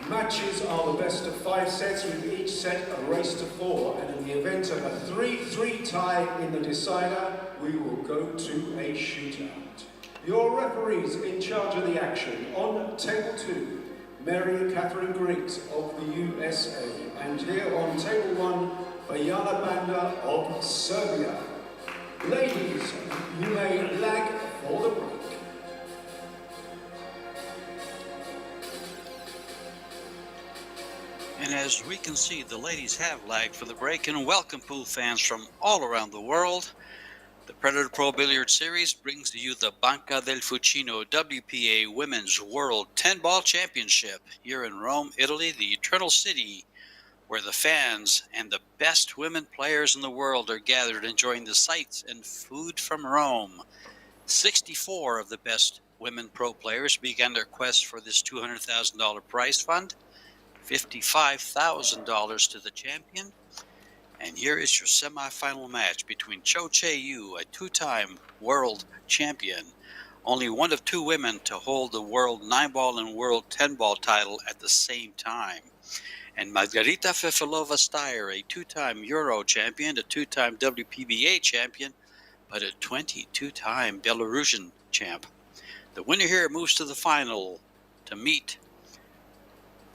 Matches are the best of 5 sets, with each set a race to 4, and in the event of a 3-3 tie in the decider, we will go to a shootout. Your referees in charge of the action on table 2, Mary Catherine Griggs of the USA, and here on table 1, Bojana Banda of Serbia. Ladies, you may lag for the break. And as we can see, the ladies have lagged for the break, and welcome pool fans from all around the world. The Predator Pro Billiards Series brings to you the Banca del Fucino WPA Women's World 10-Ball Championship here in Rome, Italy, the Eternal City, where the fans and the best women players in the world are gathered enjoying the sights and food from Rome. 64 of the best women pro players began their quest for this $200,000 prize fund, $55,000 to the champion. And here is your semifinal match between Chieh-Yu, a 2-time world champion, only one of 2 women to hold the world 9-ball and world 10-ball title at the same time, and Margarita Fefilova Steyer, a 2-time Euro champion, a 2-time WPA champion, but a 22-time Belarusian champ. The winner here moves to the final to meet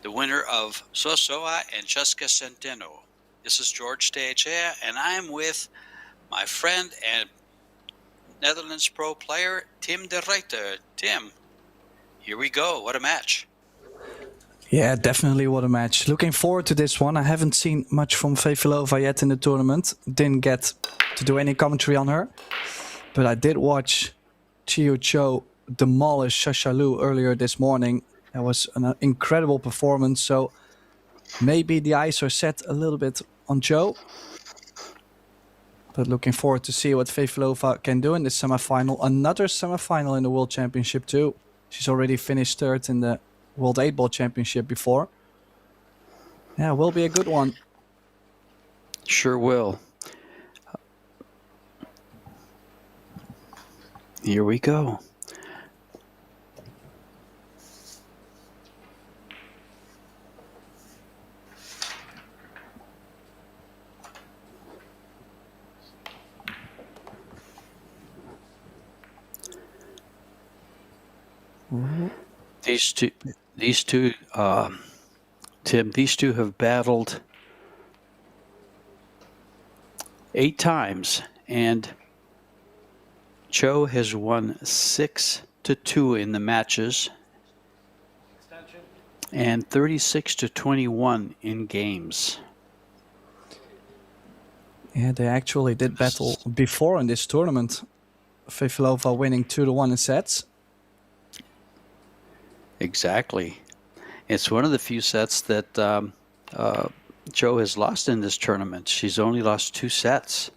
the winner of Sosoa and Cheska Centeno. This is George Chieh-Yu, and I'm with my friend and Netherlands pro player, Tim de Ruyter. Tim, here we go. What a match. Yeah, definitely what a match. Looking forward to this one. I haven't seen much from Fefilova yet in the tournament. Didn't get to do any commentary on her. But I did watch Chieh-Yu Chou demolish Shashalu earlier this morning. That was an incredible performance. So maybe the eyes are set a little bit on Chou. But looking forward to see what Fefilova can do in this semifinal. Another semifinal in the World Championship too. She's already finished 3rd in the World 8-Ball Championship before. Yeah, will be a good one. Sure will. Here we go. These two, Tim, these two have battled 8 times, and Chou has won 6-2 in the matches and 36-21 in games. Yeah, they actually did battle before in this tournament. Fefilova winning 2-1 in sets. Exactly. It's one of the few sets that Chou has lost in this tournament. She's only lost 2 sets.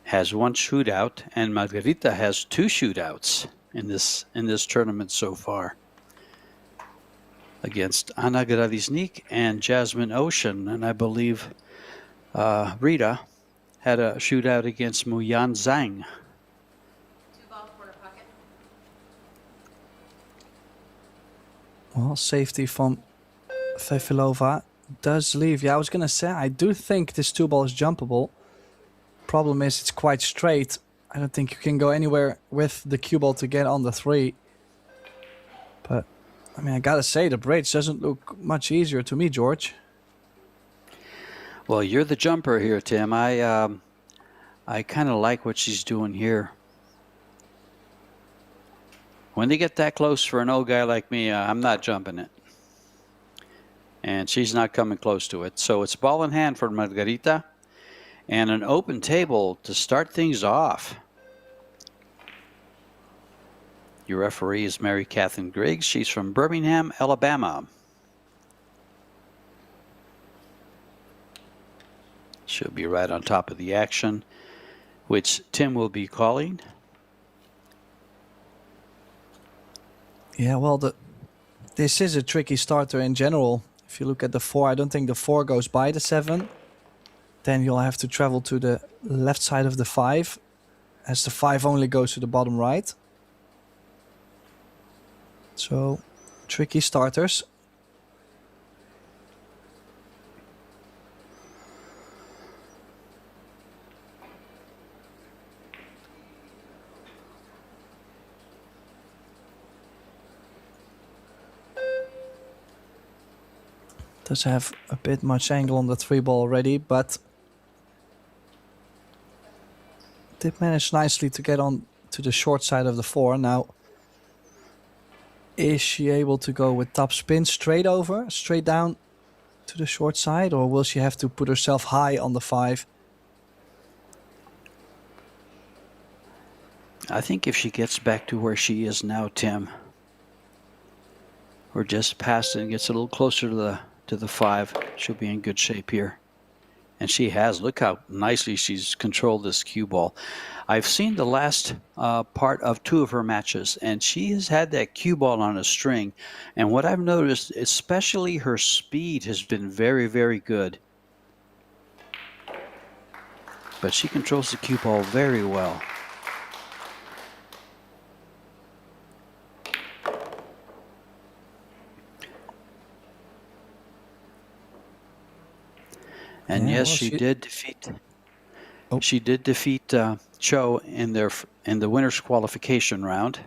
Has 1 shootout, and Margarita has 2 shootouts in this tournament so far. Against Anna Gradisnik and Jasmine Ocean, and I believe Rita had a shootout against Muyan Zhang. Well, safety from Fefilova does leave. Yeah, I was going to say, I do think this 2-ball is jumpable. Problem is, it's quite straight. I don't think you can go anywhere with the cue ball to get on the 3. But, I mean, I got to say, the bridge doesn't look much easier to me, George. Well, you're the jumper here, Tim. I kind of like what she's doing here. When they get that close for an old guy like me, I'm not jumping it. And she's not coming close to it. So it's ball in hand for Margarita. And an open table to start things off. Your referee is Mary Catherine Griggs. She's from Birmingham, Alabama. She'll be right on top of the action, which Tim will be calling. Yeah, well, this is a tricky starter in general. If you look at the 4, I don't think the 4 goes by the 7. Then you'll have to travel to the left side of the 5, as the 5 only goes to the bottom right. So, tricky starters. Does have a bit much angle on the 3-ball already, but did manage nicely to get on to the short side of the 4. Now, is she able to go with top spin straight over, straight down to the short side, or will she have to put herself high on the 5? I think if she gets back to where she is now, Tim, or just past it and gets a little closer to the 5, she'll be in good shape here. And she has. Look how nicely she's controlled this cue ball. I've seen the last part of 2 of her matches, and she has had that cue ball on a string. And what I've noticed, especially her speed, has been very, very good. But she controls the cue ball very well. And Yeah, yes, well, she did defeat. Oh. She did defeat Chou in the winners qualification round.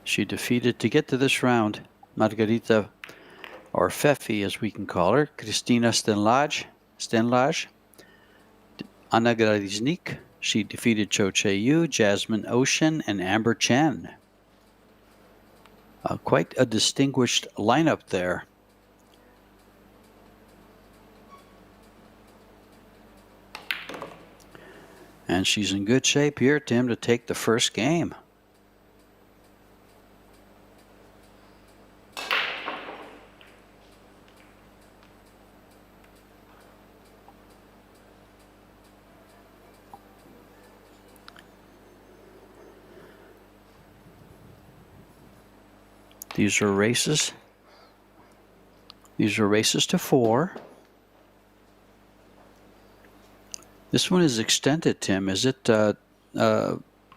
She defeated, to get to this round, Margarita, or Fefi as we can call her, Kristina Stenlage, Anna Gradiznik. She defeated Chieh-Yu, Jasmine Ocean, and Amber Chen. Quite a distinguished lineup there. And she's in good shape here, Tim, to take the first game. These are races. These are races to 4. This one is extended, Tim. Is it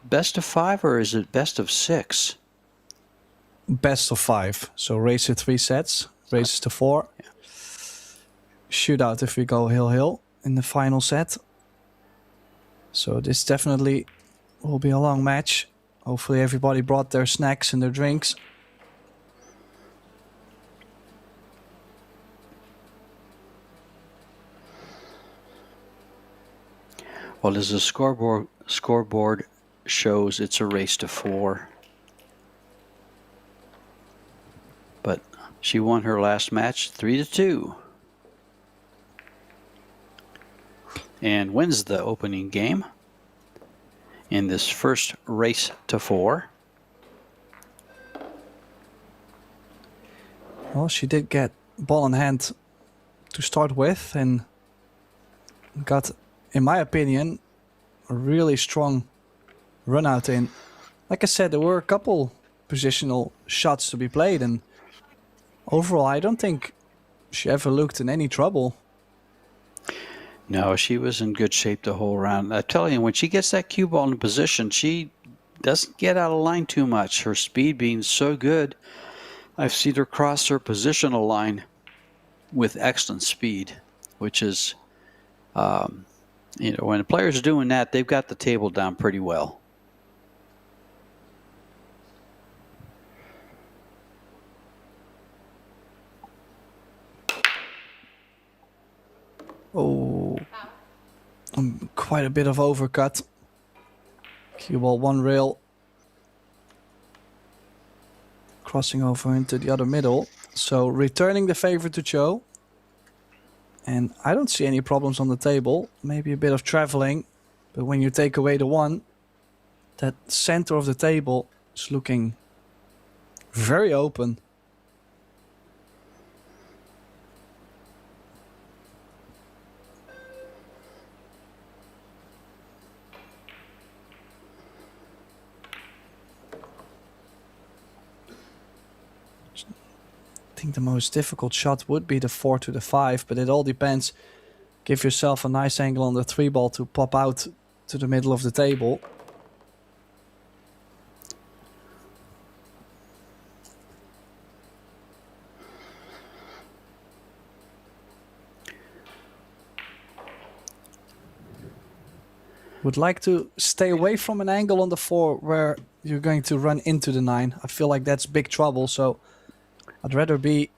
best of 5 or is it best of 6? Best of 5. So race to 3 sets, races to 4. Yeah. Shootout if we go hill in the final set. So this definitely will be a long match. Hopefully everybody brought their snacks and their drinks. Well, as the scoreboard shows, it's a race to 4. But she won her last match 3-2. And wins the opening game in this first race to 4. Well, she did get ball in hand to start with and got, in my opinion, a really strong run out in. Like I said, there were a couple positional shots to be played, and overall I don't think she ever looked in any trouble. No, she was in good shape the whole round. I tell you, when she gets that cue ball in position, she doesn't get out of line too much. Her speed being so good, I've seen her cross her positional line with excellent speed, which is, when players are doing that, they've got the table down pretty well. Oh, quite a bit of overcut. Cue ball 1 rail. Crossing over into the other middle. So returning the favor to Chou. And I don't see any problems on the table. Maybe a bit of traveling. But when you take away the 1, that center of the table is looking very open. I think the most difficult shot would be the 4 to the 5, but it all depends. Give yourself a nice angle on the 3 ball to pop out to the middle of the table. Would like to stay away from an angle on the 4 where you're going to run into the 9. I feel like that's big trouble, so I'd rather be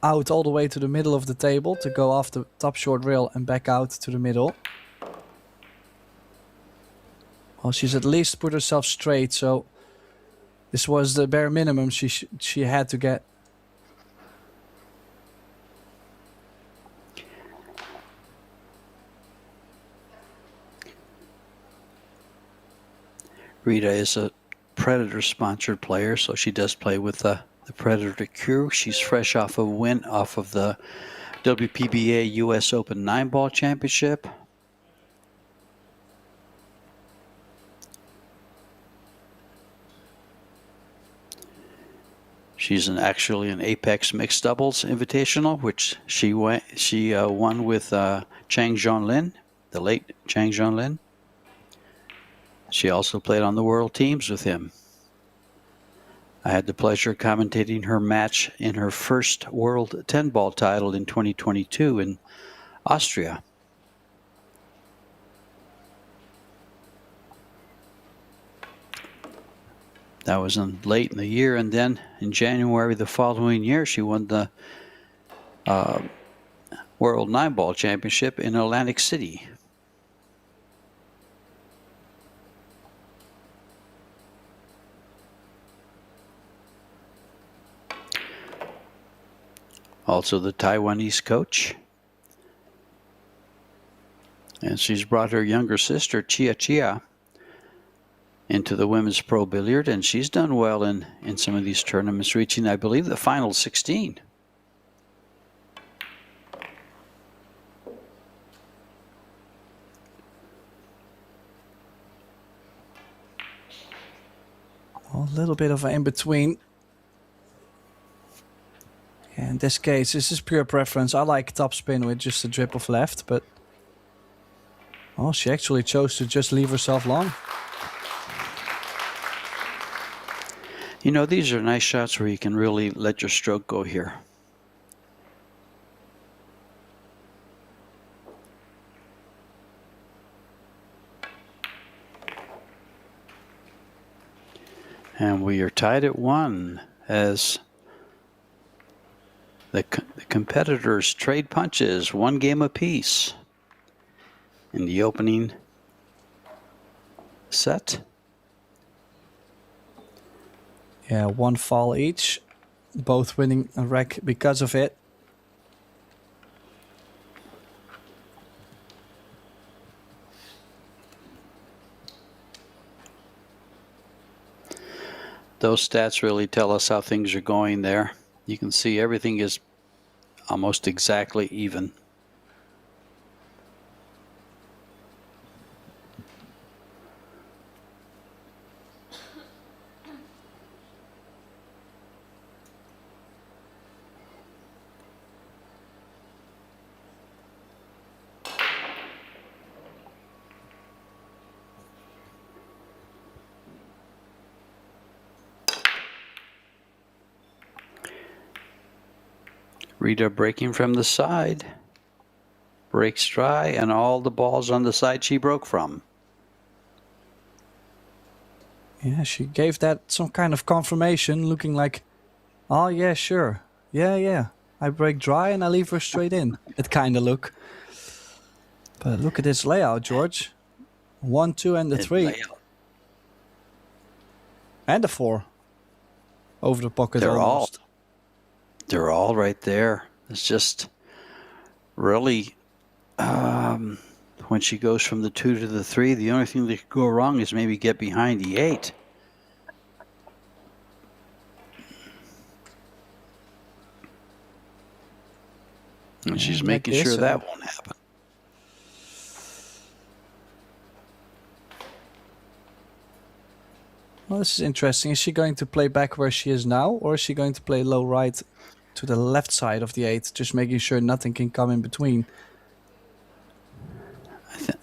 out all the way to the middle of the table to go off the top short rail and back out to the middle. Well, she's at least put herself straight, so this was the bare minimum she had to get. Rita is a Predator-sponsored player, so she does play with the Predator crew. She's fresh off a win off of the WPA U.S. Open 9-ball championship. She's actually an Apex Mixed Doubles Invitational, which she won with Chang Zhonglin, the late Chang Zhonglin. She also played on the world teams with him. I had the pleasure of commentating her match in her first world 10-ball title in 2022 in Austria. That was late in the year, and then in January the following year, she won the World 9-Ball Championship in Atlantic City. Also the Taiwanese coach. And she's brought her younger sister, Chieh-Yu, into the women's pro billiard, and she's done well in some of these tournaments, reaching, I believe, the final 16. A little bit of an in-between. In this case, this is pure preference. I like topspin with just a drip of left, but oh, she actually chose to just leave herself long. You know, these are nice shots where you can really let your stroke go here. And we are tied at 1 as the competitors trade punches, 1 game apiece in the opening set. Yeah, 1 fall each, both winning a rack because of it. Those stats really tell us how things are going there. You can see everything is almost exactly even. Rita breaking from the side. Breaks dry, and all the balls on the side she broke from. Yeah, she gave that some kind of confirmation, looking like, oh yeah, sure. Yeah. I break dry and I leave her straight in. It kind of look. But look at this layout, George. 1, 2, and the 3. Layout. And the 4. Over the pocket almost. They're all right there. It's just really, when she goes from the 2 to the 3, the only thing that could go wrong is maybe get behind the 8. And she's making sure that won't happen. Well, this is interesting. Is she going to play back where she is now, or is she going to play low right to the left side of the 8, just making sure nothing can come in between?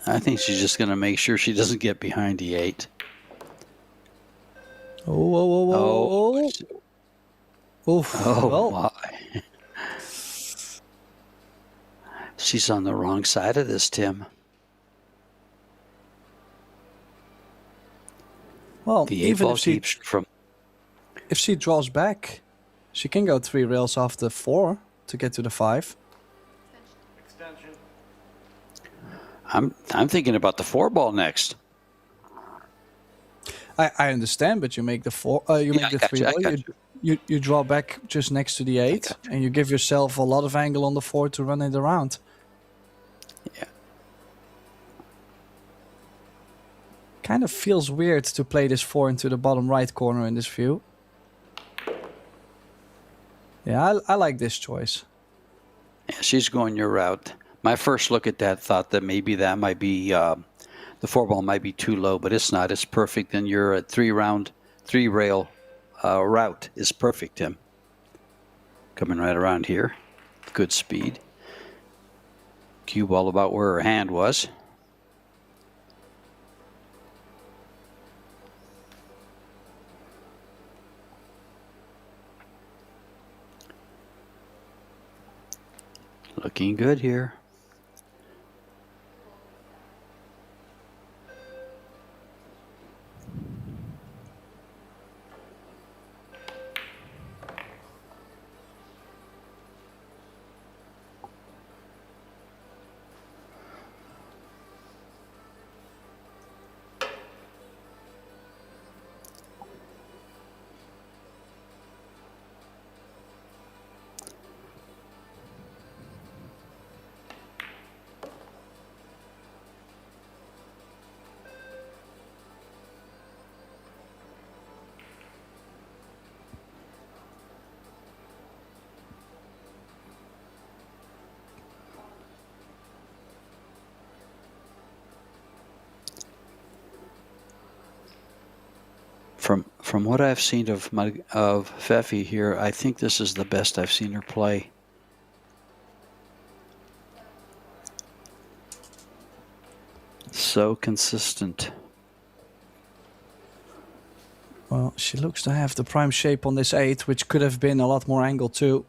I think she's just going to make sure she doesn't get behind the 8. Oh. Oof. Oh, well. my. She's on the wrong side of this, Tim. Well, The 8 even ball keeps from... if she draws back, she can go 3 rails off the 4 to get to the 5. Extension. I'm thinking about the 4 ball next. I understand, but you make the 4. You make the 3 I ball. got You draw back just next to the 8, got you. and you give yourself a lot of angle on the 4 to run it around. Yeah. Kind of feels weird to play this 4 into the bottom right corner in this view. Yeah, I like this choice. Yeah, she's going your route. My first look at that thought that maybe that might be the 4 ball might be too low, but it's not. It's perfect, and your 3 rail route is perfect, Tim. Coming right around here, good speed. Cue ball about where her hand was. Looking good here. From what I've seen of Fefi here, I think this is the best I've seen her play. So consistent. Well, she looks to have the prime shape on this 8, which could have been a lot more angle too.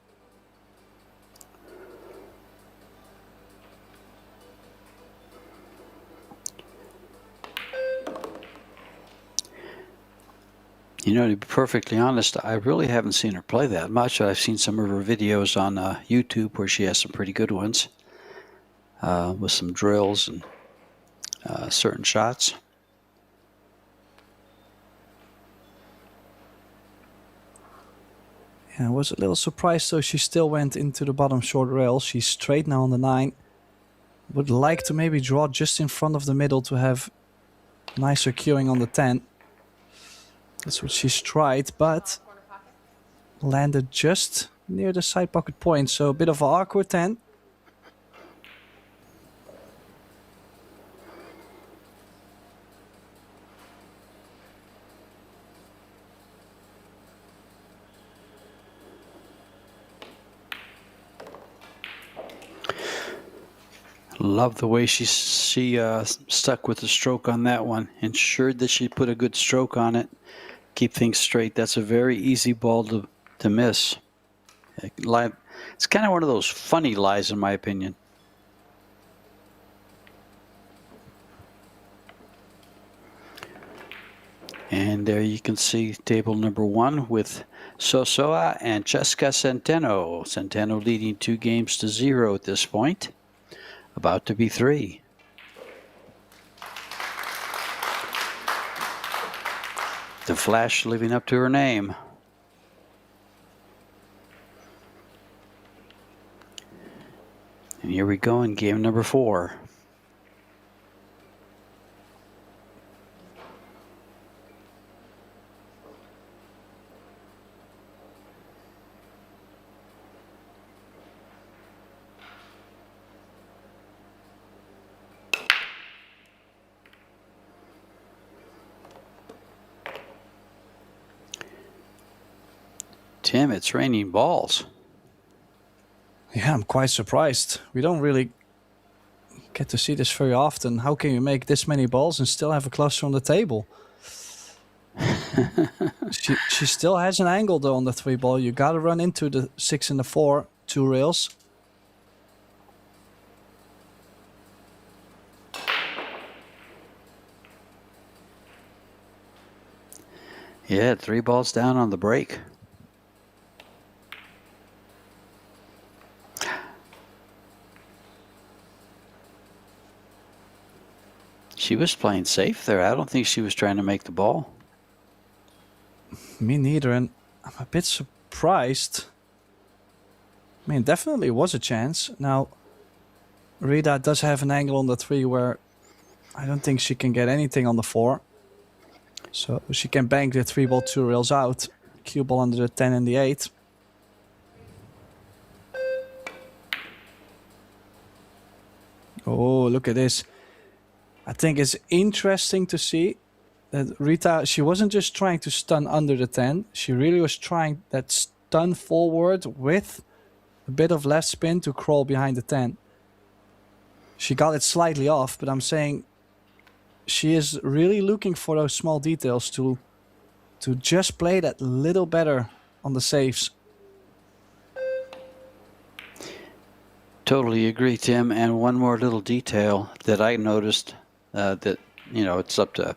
You know, to be perfectly honest, I really haven't seen her play that much. I've seen some of her videos on YouTube where she has some pretty good ones with some drills and certain shots. Yeah, I was a little surprised, so she still went into the bottom short rail. She's straight now on the 9. Would like to maybe draw just in front of the middle to have nicer queuing on the 10. That's what she's tried, but landed just near the side pocket point, so a bit of an awkward 10. Love the way she stuck with the stroke on that one. Ensured that she put a good stroke on it. Keep things straight. That's a very easy ball to miss. It's kind of one of those funny lies, in my opinion. And there you can see table number 1 with Sosoa and Cheska Centeno. Centeno leading 2-0 at this point. About to be 3. The Flash living up to her name. And here we go in game number 4. Tim, it's raining balls. Yeah, I'm quite surprised. We don't really get to see this very often. How can you make this many balls and still have a cluster on the table? She still has an angle though on the 3 ball. You gotta run into the 6 and the 4, 2 rails. Yeah, 3 balls down on the break. She was playing safe there. I don't think she was trying to make the ball. Me neither, and I'm a bit surprised. I mean, definitely was a chance. Now, Rita does have an angle on the 3 where I don't think she can get anything on the 4. So she can bank the 3 ball 2 rails out. Cue ball under the 10 and the 8. Oh, look at this. I think it's interesting to see that Rita, she wasn't just trying to stun under the 10. She really was trying that stun forward with a bit of left spin to crawl behind the 10. She got it slightly off, but I'm saying she is really looking for those small details to just play that little better on the saves. Totally agree, Tim. And one more little detail that I noticed that, you know, it's up to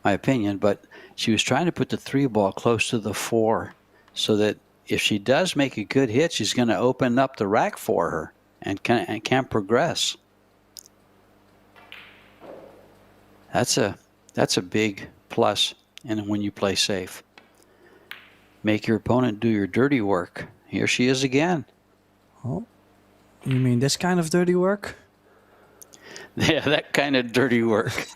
my opinion, but she was trying to put the 3 ball close to the 4 so that if she does make a good hit, she's going to open up the rack for her and can progress. That's a big plus and when you play safe. Make your opponent do your dirty work. Here she is again. Oh, you mean this kind of dirty work? Yeah, that kind of dirty work.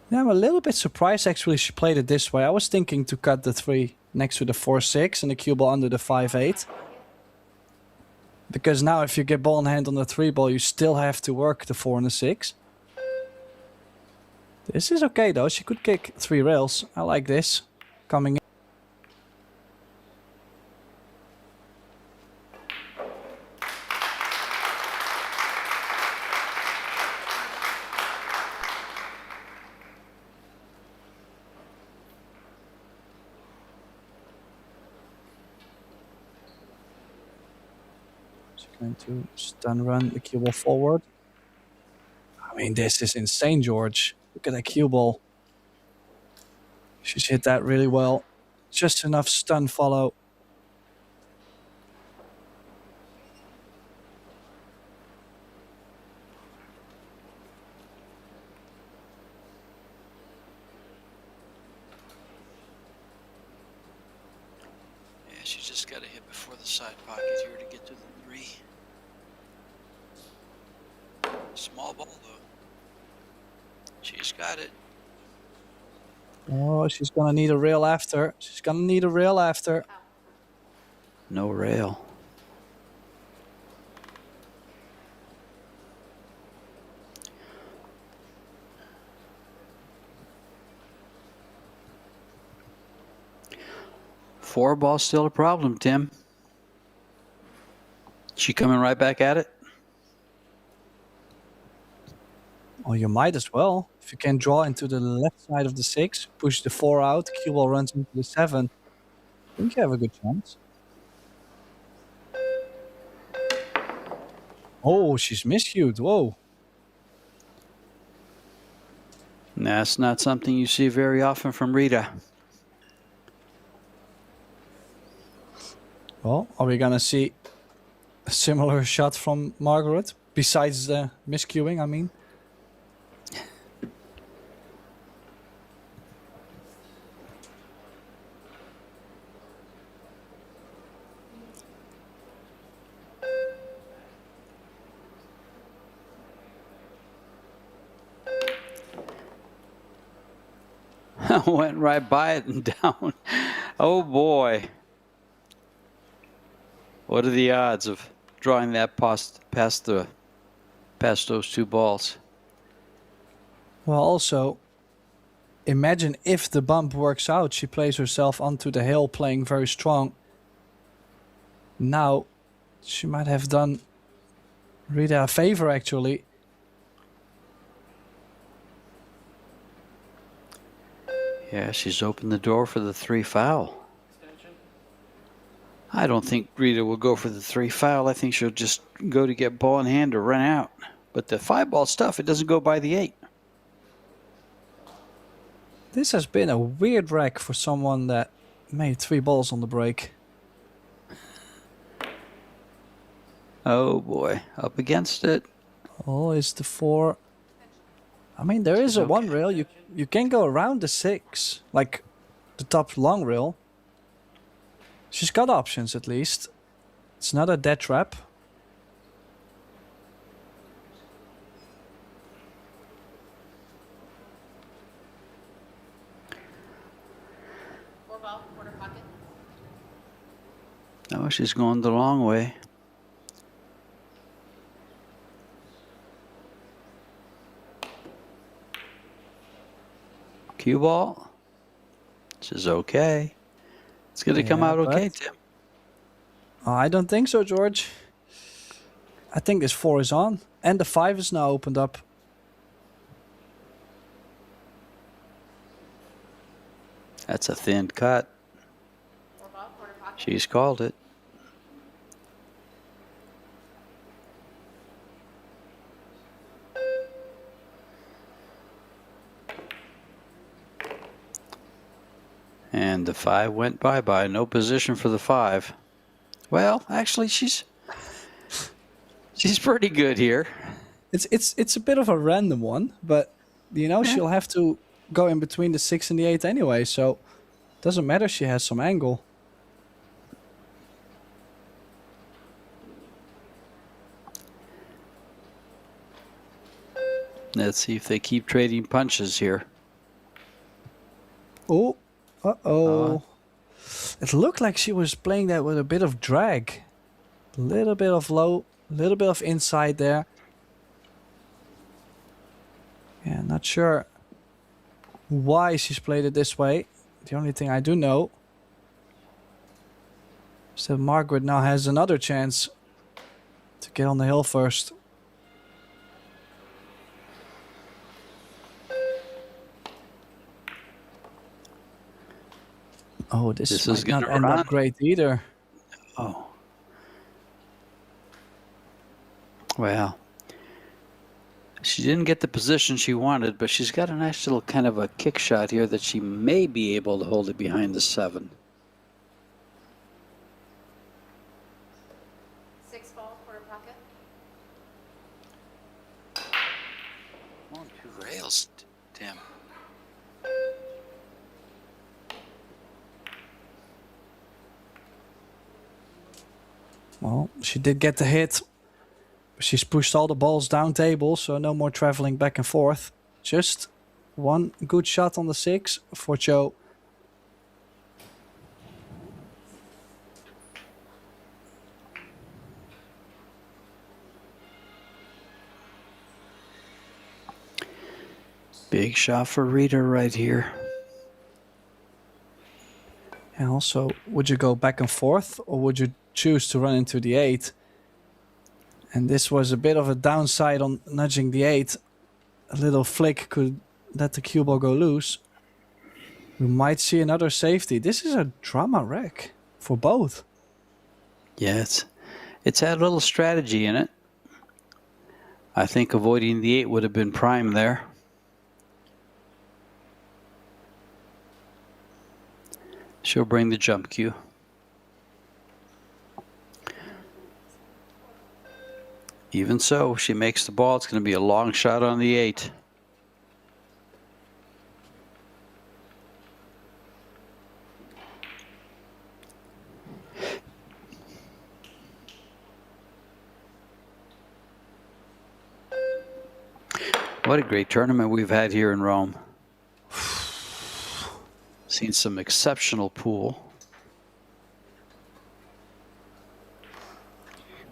Yeah, I'm a little bit surprised actually she played it this way. I was thinking to cut the 3 next to the 4-6 and the cue ball under the 5-8. Because now if you get ball in hand on the 3 ball, you still have to work the 4 and the 6. This is okay though. She could kick 3 rails. I like this. Coming in. Going to stun run the cue ball forward. I mean, this is insane, George. Look at that cue ball. She's hit that really well. Just enough stun follow. Yeah, she's just got to hit before the side pocket here to get to the 3. Small ball, though. She's got it. Oh, she's gonna need a rail after. She's gonna need a rail after. No rail. Four ball still a problem, Tim. She coming right back at it? Oh, you might as well. If you can draw into the left side of the 6, push the 4 out, cue ball runs into the 7. I think you have a good chance. Oh, she's miscued. Whoa. That's not something you see very often from Rita. Well, are we gonna see a similar shot from Margaret? Besides the miscuing, I mean. Went right by it and down. Oh boy. What are the odds of drawing that past those 2 balls? Well, also, imagine if the bump works out, she plays herself onto the hill playing very strong. Now, she might have done Rita a favor, actually. Yeah, she's opened the door for the 3 foul. I don't think Rita will go for the 3 foul. I think she'll just go to get ball in hand or run out. But the 5 ball stuff, it doesn't go by the 8. This has been a weird wreck for someone that made 3 balls on the break. Oh boy, up against it. Oh, is the 4. I mean, there is a Okay. 1 rail. You can go around the 6, like the top long rail. She's got options at least. It's not a dead trap. Oh, she's going the long way. Cue ball. This is okay. It's going to come Yeah, out okay, but- Tim. I don't think so, George. I think this 4 is on. And the 5 is now opened up. That's a thin cut. She's called it. And the 5 went bye-bye. No position for the 5. Well, actually, she's pretty good here. It's a bit of a random one, but you know, she'll have to go in between the 6 and the 8 anyway, so doesn't matter, she has some angle. Let's see if they keep trading punches here. Oh, uh-oh. It looked like she was playing that with a bit of drag. A little bit of low, a little bit of inside there. Yeah, not sure why she's played it this way. The only thing I do know is that Margaret now has another chance to get on the hill first. Oh, this This might is not gonna end run. up great either. Oh. Well, she didn't get the position she wanted, but she's got a nice little kind of a kick shot here that she may be able to hold it behind the 7. 6 ball, quarter pocket. On 2 rails, Tim. Well, she did get the hit. She's pushed all the balls down table, so no more traveling back and forth. Just one good shot on the 6 for Chou. Big shot for Rita right here. And also, would you go back and forth, or would you choose to run into the 8? And this was a bit of a downside on nudging the 8. A little flick could let the cue ball go loose. We might see another safety. This is a drama wreck for both. Yeah, it's had a little strategy in it. I think avoiding the 8 would have been prime there. She'll bring the jump cue. Even so, she makes the ball. It's going to be a long shot on the 8. What a great tournament we've had here in Rome. Seen some exceptional pool.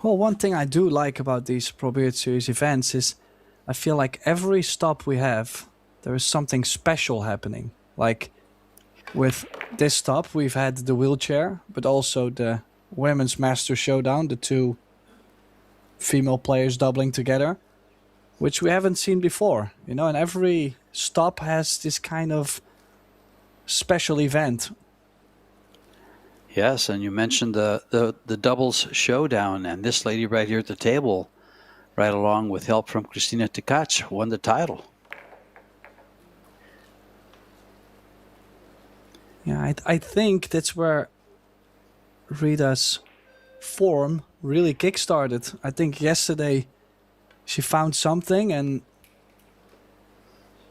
Well, one thing I do like about these Pro Billiards Series events is I feel like every stop we have, there is something special happening. Like with this stop, we've had the wheelchair, but also the Women's Master Showdown, the 2 female players doubling together, which we haven't seen before. You know, and every stop has this kind of special event. Yes, and you mentioned the doubles showdown, and this lady right here at the table, right along with help from Christina Tkach, won the title. Yeah, I think that's where Rita's form really kickstarted. I think yesterday she found something, and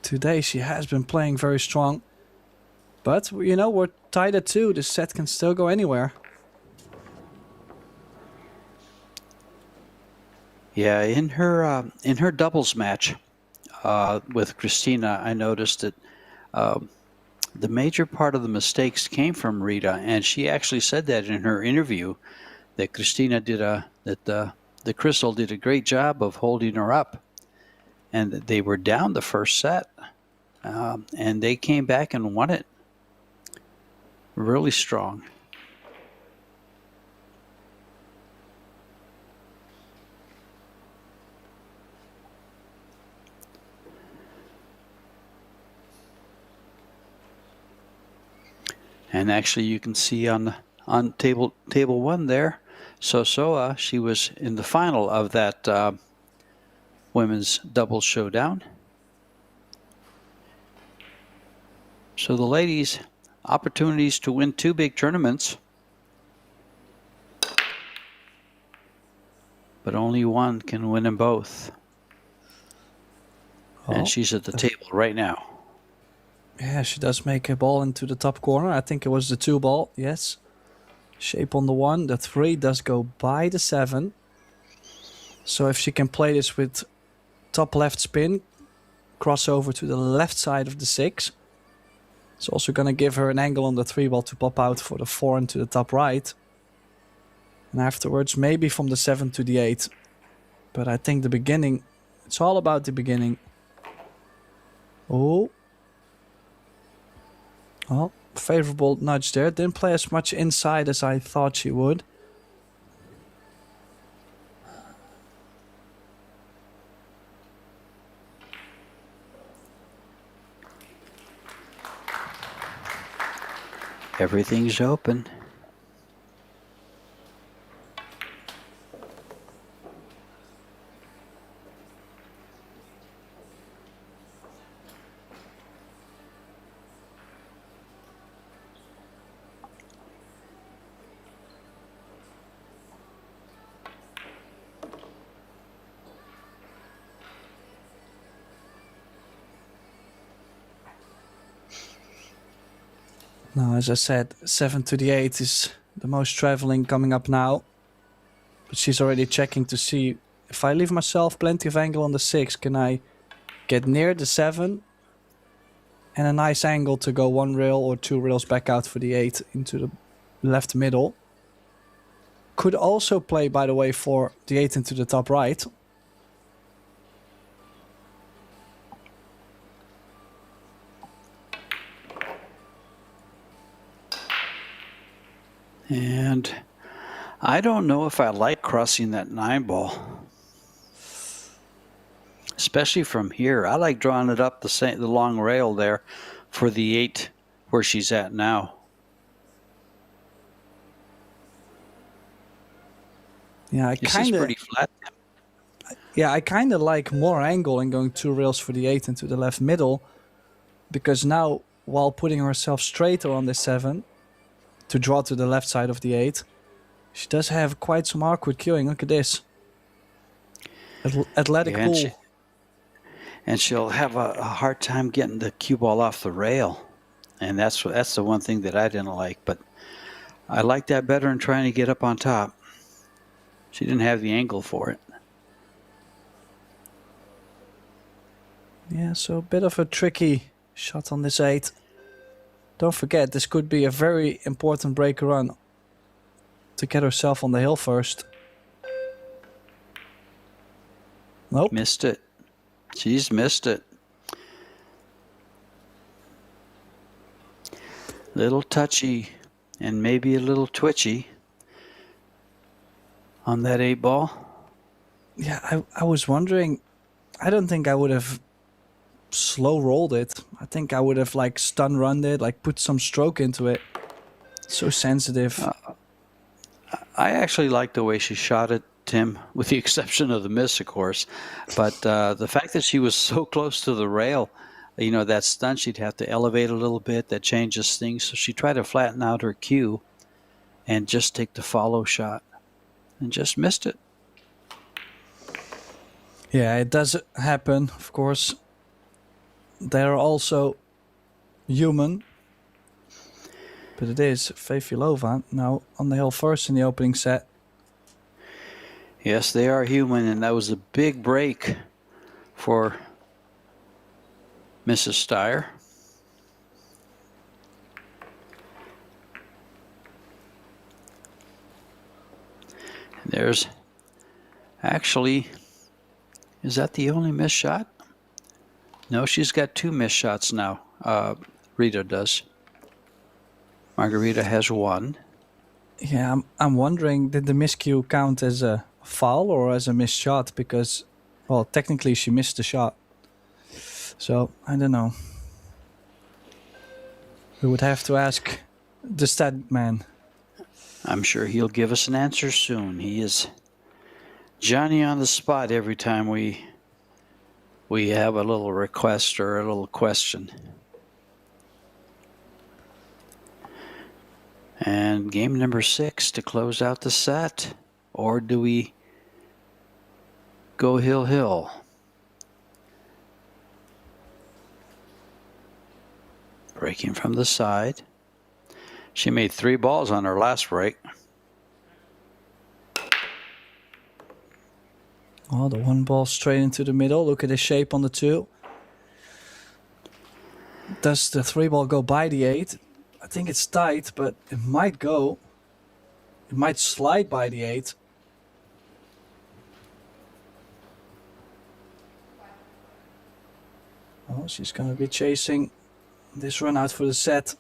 today she has been playing very strong. But, you know, we're tied at 2. This set can still go anywhere. Yeah, in her doubles match with Christina, I noticed that the major part of the mistakes came from Rita, and she actually said that in her interview, that Christina the Crystal did a great job of holding her up, and that they were down the first set, and they came back and won it really strong. And actually, you can see on table 1 there, Sosoa, she was in the final of that women's doubles showdown. So the ladies, opportunities to win 2 big tournaments, but only one can win them both. Oh, and she's at the table right now. Yeah, she does make a ball into the top corner. I think it was the 2 ball, yes. Shape on the 1. The 3 does go by the 7. So if she can play this with top left spin, cross over to the left side of the 6. It's also going to give her an angle on the 3 ball to pop out for the 4 into the top right. And afterwards, maybe from the 7 to the 8. But I think the beginning, it's all about the beginning. Oh. Well, favorable nudge there. Didn't play as much inside as I thought she would. Everything's open. Now, as I said, 7 to the 8 is the most traveling coming up now. But she's already checking to see if I leave myself plenty of angle on the 6, can I get near the 7? And a nice angle to go 1 rail or 2 rails back out for the 8 into the left middle. Could also play, by the way, for the 8 into the top right. And I don't know if I like crossing that 9 ball. Especially from here. I like drawing it up the long rail there for the 8 where she's at now. Yeah, This is pretty flat. Yeah, I kind of like more angle and going 2 rails for the 8 into the left middle. Because now, while putting herself straighter on the 7, to draw to the left side of the 8, she does have quite some awkward queuing. Look at this. Athletic pull. And she'll have a hard time getting the cue ball off the rail. And that's the one thing that I didn't like. But I like that better than trying to get up on top. She didn't have the angle for it. Yeah, so a bit of a tricky shot on this 8. Don't forget, this could be a very important breaker run to get herself on the hill first. Nope. Missed it. She's missed it. Little touchy and maybe a little twitchy on that 8 ball. Yeah, I was wondering, I don't think I would have slow rolled it. I think I would have like stun runned it, like put some stroke into it. So sensitive. I actually like the way she shot it, Tim, with the exception of the miss, of course. But the fact that she was so close to the rail, you know, that stunt, she'd have to elevate a little bit. That changes things. So she tried to flatten out her cue and just take the follow shot and just missed it. Yeah, it does happen, of course. They're also human. But it is Fefilova now on the hill first in the opening set. Yes, they are human, and that was a big break for Mrs. Steyer. And there's actually, is that the only missed shot? No, she's got 2 missed shots now. Rita does. Margarita has 1. Yeah, I'm wondering, did the miscue count as a foul or as a missed shot? Because, well, technically she missed the shot. So, I don't know. We would have to ask the stat man. I'm sure he'll give us an answer soon. He is Johnny on the spot every time we have a little request or a little question. And game number 6 to close out the set. Or do we go hill? Breaking from the side. She made 3 balls on her last break. Oh, the 1 ball straight into the middle. Look at the shape on the 2. Does the 3 ball go by the 8? I think it's tight, but it might go. It might slide by the 8. Oh, she's going to be chasing this run out for the set.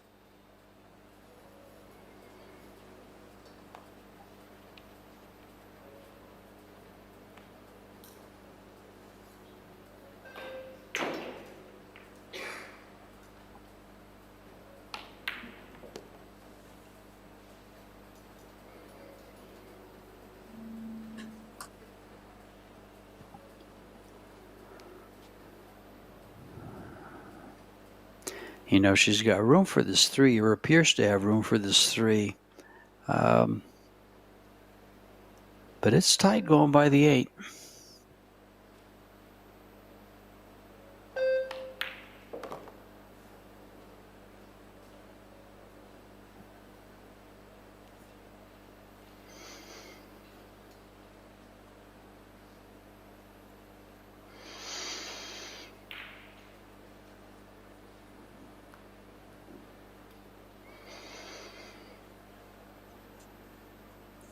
You know, she's got room for this 3, or appears to have room for this 3. But it's tight going by the 8.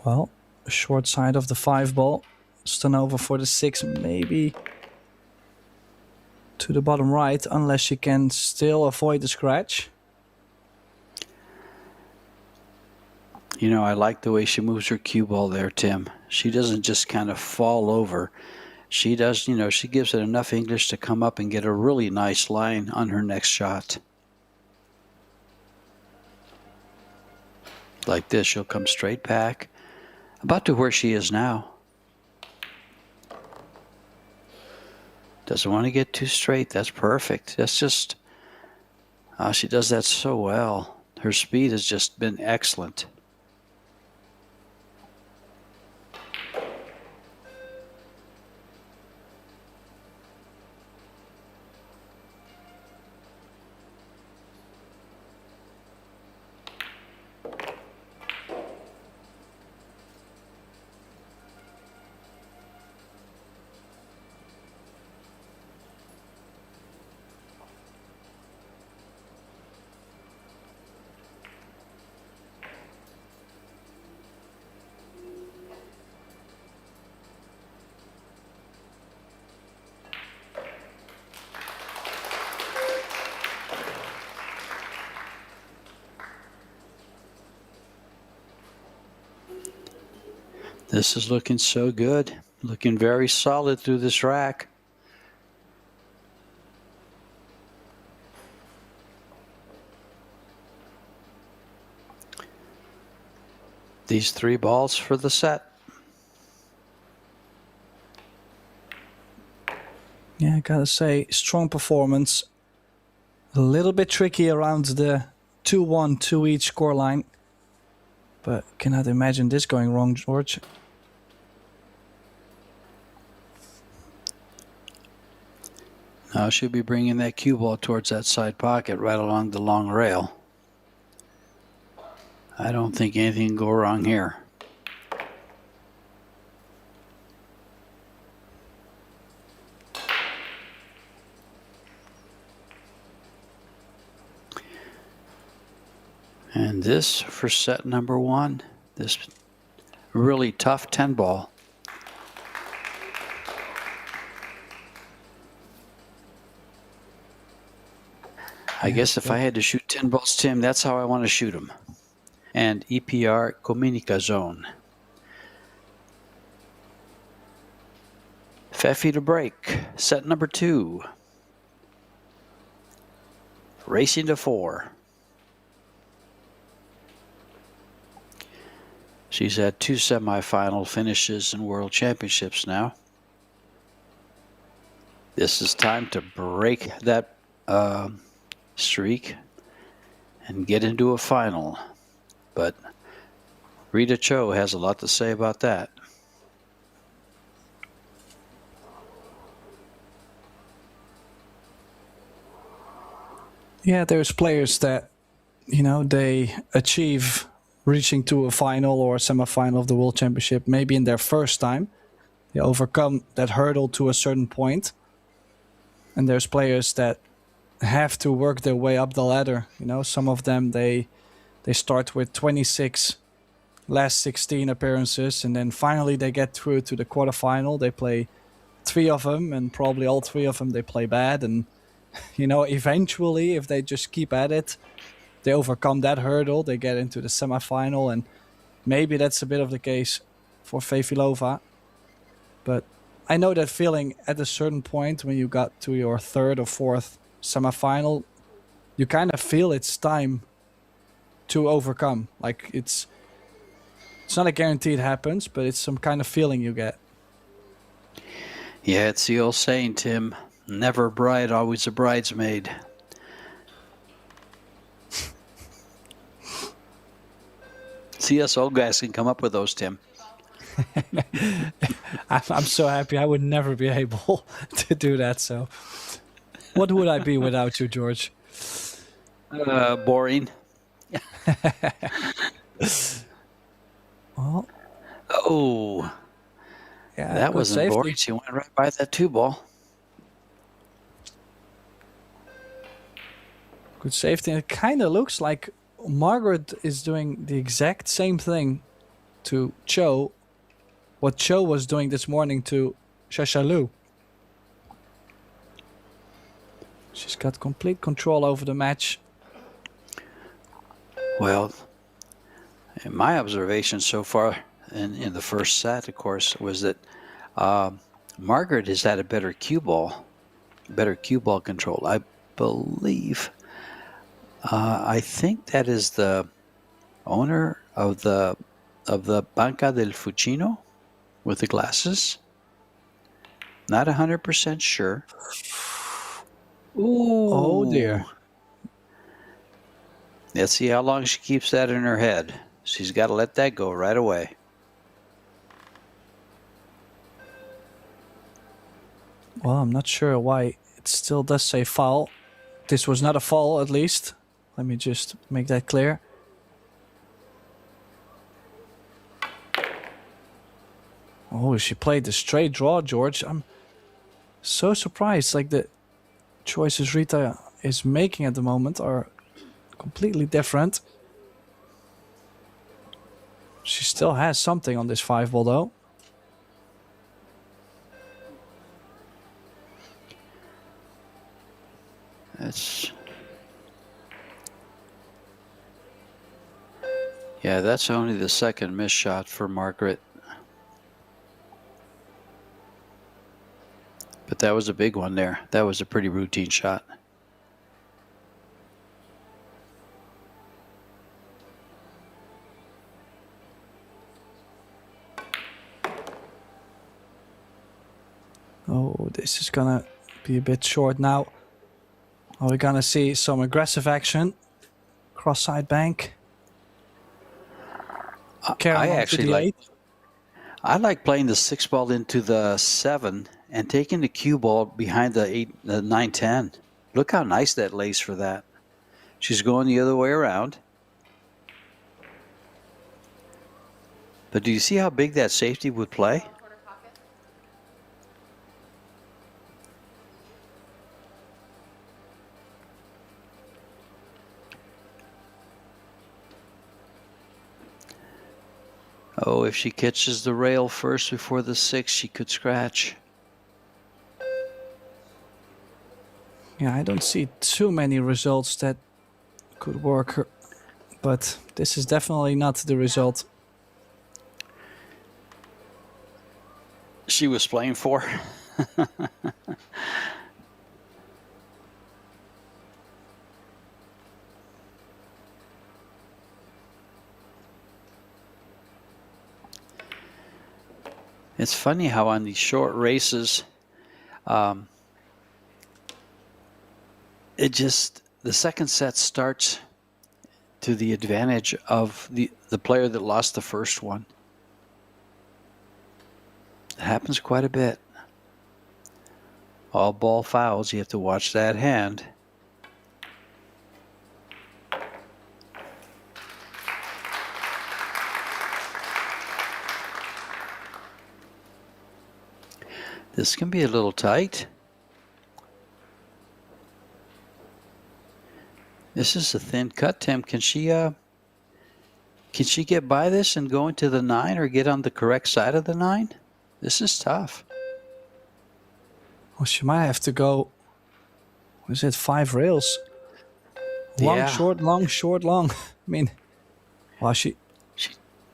Well, short side of the 5 ball. Stun over for the 6, maybe to the bottom right, unless she can still avoid the scratch. You know, I like the way she moves her cue ball there, Tim. She doesn't just kind of fall over. She does, you know, she gives it enough English to come up and get a really nice line on her next shot. Like this, she'll come straight back, about to where she is now. Doesn't want to get too straight. That's perfect. That's just, she does that so well. Her speed has just been excellent. This is looking so good. Looking very solid through this rack. These 3 balls for the set. Yeah, I gotta say, strong performance. A little bit tricky around the 2-1, 2 each scoreline. But cannot imagine this going wrong, George. Now she'll be bringing that cue ball towards that side pocket right along the long rail. I don't think anything can go wrong here. And this for set number 1, this really tough 10 ball. I guess if I had to shoot 10 balls, Tim, that's how I want to shoot them. And EPR Comunicazione. Fefi to break. Set number 2. Racing to 4. She's had 2 semifinal finishes in World Championships now. This is time to break that streak and get into a final. But Rita Chou has a lot to say about that. Yeah, there's players that, you know, they achieve reaching to a final or a semi-final of the World Championship maybe in their first time. They overcome that hurdle to a certain point. And there's players that have to work their way up the ladder. You know, some of them, they start with 26 last 16 appearances, and then finally they get through to the quarterfinal. They play 3 of them, and probably all 3 of them they play bad. And, you know, eventually, if they just keep at it, they overcome that hurdle, they get into the semifinal, and maybe that's a bit of the case for Fefilova. But I know that feeling at a certain point when you got to your 3rd or 4th semifinal, you kind of feel it's time to overcome. Like it's not a guarantee it happens, but it's some kind of feeling you get. Yeah, it's the old saying, Tim, never a bride, always a bridesmaid. See, us old guys can come up with those, Tim. I'm so happy. I would never be able to do that. So what would I be without you, George? Boring. Well, oh, yeah, that good wasn't safety. boring. She went right by that 2 ball. Good safety. And it kind of looks like Margaret is doing the exact same thing to Chou, what Chou was doing this morning to Chieh-Yu. She's got complete control over the match. Well, in my observation so far in the first set, of course, was that Margaret has had a better cue ball control. I believe. I think that is the owner of the Banca del Fucino with the glasses. Not 100% sure. Ooh. Oh dear. Let's see how long she keeps that in her head. She's got to let that go right away. Well, I'm not sure why it still does say foul. This was not a foul, at least. Let me just make that clear. Oh, she played the straight draw, George. I'm so surprised. Like, the choices Rita is making at the moment are completely different. She still has something on this 5 ball, though. That's only the 2nd missed shot for Margaret. But that was a big one there. That was a pretty routine shot. Oh, this is gonna be a bit short now. Are we gonna see some aggressive action? Cross-side bank. I actually like playing the 6 ball into the 7 and taking the cue ball behind the 9-10. Look how nice that lays for that. She's going the other way around. But do you see how big that safety would play? Oh, if she catches the rail first before the 6, she could scratch. Yeah, I don't see too many results that could work, but this is definitely not the result she was playing for. It's funny how on these short races, the second set starts to the advantage of the player that lost the first one. It happens quite a bit. All ball fouls, you have to watch that hand. This can be a little tight. This is a thin cut, Tim. Can she get by this and go into the 9 or get on the correct side of the 9? This is tough. Well, she might have to go. What is it? 5 rails. Long, Yeah. short, long, short, long. I mean, well,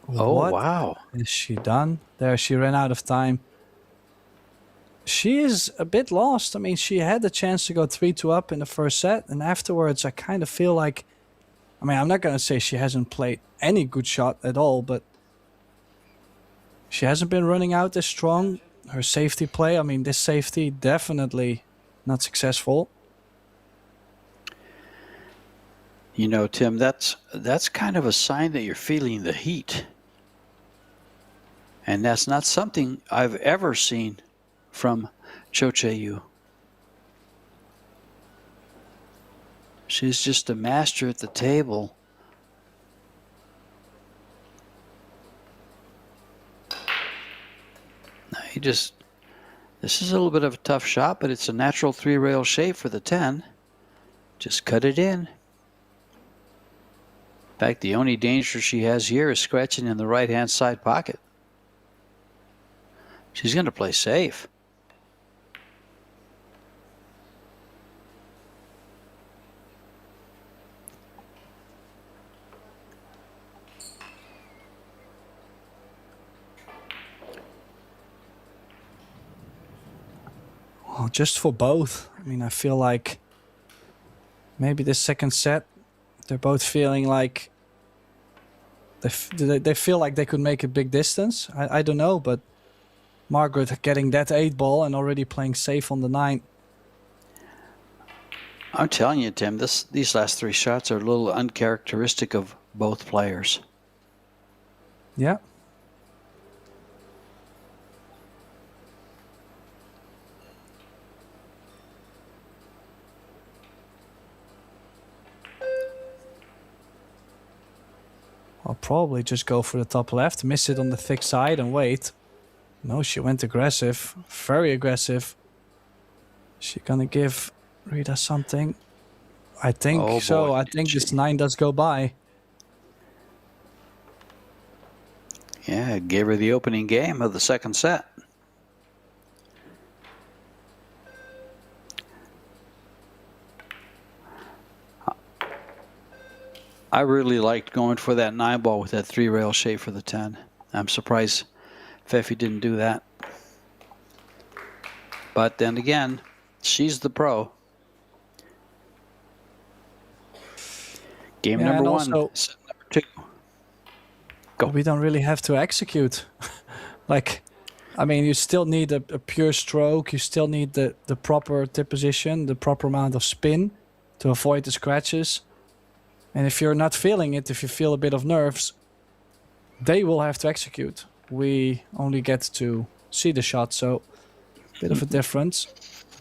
Oh, what wow. is she done? There, she ran out of time. She is a bit lost. I mean, she had the chance to go 3-2 up in the first set, and afterwards I kind of feel like, I mean, I'm not going to say she hasn't played any good shot at all, but she hasn't been running out as strong. Her safety play, I mean, this safety definitely not successful. You know, Tim, that's kind of a sign that you're feeling the heat. And that's not something I've ever seen from Chieh-Yu. She's just a master at the table. This is a little bit of a tough shot, but it's a natural 3-rail shape for the 10. Just cut it in. In fact, the only danger she has here is scratching in the right-hand side pocket. She's going to play safe. Well, just for both. I mean, I feel like maybe this second set, they're both feeling like they feel like they could make a big distance. I don't know, but Margaret getting that 8 ball and already playing safe on the 9. I'm telling you, Tim, these last 3 shots are a little uncharacteristic of both players. Yeah. I'll probably just go for the top left, miss it on the thick side and wait. No, she went aggressive. Very aggressive. She gonna give Rita something? I think so. I think this 9 does go by. Yeah, it gave her the opening game of the second set. I really liked going for that 9 ball with that 3-rail shape for the 10. I'm surprised Fefi didn't do that. But then again, she's the pro. Game number 1, set number 2. Go. We don't really have to execute. Like, I mean, you still need a pure stroke. You still need the proper tip position, the proper amount of spin. to avoid the scratches. And if you're not feeling it, if you feel a bit of nerves, they will have to execute. We only get to see the shot, so a bit of a difference.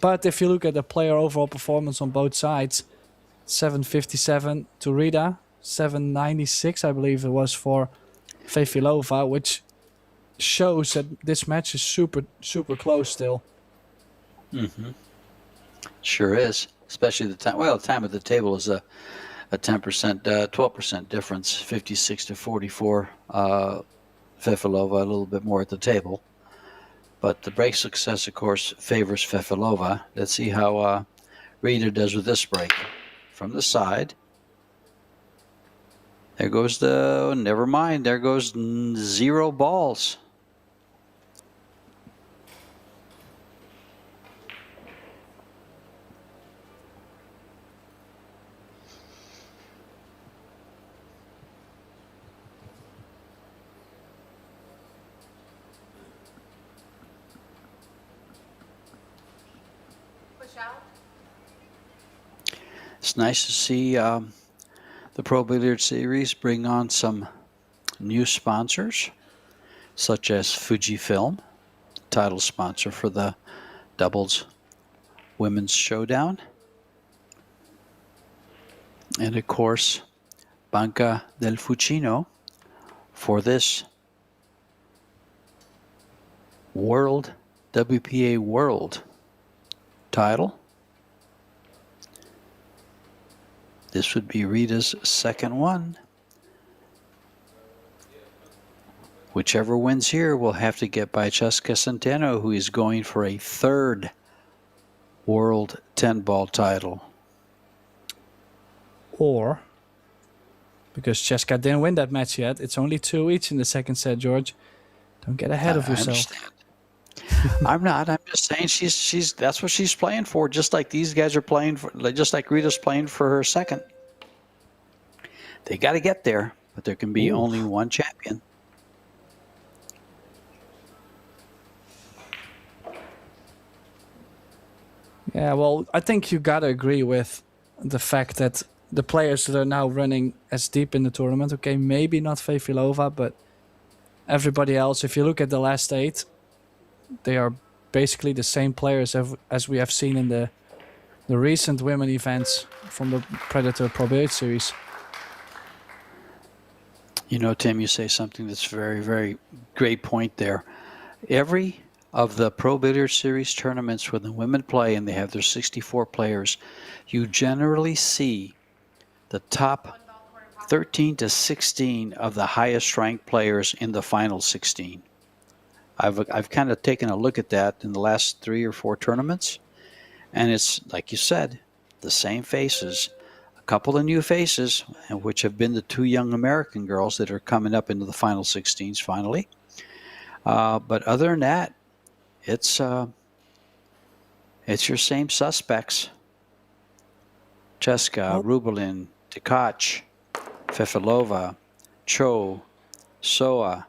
But if you look at the player overall performance on both sides, 757 to Rita, 796 I believe it was for Fefilova, which shows that this match is super close still. Sure is, especially the time. Well, the time at the table is a 10%, 12% difference, 56 to 44. Fefilova a little bit more at the table, but the break success, of course, favors Fefilova. Let's see how Rita does with this break from the side. There goes the. Never mind. There goes 0 balls. It's nice to see the Pro Billiards Series bring on some new sponsors, such as Fujifilm, title sponsor for the doubles women's showdown. And of course, Banca del Fucino for this World WPA World title. This would be Rita's second one. Whichever wins here will have to get by Cesca Centeno, who is going for a third World 10-ball title. Or, because Cesca didn't win that match yet, it's only 2 each in the second set, George. Don't get ahead of yourself. I'm not. I'm just saying she's that's what she's playing for. Just like these guys are playing for. Just like Rita's playing for her second. They got to get there, but there can be only one champion. Yeah, well, I think you gotta agree with the fact that the players that are now running as deep in the tournament. Okay, maybe not Fefilova, but everybody else. If you look at the last 8. They are basically the same players as we have seen in the recent women events from the Predator Pro Billiards Series. You know, Tim, you say something that's very, very great point there. Every of the Pro Billiards Series tournaments when the women play and they have their 64 players, you generally see the top 13 to 16 of the highest ranked players in the final 16. I've kind of taken a look at that in the last 3 or 4 tournaments, and it's, like you said, the same faces, a couple of new faces, which have been the 2 young American girls that are coming up into the final 16s finally. But other than that, it's your same suspects. Cesca, Rubelin, Tkach, Fefilova, Chou, Soa.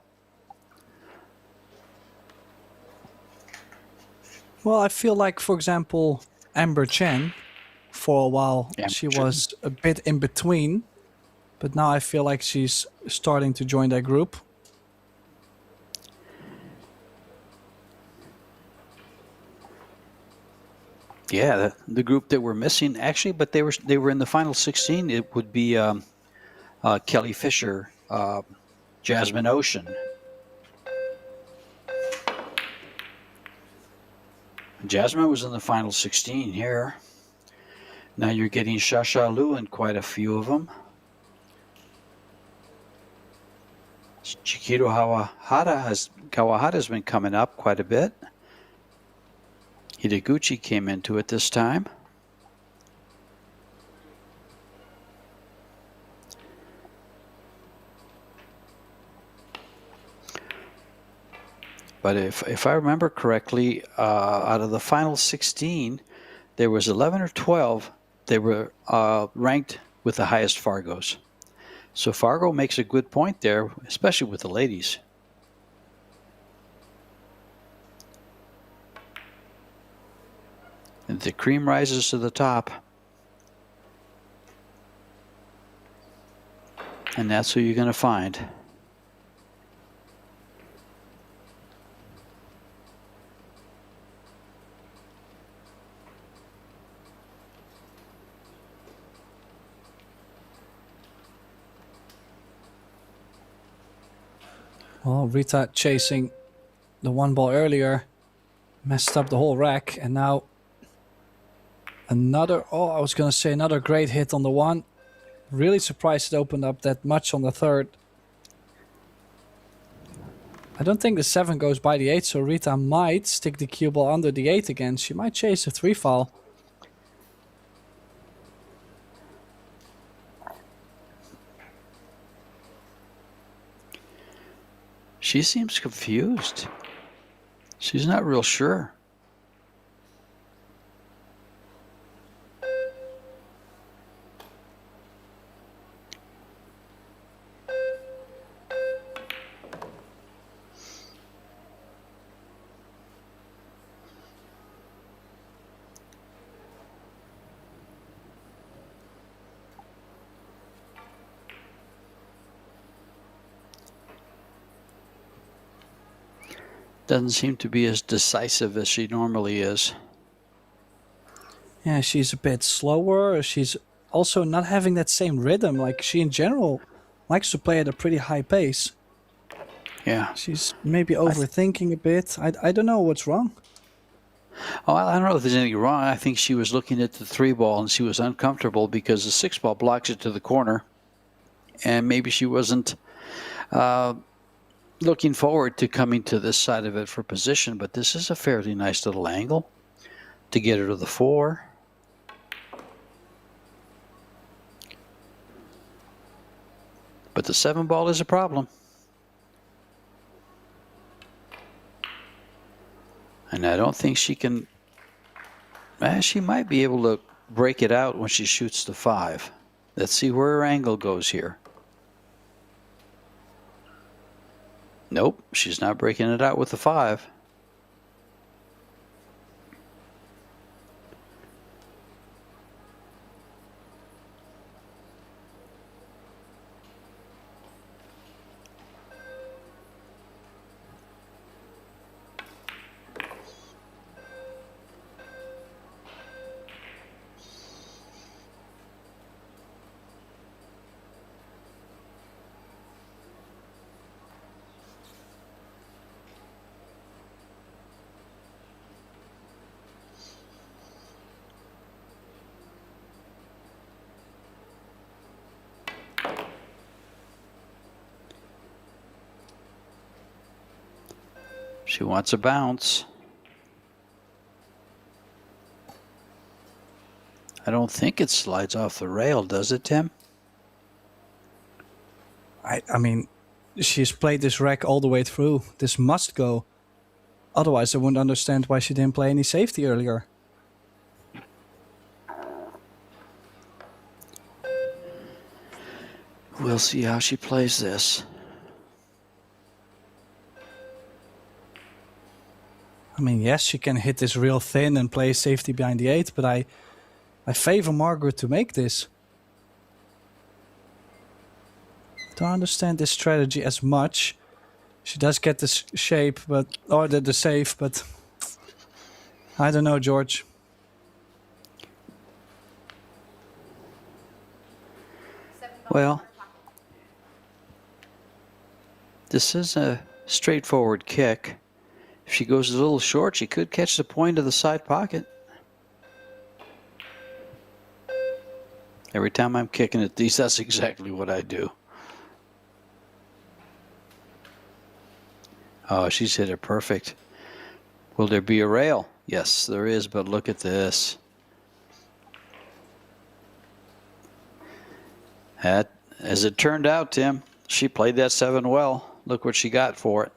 Well, I feel like, for example, Amber Chen, for a while, she was a bit in between, but now I feel like she's starting to join that group. Yeah, the group that we're missing, actually, but they were in the final 16. It would be Kelly Fisher, Jasmine Ocean. Jasmine was in the final 16 here. Now you're getting Shasha Lu and quite a few of them. Chikiro Kawahara has been coming up quite a bit. Hideguchi came into it this time. But if I remember correctly, out of the final 16, there was 11 or 12 they were ranked with the highest Fargos. So Fargo makes a good point there, especially with the ladies. And the cream rises to the top. And that's who you're going to find. Well, Rita chasing the one ball earlier messed up the whole rack, and now another, oh, I was going to say another great hit on the one. Really surprised it opened up that much on the third. I don't think the 7 goes by the 8, so Rita might stick the cue ball under the 8 again. She might chase a 3 foul. She seems confused. She's not real sure. Doesn't seem to be as decisive as she normally is. Yeah, she's a bit slower. She's also not having that same rhythm. Like, she in general likes to play at a pretty high pace. Yeah. She's maybe overthinking a bit. I don't know what's wrong. Oh, I don't know if there's anything wrong. I think she was looking at the 3 ball and she was uncomfortable because the 6 ball blocks it to the corner. And maybe she wasn't looking forward to coming to this side of it for position, but this is a fairly nice little angle to get her to the 4. But the 7 ball is a problem. And I don't think she can... she might be able to break it out when she shoots the 5. Let's see where her angle goes here. Nope, she's not breaking it out with the 5. She wants a bounce. I don't think it slides off the rail, does it, Tim? I mean, she's played this rack all the way through. This must go. Otherwise, I wouldn't understand why she didn't play any safety earlier. We'll see how she plays this. I mean, yes, she can hit this real thin and play safety behind the 8, but I favor Margaret to make this. Don't understand this strategy as much. She does get the shape, but or the save, but I don't know, George. Well, this is a straightforward kick. If she goes a little short, she could catch the point of the side pocket. Every time I'm kicking at these, that's exactly what I do. Oh, she's hit it perfect. Will there be a rail? Yes, there is, but look at this. As it turned out, Tim, she played that 7 well. Look what she got for it.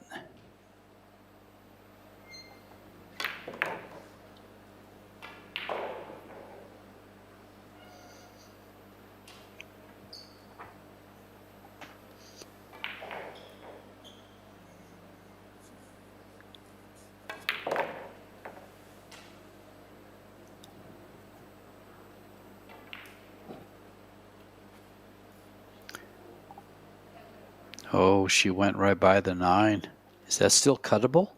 Oh, she went right by the 9. Is that still cuttable?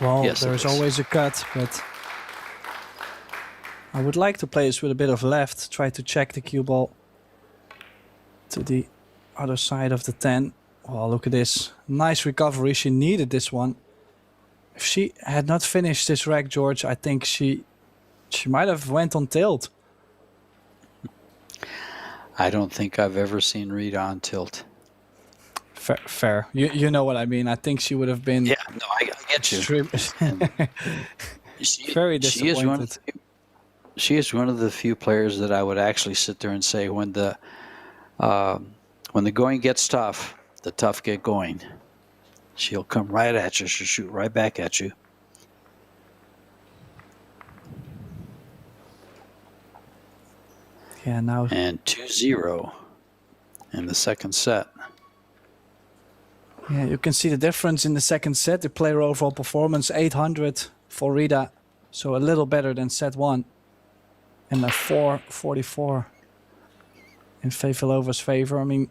Well, Yes, there it is is. always a cut, but I would like to play this with a bit of left. Try to check the cue ball to the other side of the 10. Oh, look at this. Nice recovery. She needed this one. If she had not finished this rack, George, I think she might have went on tilt. I don't think I've ever seen Rita on tilt. Fair. You know what I mean. I think she would have been Yeah, no, I get you. very disappointed. She is one of the few players that I would actually sit there and say, when the going gets tough, the tough get going. She'll come right at you. She'll shoot right back at you. Yeah, now. And 2-0 in the second set. Yeah, you can see the difference in the second set. The player overall performance 800 for Rita, so a little better than set 1, and a 444 in Fefilova's favor. I mean,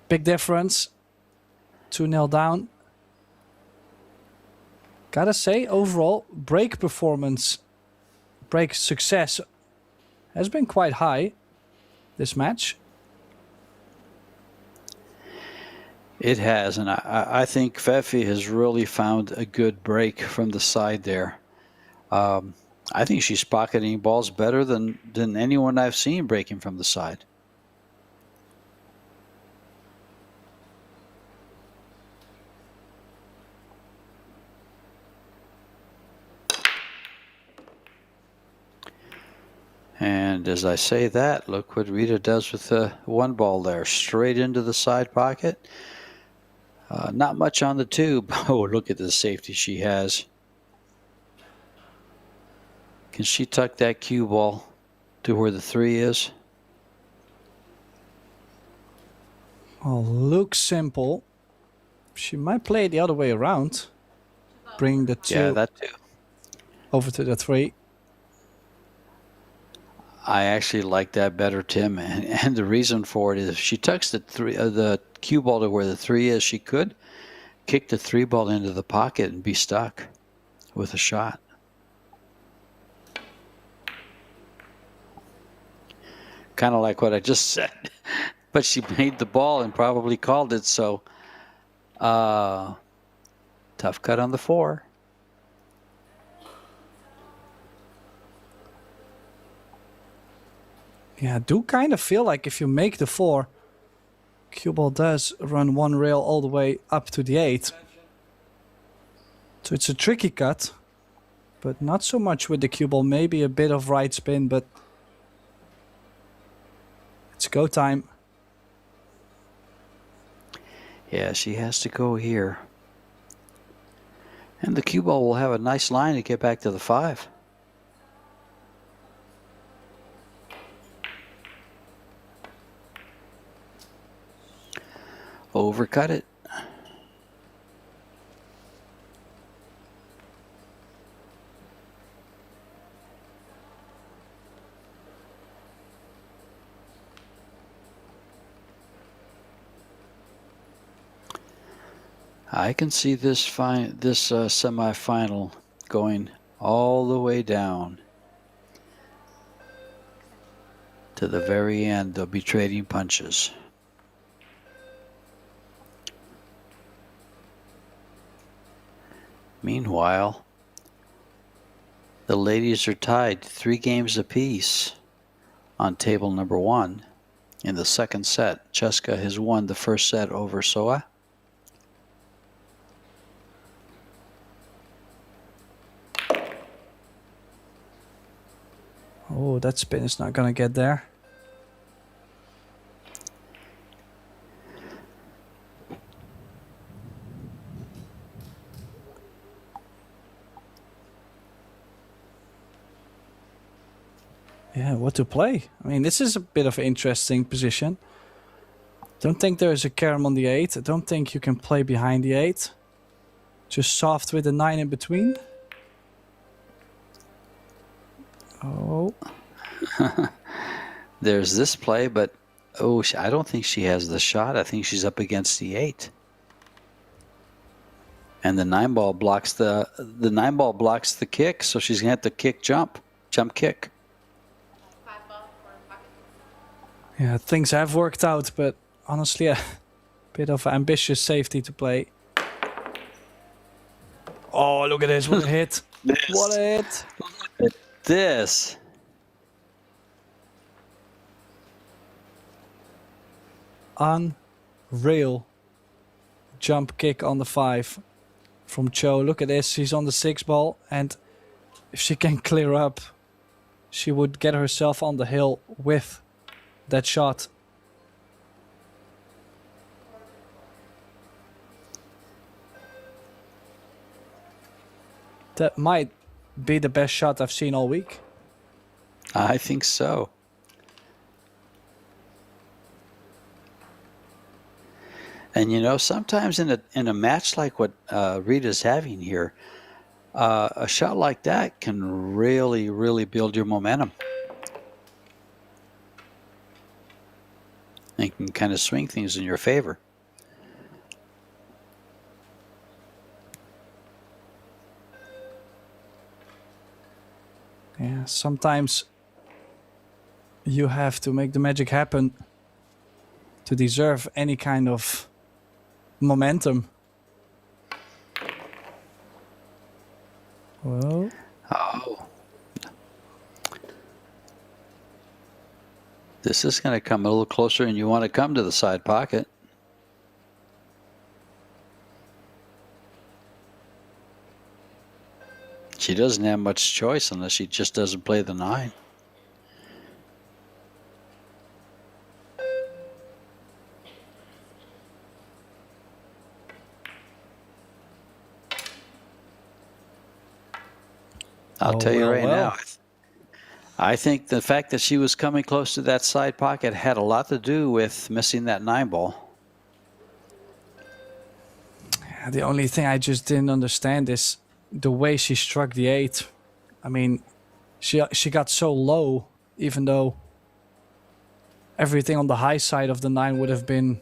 big difference. 2-0 down. Gotta say, overall, break performance, break success has been quite high this match. It has, and I think Fefi has really found a good break from the side there. I think she's pocketing balls better than anyone I've seen breaking from the side. And as I say that, look what Rita does with the 1 ball there, straight into the side pocket. Not much on the 2. Oh, look at the safety she has. Can she tuck that cue ball to where the 3 is? Oh, looks simple. She might play it the other way around. Bring the 2 Yeah, that too. over to the 3. I actually like that better, Tim, and the reason for it is if she tucks the cue ball to where the 3 is, she could kick the 3 ball into the pocket and be stuck with a shot. Kind of like what I just said, but she made the ball and probably called it, so tough cut on the 4. Yeah, I do kind of feel like if you make the 4, cue ball does run 1 rail all the way up to the 8. So it's a tricky cut, but not so much with the cue ball. Maybe a bit of right spin, but it's go time. Yeah, she has to go here. And the cue ball will have a nice line to get back to the 5. Overcut it. I can see this semifinal going all the way down to the very end. They'll be trading punches. Meanwhile, the ladies are tied 3 games apiece on table number 1. In the second set, Cheska has won the first set over Soa. Oh, that spin is not going to get there. Yeah, what to play? I mean, this is a bit of an interesting position. Don't think there is a carom on the 8. I don't think you can play behind the 8. Just soft with the 9 in between. Oh. There's this play, but Oh, I don't think she has the shot. I think she's up against the 8. And the 9 ball blocks the kick, so she's gonna have to jump kick. Yeah, things have worked out, but honestly, a bit of ambitious safety to play. Oh, look at this! What a hit! What a hit! Look at this. Unreal jump kick on the 5 from Chou. Look at this. She's on the 6 ball, and if she can clear up, she would get herself on the hill with that shot. That might be the best shot I've seen all week. I think so. And you know, sometimes in a match like what Rita's having here, a shot like that can really, really build your momentum. And can kind of swing things in your favor. Yeah, sometimes you have to make the magic happen to deserve any kind of momentum. Whoa. Oh. This is going to come a little closer, and you want to come to the side pocket. She doesn't have much choice unless she just doesn't play the 9. I'll tell you right now, I think the fact that she was coming close to that side pocket had a lot to do with missing that 9 ball. Yeah, the only thing I just didn't understand is the way she struck the 8. I mean, she got so low, even though everything on the high side of the 9 would have been...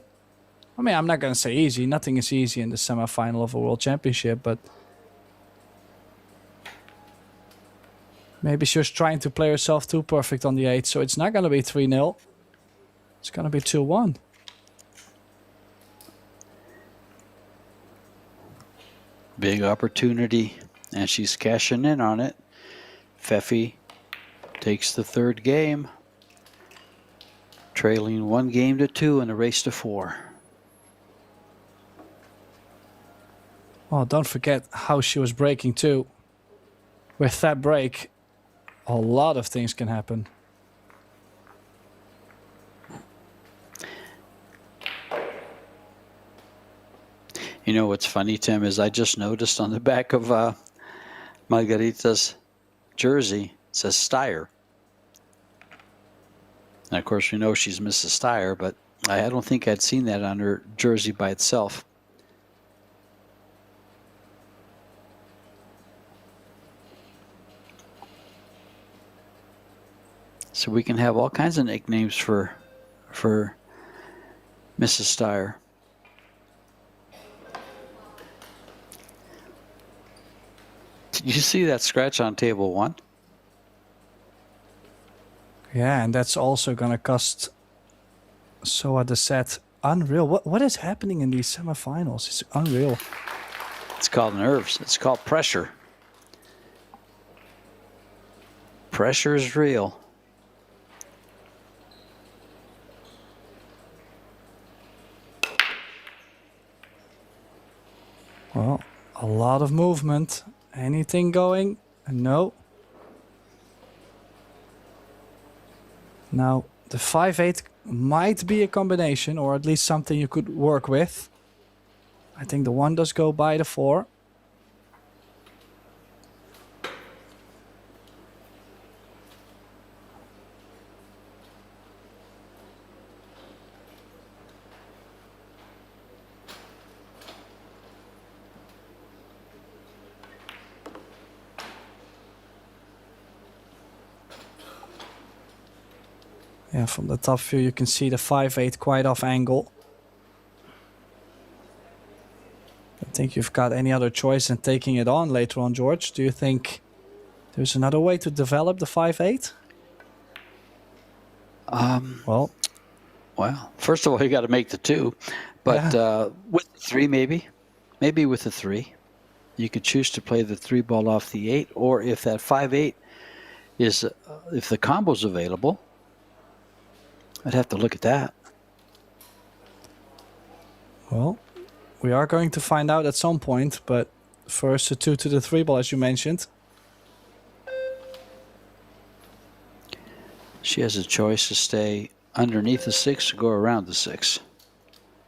I mean, I'm not going to say easy. Nothing is easy in the semifinal of a World Championship, but... maybe she was trying to play herself too perfect on the 8, so it's not going to be 3-0. It's going to be 2-1. Big opportunity, and she's cashing in on it. Fefi takes the 3rd game, trailing 1 game to 2 in a race to 4. Oh, don't forget how she was breaking too. With that break, a lot of things can happen. You know what's funny, Tim, is I just noticed on the back of Margarita's jersey, it says Steyer. And of course, we know she's Mrs. Steyer, but I don't think I'd seen that on her jersey by itself. So we can have all kinds of nicknames for Mrs. Steyer. Did you see that scratch on table 1? Yeah, and that's also going to cost Soa the set. Unreal. What is happening in these semifinals? It's unreal. It's called nerves. It's called pressure. Pressure is real. Well, a lot of movement. Anything going? No. Now, the 5-8 might be a combination, or at least something you could work with. I think the 1 does go by the 4. Yeah, from the top view you can see the 5-8 quite off angle. I think you've got any other choice than taking it on later on, George. Do you think there's another way to develop the 5-8? Well, first of all, you got to make the 2, but with the 3, maybe with the 3, you could choose to play the 3 ball off the 8, or if that 5-8 is, if the combo's available, I'd have to look at that. Well, we are going to find out at some point, but first the 2 to the 3 ball, as you mentioned. She has a choice to stay underneath the 6 or go around the 6.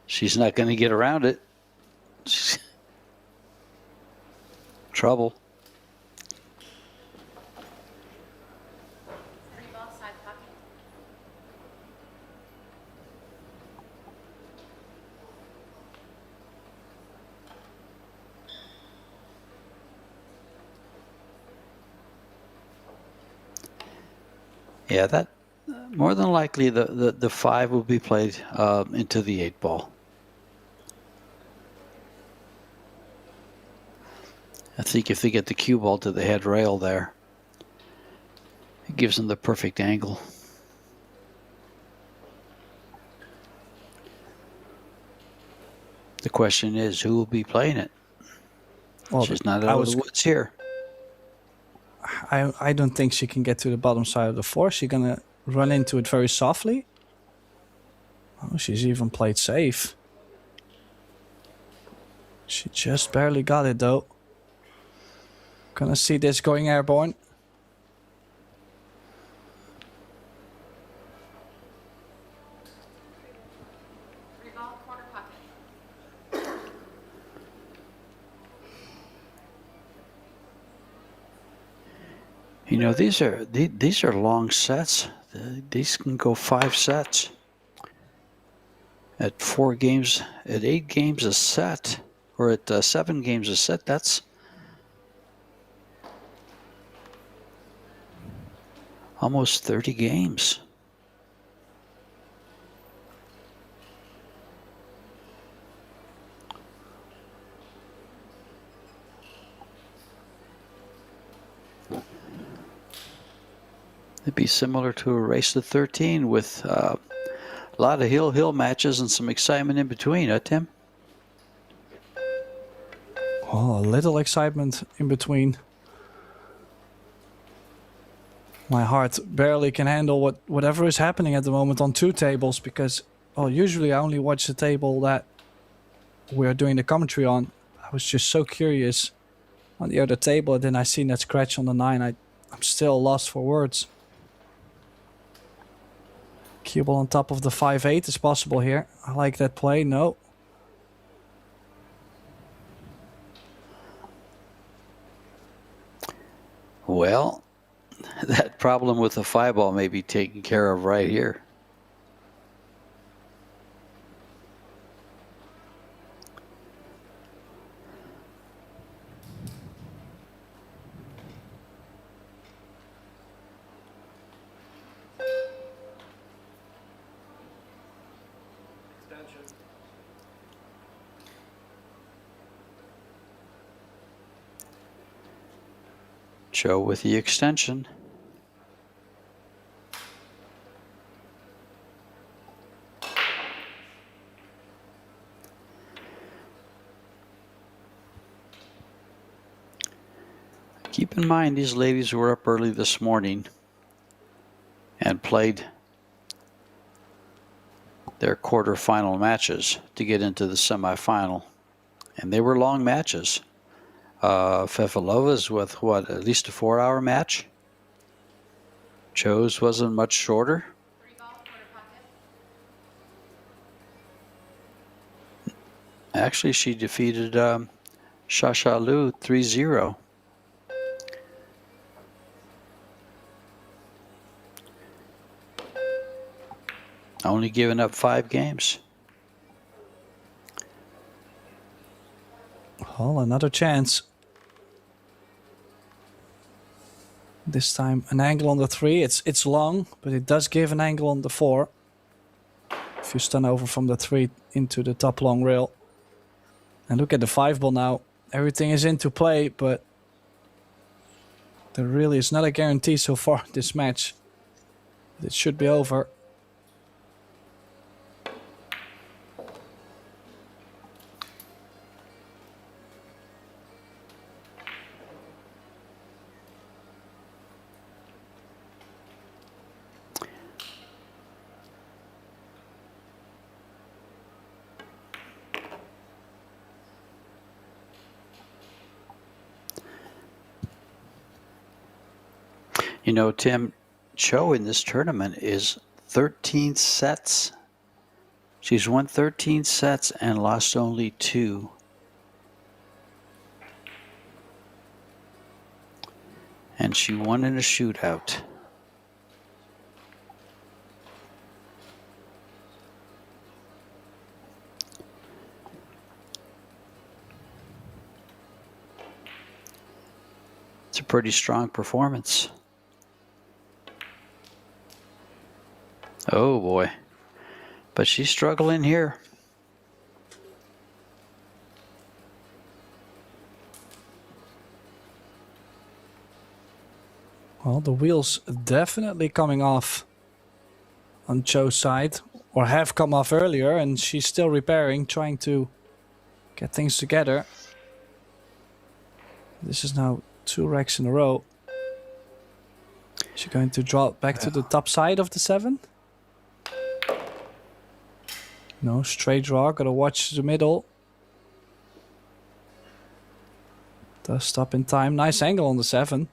She's not going to get around it. She's trouble. Yeah, that more than likely the 5 will be played into the 8 ball. I think if they get the cue ball to the head rail there, it gives them the perfect angle. The question is, who will be playing it? Well, she's not out of the woods here. I don't think she can get to the bottom side of the floor. She's gonna run into it very softly. Oh, she's even played safe. She just barely got it though. Gonna see this going airborne. You know, these are long sets. These can go 5 sets. At 4 games, at 8 games a set, or at 7 games a set, that's almost 30 games. It'd be similar to a race to 13 with a lot of hill matches and some excitement in between, huh, Tim? Oh, a little excitement in between. My heart barely can handle whatever is happening at the moment on 2 tables because, well, usually I only watch the table that we're doing the commentary on. I was just so curious on the other table, and then I seen that scratch on the 9. I'm still lost for words. Cue ball on top of the 5-8 is possible here. I like that play. No. Well, that problem with the 5 ball may be taken care of right here. Chou with the extension. Keep in mind, these ladies were up early this morning and played their quarterfinal matches to get into the semifinal. And they were long matches. Fefilova's with, what, at least a 4-hour match? Chou's wasn't much shorter. Actually, she defeated Chieh-Yu Chou 3-0. Only giving up 5 games. Well, another chance. This time an angle on the 3. It's long, but it does give an angle on the 4. If you stun over from the 3 into the top long rail. And look at the 5 ball now. Everything is into play, but there really is not a guarantee so far this match. It should be over. You know, Tim, Chou in this tournament is 13 sets. She's won 13 sets and lost only 2. And she won in a shootout. It's a pretty strong performance. Oh boy, but she's struggling here. Well, the wheels definitely coming off on Chou's side, or have come off earlier, and she's still repairing, trying to get things together. This is now 2 racks in a row. Is she going to draw it back to the top side of the 7? No, straight draw, gotta watch the middle. Does stop in time. Nice angle on the 7.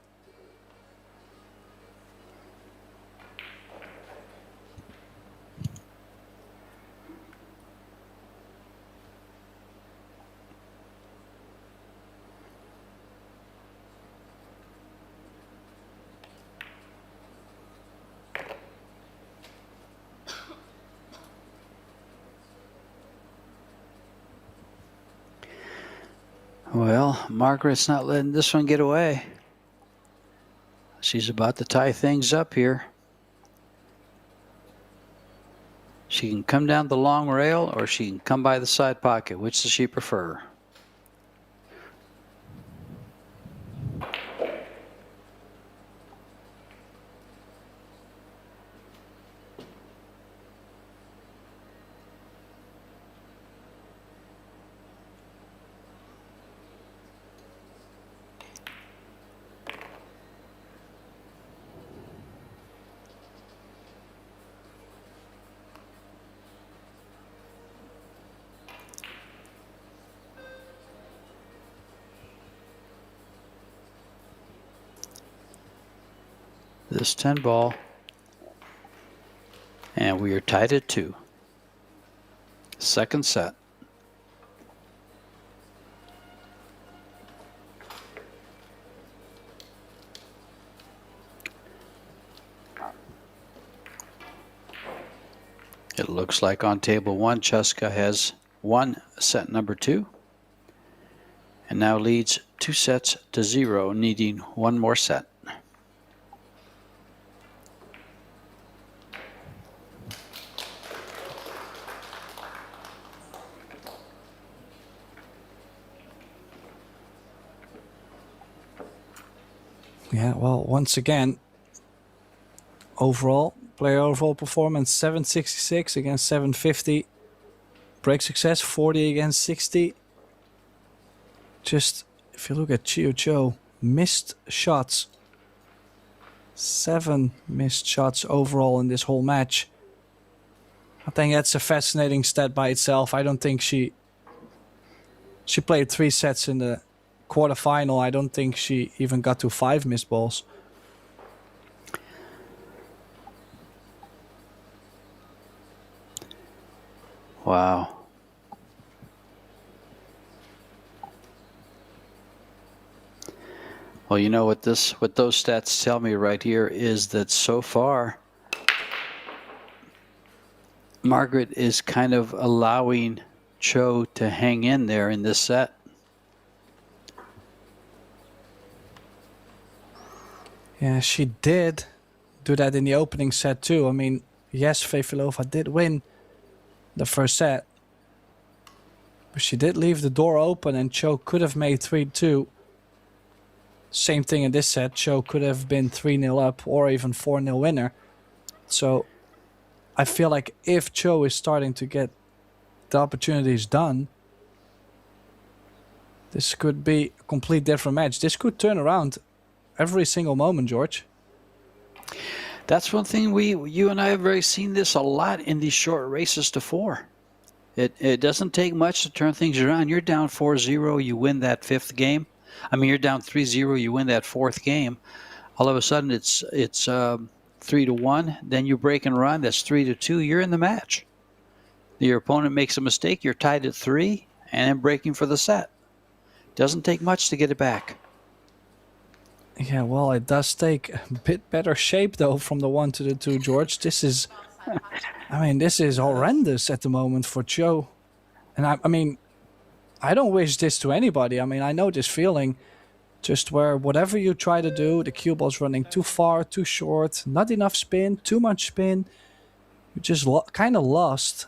Well, Margaret's not letting this one get away. She's about to tie things up here. She can come down the long rail or she can come by the side pocket. Which does she prefer? This 10 ball, and we are tied at 2. Second set. It looks like on table 1, Cheska has won set number 2, and now leads 2 sets to 0, needing 1 more set. Yeah, well, once again, player overall performance 766 against 750. Break success 40 against 60. Just, if you look at Chieh-Yu Chou, missed shots. 7 missed shots overall in this whole match. I think that's a fascinating stat by itself. I don't think she played 3 sets in the quarterfinal. I don't think she even got to 5 missed balls. Wow. Well, you know what those stats tell me right here is that so far Margaret is kind of allowing Chou to hang in there in this set. Yeah, she did do that in the opening set too. I mean, yes, Fefilova did win the first set, but she did leave the door open and Chou could have made 3-2. Same thing in this set. Chou could have been 3-0 up or even 4-0 winner. So I feel like if Chou is starting to get the opportunities done, this could be a complete different match. This could turn around every single moment, George. That's one thing you and I have already seen this a lot in these short races to 4. It doesn't take much to turn things around. You're down 4-0, you win that 5th game. I mean, you're down 3-0, you win that 4th game. All of a sudden, it's 3-1. Then you break and run. That's 3-2. You're in the match. Your opponent makes a mistake. You're tied at 3, and then breaking for the set. Doesn't take much to get it back. Yeah, well, it does take a bit better shape though from the 1 to the 2, George. This is, I mean, this is horrendous at the moment for Chou. And I mean, I don't wish this to anybody. I mean, I know this feeling, just where whatever you try to do, the cue ball's running too far, too short, not enough spin, too much spin. You just kind of lost.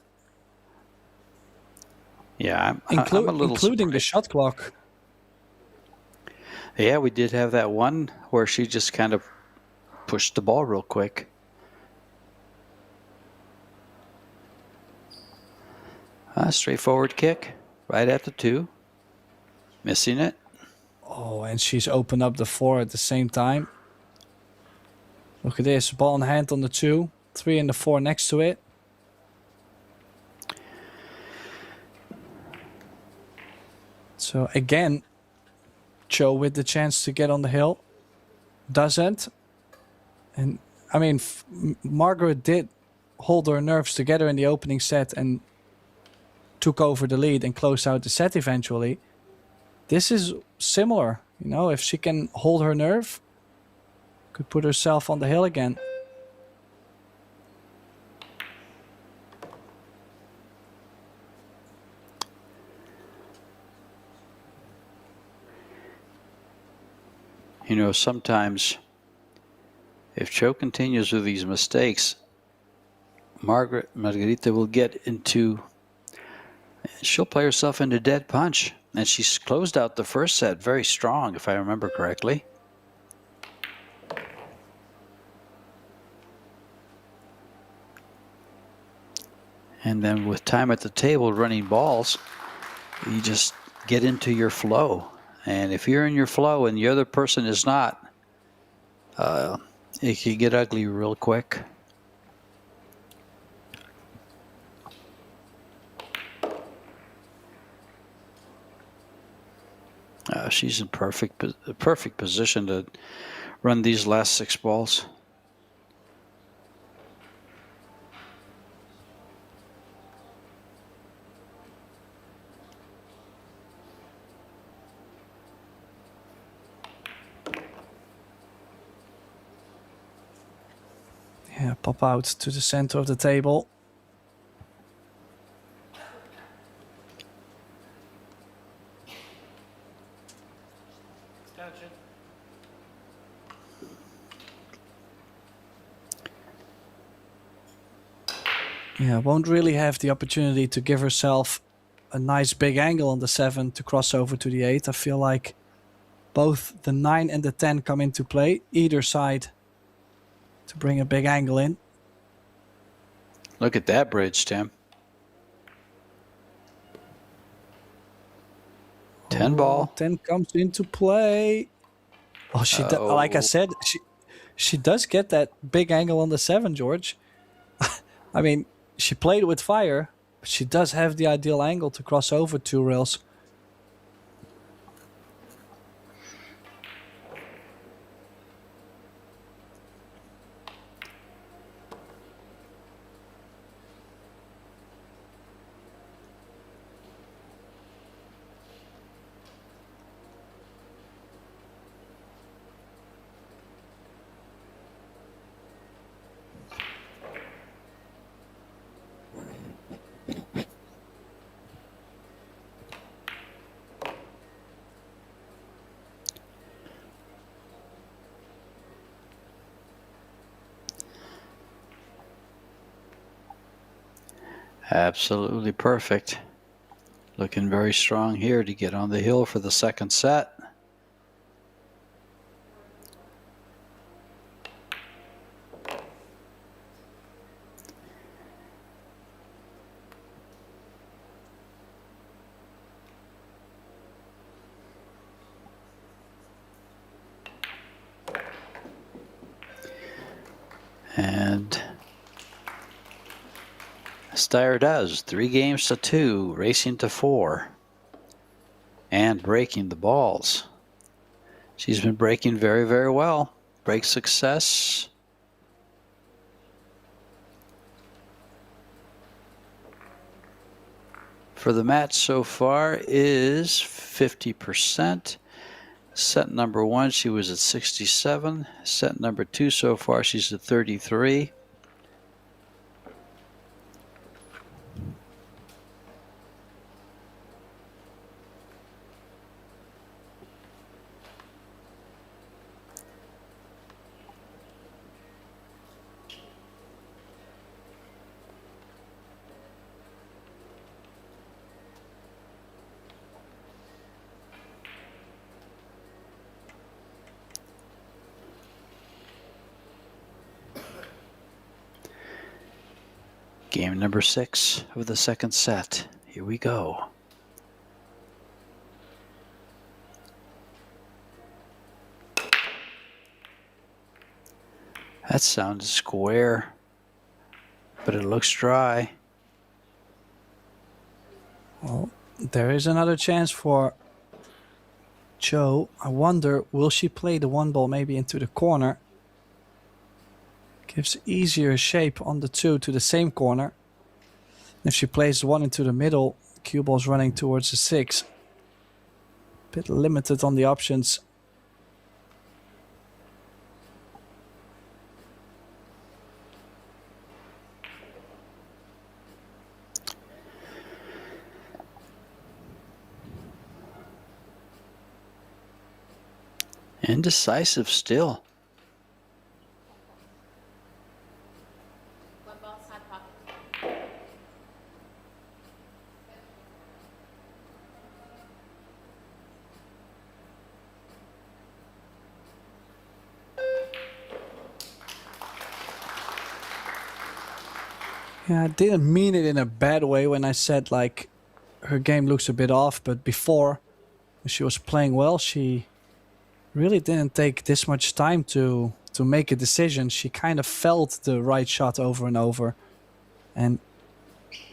Yeah, I'm a little including surprised. the shot clock. Yeah, we did have that one where she just kind of pushed the ball real quick. Straightforward kick, right at the 2. Missing it. Oh, and she's opened up the 4 at the same time. Look at this, ball in hand on the 2, 3 and the 4 next to it. So again, Chou with the chance to get on the hill. Doesn't. And I mean, Margaret did hold her nerves together in the opening set and took over the lead and closed out the set eventually. This is similar, you know, if she can hold her nerve, could put herself on the hill again. You know, sometimes if Chou continues with these mistakes, Margarita will get into, she'll play herself into dead punch. And she's closed out the first set very strong, if I remember correctly. And then with time at the table, running balls, you just get into your flow. And if you're in your flow and the other person is not, it can get ugly real quick. She's in perfect position to run these last 6 balls. Yeah, pop out to the center of the table. Yeah, won't really have the opportunity to give herself a nice big angle on the 7 to cross over to the 8. I feel like both the 9 and the 10 come into play, either side, to bring a big angle in. Look at that bridge, Tim. 10 ball. 10 comes into play. Oh, like I said, she does get that big angle on the 7, George. I mean, she played with fire, but she does have the ideal angle to cross over 2 rails. Absolutely perfect. Looking very strong here to get on the hill for the second set. And Steyer does 3-2, racing to 4, and breaking the balls. She's been breaking very, very well. Break success. For the match so far is 50%. Set number 1, she was at 67. Set number 2 so far, she's at 33. Game number 6 of the second set. Here we go. That sounded square, but it looks dry. Well, there is another chance for Chou. I wonder, will she play the one ball maybe into the corner? Gives easier shape on the 2 to the same corner. If she plays the 1 into the middle, cue ball's running towards the 6. Bit limited on the options. Indecisive still. Yeah, I didn't mean it in a bad way when I said like her game looks a bit off, but before when she was playing well, she really didn't take this much time to make a decision. She kind of felt the right shot over and over. And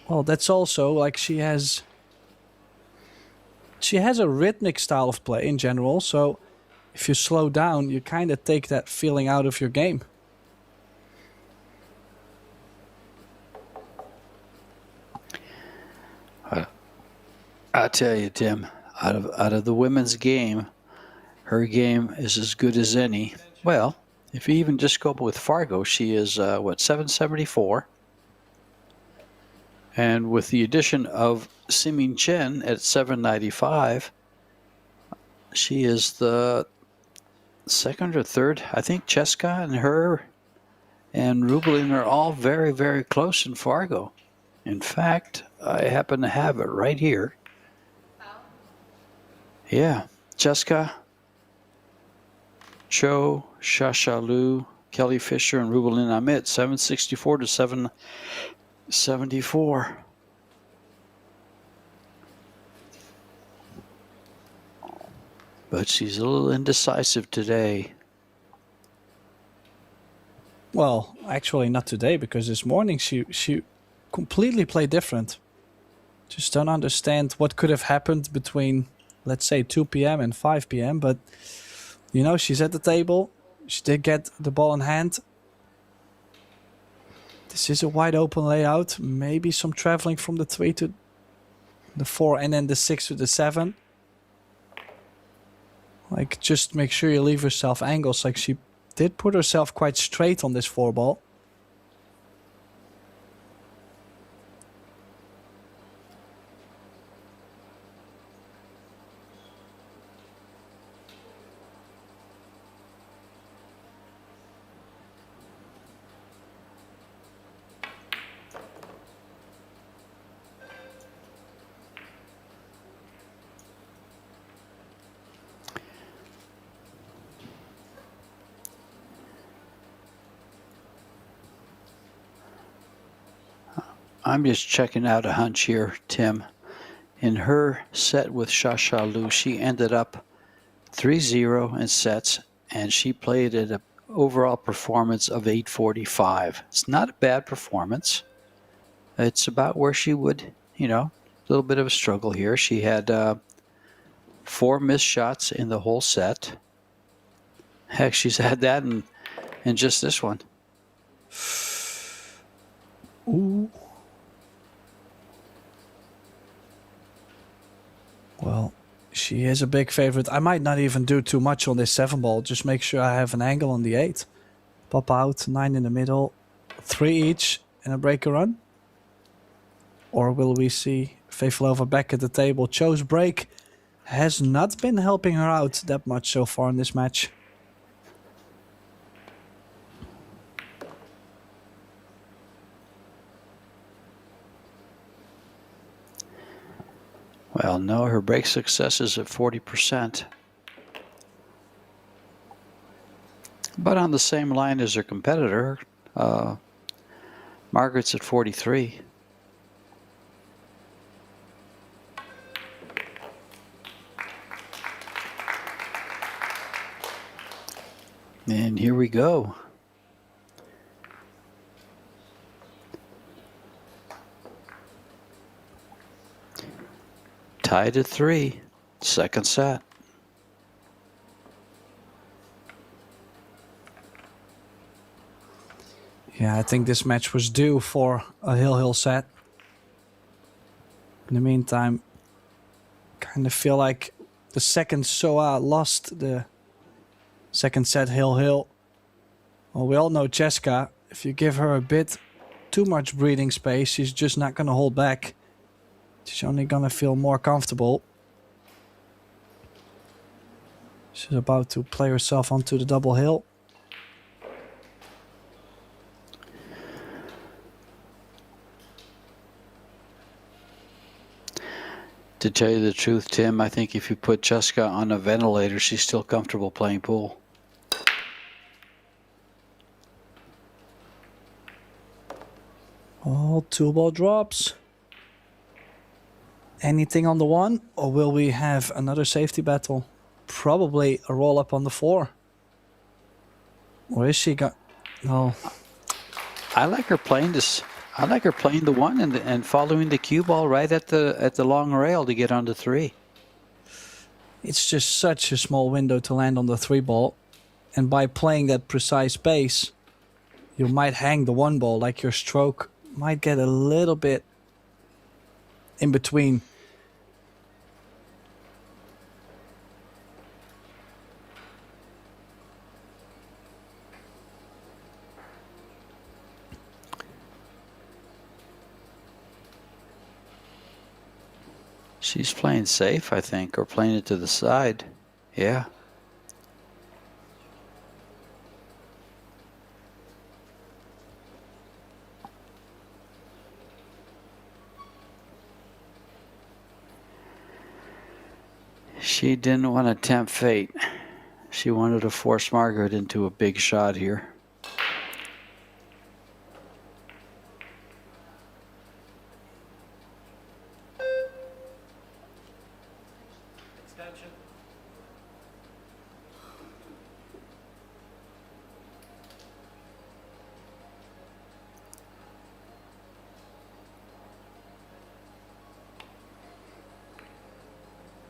well, that's also like she has a rhythmic style of play in general, so if you slow down, you kind of take that feeling out of your game. I tell you, Tim, out of the women's game, her game is as good as any. Well, if you even just go with Fargo, she is, 774? And with the addition of Simin Chen at 795, she is the second or third. I think Cheska and her and Rubelin are all very, very close in Fargo. In fact, I happen to have it right here. Yeah, Cheska, Cho, Shashalu, Kelly Fisher, and Rubelin Amit, 764 to 774. But she's a little indecisive today. Well, actually not today, because this morning she completely played different. Just don't understand what could have happened between, let's say, 2 p.m. and 5 p.m. But, you know, she's at the table. She did get the ball in hand. This is a wide open layout. Maybe some traveling from the 3 to the 4 and then the 6 to the 7. Like, just make sure you leave yourself angles. Like, she did put herself quite straight on this 4 ball. I'm just checking out a hunch here, Tim. In her set with Chieh-Yu Chou, she ended up 3-0 in sets, and she played at an overall performance of 845. It's not a bad performance. It's about where she would, a little bit of a struggle here. She had 4 missed shots in the whole set. Heck, she's had that in just this one. Ooh. Well, she is a big favorite. I might not even do too much on this 7 ball. Just make sure I have an angle on the 8. Pop out, 9 in the middle, 3 each, and a breaker run. Or will we see Fefilova back at the table? Chou's break has not been helping her out that much so far in this match. Well, no, her break success is at 40%. But on the same line as her competitor, Margaret's at 43. And here we go. Tied at 3, second set. Yeah, I think this match was due for a hill set. In the meantime, kind of feel like the second Soa lost the second set hill. Well, we all know Cheska. If you give her a bit too much breathing space, she's just not going to hold back. She's only going to feel more comfortable. She's about to play herself onto the double hill. To tell you the truth, Tim, I think if you put Cheska on a ventilator, she's still comfortable playing pool. Oh, 2 ball drops. Anything on the 1, or will we have another safety battle? Probably a roll up on the 4. Or is she got? No. I like her playing this. I like her playing the 1 and following the cue ball right at the long rail to get on the 3. It's just such a small window to land on the 3 ball, and by playing that precise pace, you might hang the 1 ball. Like your stroke might get a little bit in between. She's playing safe, I think, or playing it to the side. Yeah. She didn't want to tempt fate. She wanted to force Margaret into a big shot here.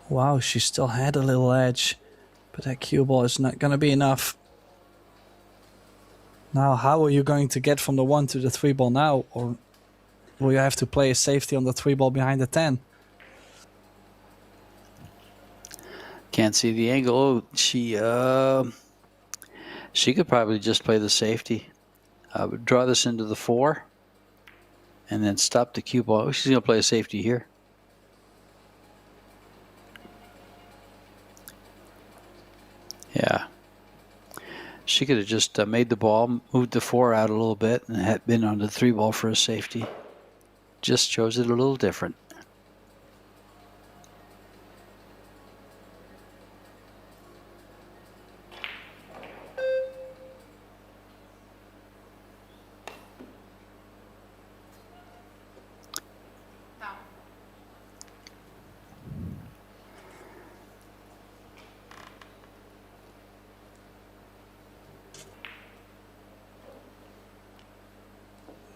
Wow, she still had a little edge, but that cue ball is not going to be enough. Now, how are you going to get from the 1 to the 3 ball now? Or will you have to play a safety on the 3 ball behind the 10? Can't see the angle. Oh, she could probably just play the safety. Draw this into the 4 and then stop the cue ball. Oh, she's going to play a safety here. Yeah. She could have just made the ball, moved the 4 out a little bit, and had been on the 3 ball for a safety. Just chose it a little different.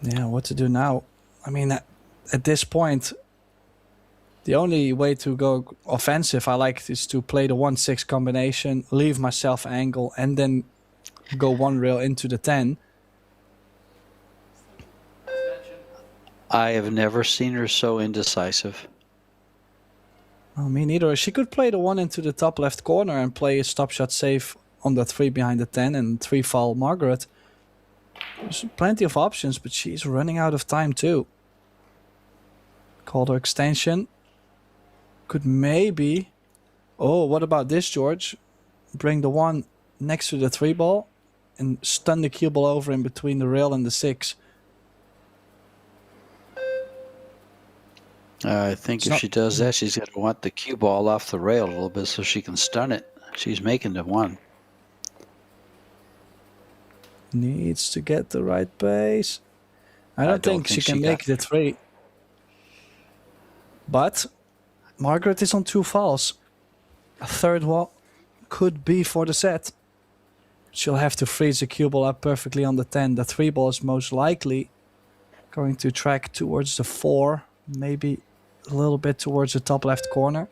Yeah, what to do now? I mean, at this point, the only way to go offensive I like is to play the 1-6 combination, leave myself angle, and then go one rail into the 10. I have never seen her so indecisive. Oh, me neither. She could play the 1 into the top left corner and play a stop shot save on the 3 behind the 10 and 3 fall Margaret. There's plenty of options, but she's running out of time too. Called her extension. Could maybe... Oh, what about this, George? Bring the 1 next to the 3 ball and stun the cue ball over in between the rail and the 6. I think if she does that, she's going to want the cue ball off the rail a little bit so she can stun it. She's making the 1. Needs to get the right pace. I don't think she can make the 3. But Margaret is on 2 falls. A third wall could be for the set. She'll have to freeze the cue ball up perfectly on the 10. The 3 ball is most likely going to track towards the 4, maybe a little bit towards the top left corner.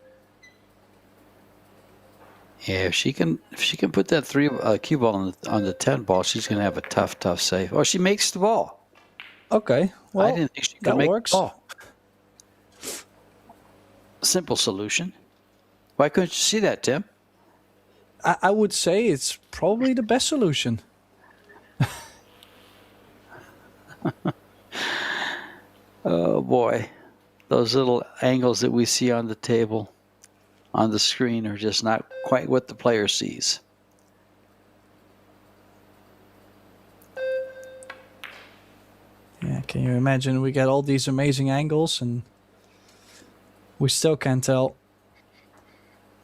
Yeah, if she can put that 3 cue ball on the 10 ball, she's going to have a tough save. Oh, she makes the ball. Okay, well, I didn't think she could make works. the ball. Simple solution. Why couldn't you see that, Tim? I would say it's probably the best solution. Oh boy, those little angles that we see on the table, on the screen, are just not quite what the player sees. Yeah, can you imagine we get all these amazing angles and we still can't tell.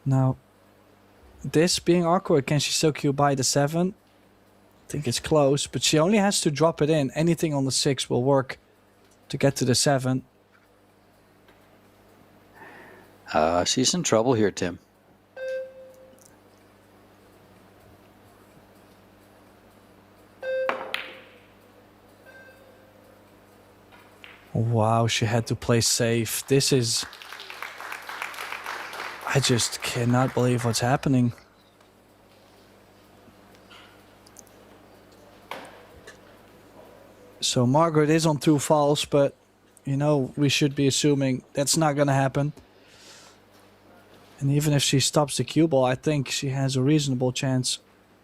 Now, this being awkward, can she still cue by the 7? I think it's close, but she only has to drop it in. Anything on the 6 will work to get to the 7. She's in trouble here, Tim. Wow, she had to play safe. This is... I just cannot believe what's happening. So Margaret is on 2 falls, but, you know, we should be assuming that's not going to happen. And even if she stops the cue ball, I think she has a reasonable chance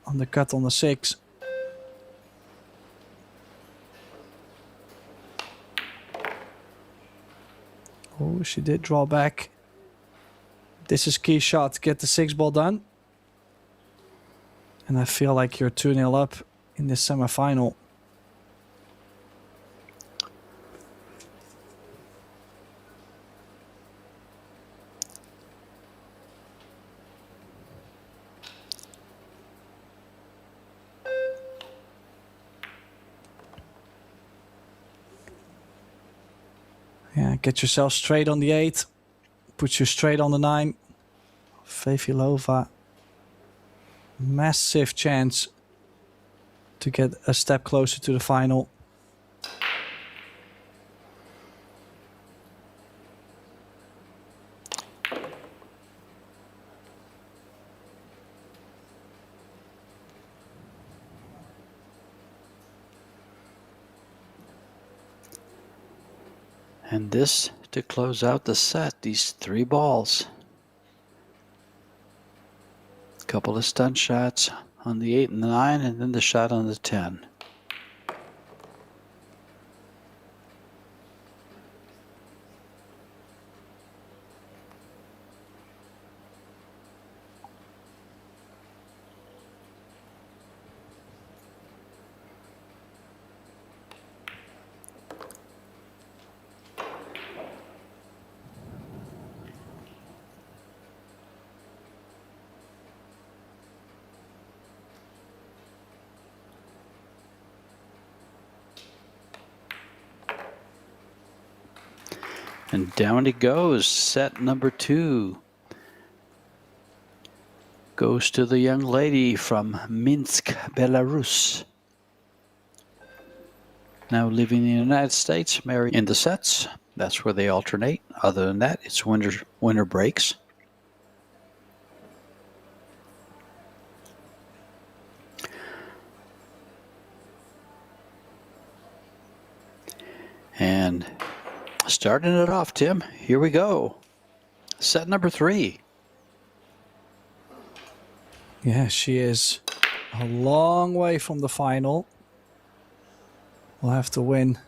on the cut on the 6. Oh, she did draw back. This is key shot. Get the 6 ball done. And I feel like you're 2-0 up in this semifinal. Yeah, get yourself straight on the 8. Put you straight on the 9. Fefilova. Massive chance to get a step closer to the final. And this to close out the set, these 3 balls. Couple of stunt shots on the 8 and the 9, and then the shot on the 10. And down it goes. Set number 2 goes to the young lady from Minsk, Belarus. Now living in the United States, married in the sets. That's where they alternate. Other than that, it's winter breaks. And starting it off, Tim, here we go. Set number 3. Yeah, she is a long way from the final. We'll have to win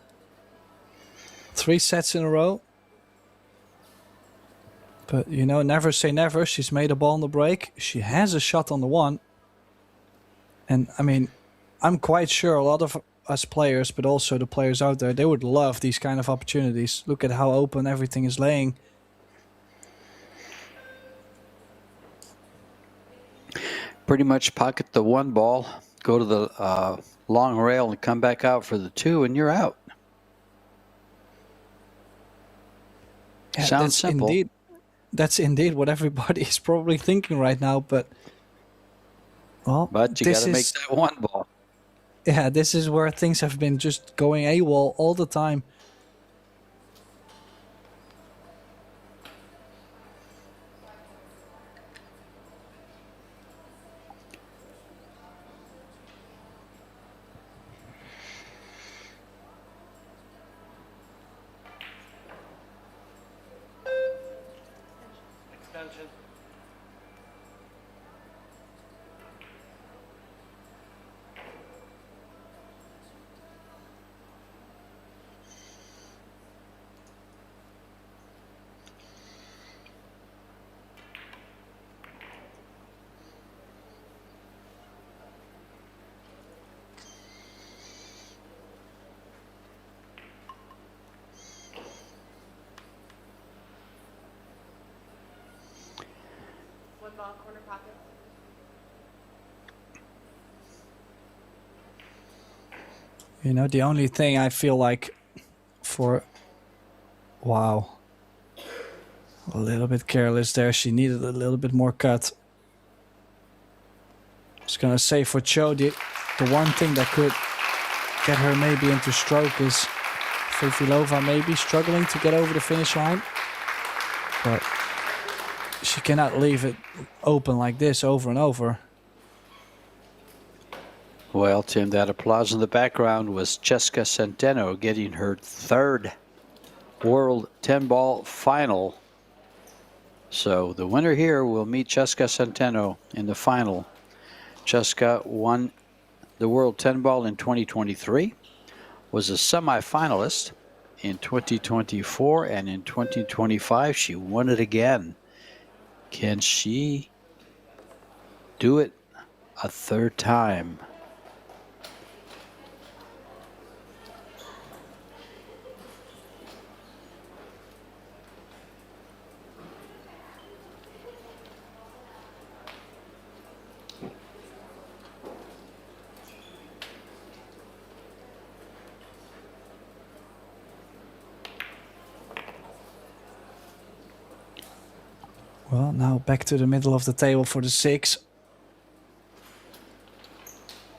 3 sets in a row. But, you know, never say never. She's made a ball on the break. She has a shot on the 1. And, I mean, I'm quite sure a lot of us players, but also the players out there, they would love these kind of opportunities. Look at how open everything is laying. Pretty much pocket the 1 ball, go to the long rail and come back out for the 2, and you're out. Yeah, Sounds simple. That's indeed what everybody is probably thinking right now, but well, but you got to make that 1 ball. Yeah, this is where things have been just going AWOL all the time. Corner pocket. You know, the only thing I feel like wow, a little bit careless there. She needed a little bit more cut. I was gonna say for Chou, the one thing that could get her maybe into stroke is Fefilova maybe struggling to get over the finish line. But she cannot leave it open like this over and over. Well, Tim, that applause in the background was Česká Centeno getting her 3rd World 10-ball final. So the winner here will meet Česká Centeno in the final. Česká won the World 10-ball in 2023, was a semifinalist in 2024, and in 2025 she won it again. Can she do it a 3rd time? Well, now back to the middle of the table for the 6.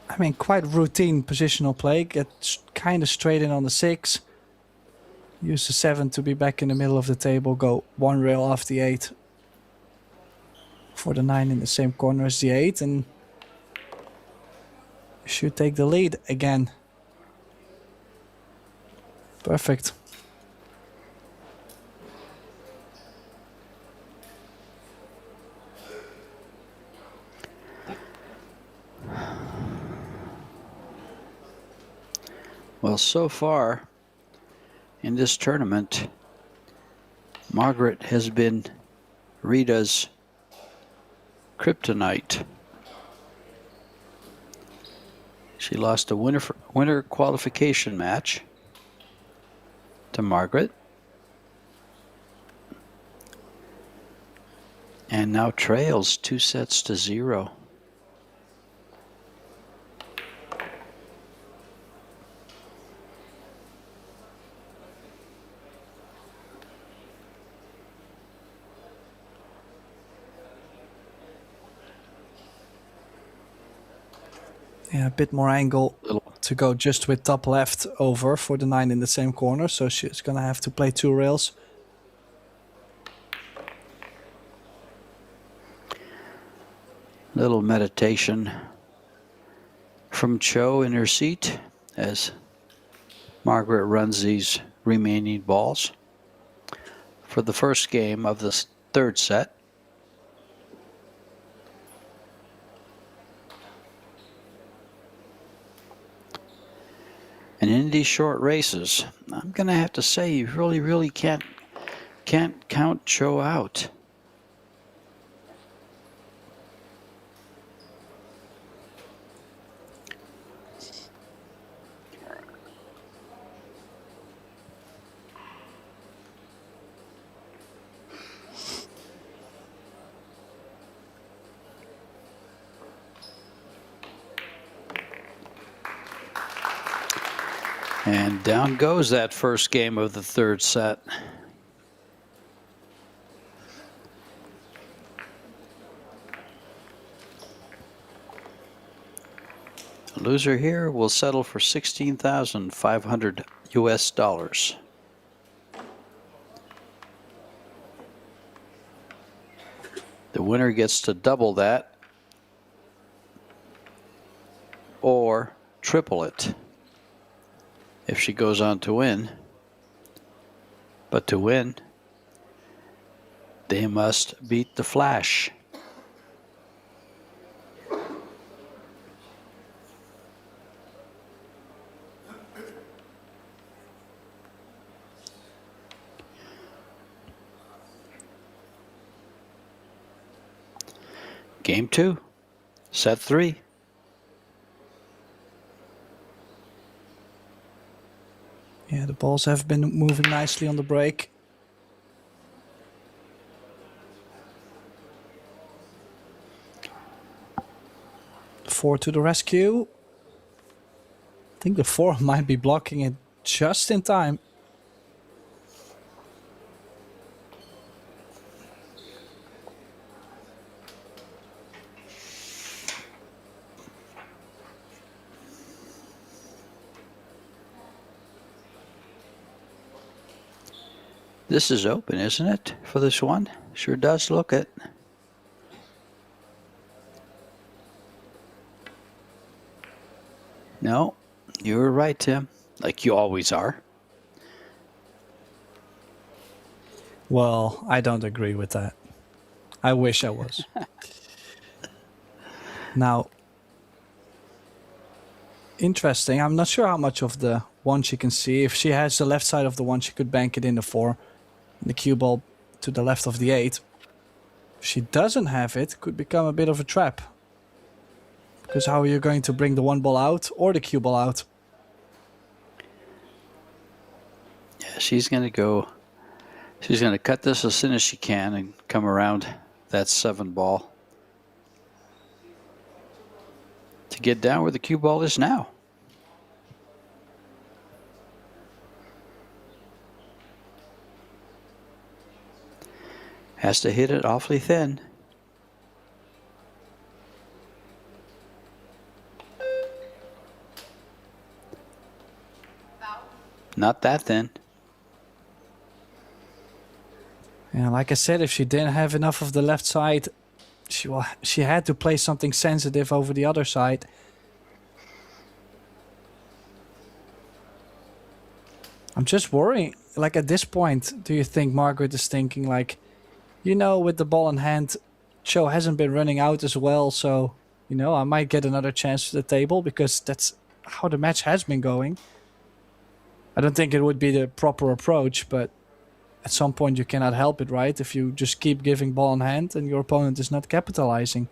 I mean, quite routine positional play. Get kind of straight in on the 6. Use the 7 to be back in the middle of the table. Go 1 rail off the 8. For the 9 in the same corner as the 8. And should take the lead again. Perfect. Well, so far in this tournament, Margaret has been Rita's kryptonite. She lost a winter qualification match to Margaret, and now trails 2-0. Yeah, a bit more angle to go just with top left over for the 9 in the same corner, so she's going to have to play 2 rails. Little meditation from Chou in her seat as Margaret runs these remaining balls for the first game of the third set. And in these short races, I'm going to have to say you really can't count Chou out. And down goes that first game of the third set. The loser here will settle for $16,500 US. The winner gets to double that or triple it if she goes on to win. But to win, they must beat the Flash. Game 2, set 3. Yeah, the balls have been moving nicely on the break. The 4 to the rescue. I think the 4 might be blocking it just in time. This is open, isn't it, for this one? Sure does look it. No, you were right, Tim, like you always are. Well, I don't agree with that. I wish I was. Now, interesting. I'm not sure how much of the 1 she can see. If she has the left side of the 1, she could bank it in the 4. The cue ball to the left of the 8. If she doesn't have it, could become a bit of a trap. Because how are you going to bring the 1 ball out or the cue ball out? Yeah, she's going to go. She's going to cut this as soon as she can and come around that 7 ball to get down where the cue ball is now. Has to hit it awfully thin. Not that thin. Yeah, like I said, if she didn't have enough of the left side, she had to play something sensitive over the other side. I'm just worrying. Like at this point, do you think Margaret is thinking like, you know, with the ball in hand, Chou hasn't been running out as well, so, you know, I might get another chance to the table because that's how the match has been going. I don't think it would be the proper approach, but at some point you cannot help it, right? If you just keep giving ball in hand and your opponent is not capitalizing.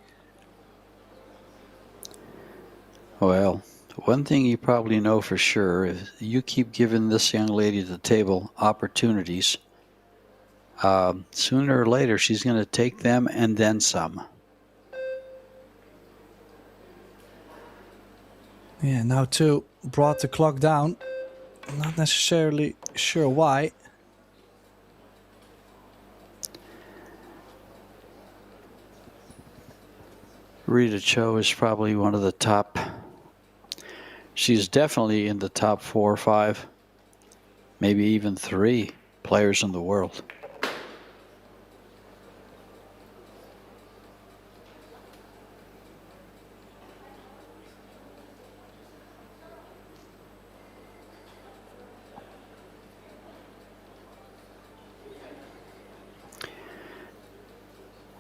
Well, one thing you probably know for sure is you keep giving this young lady at the table opportunities. Sooner or later, she's going to take them and then some. Yeah, now 2 brought the clock down. Not necessarily sure why. Rita Chou is probably one of the top She's definitely in the top 4 or 5, maybe even 3 players in the world.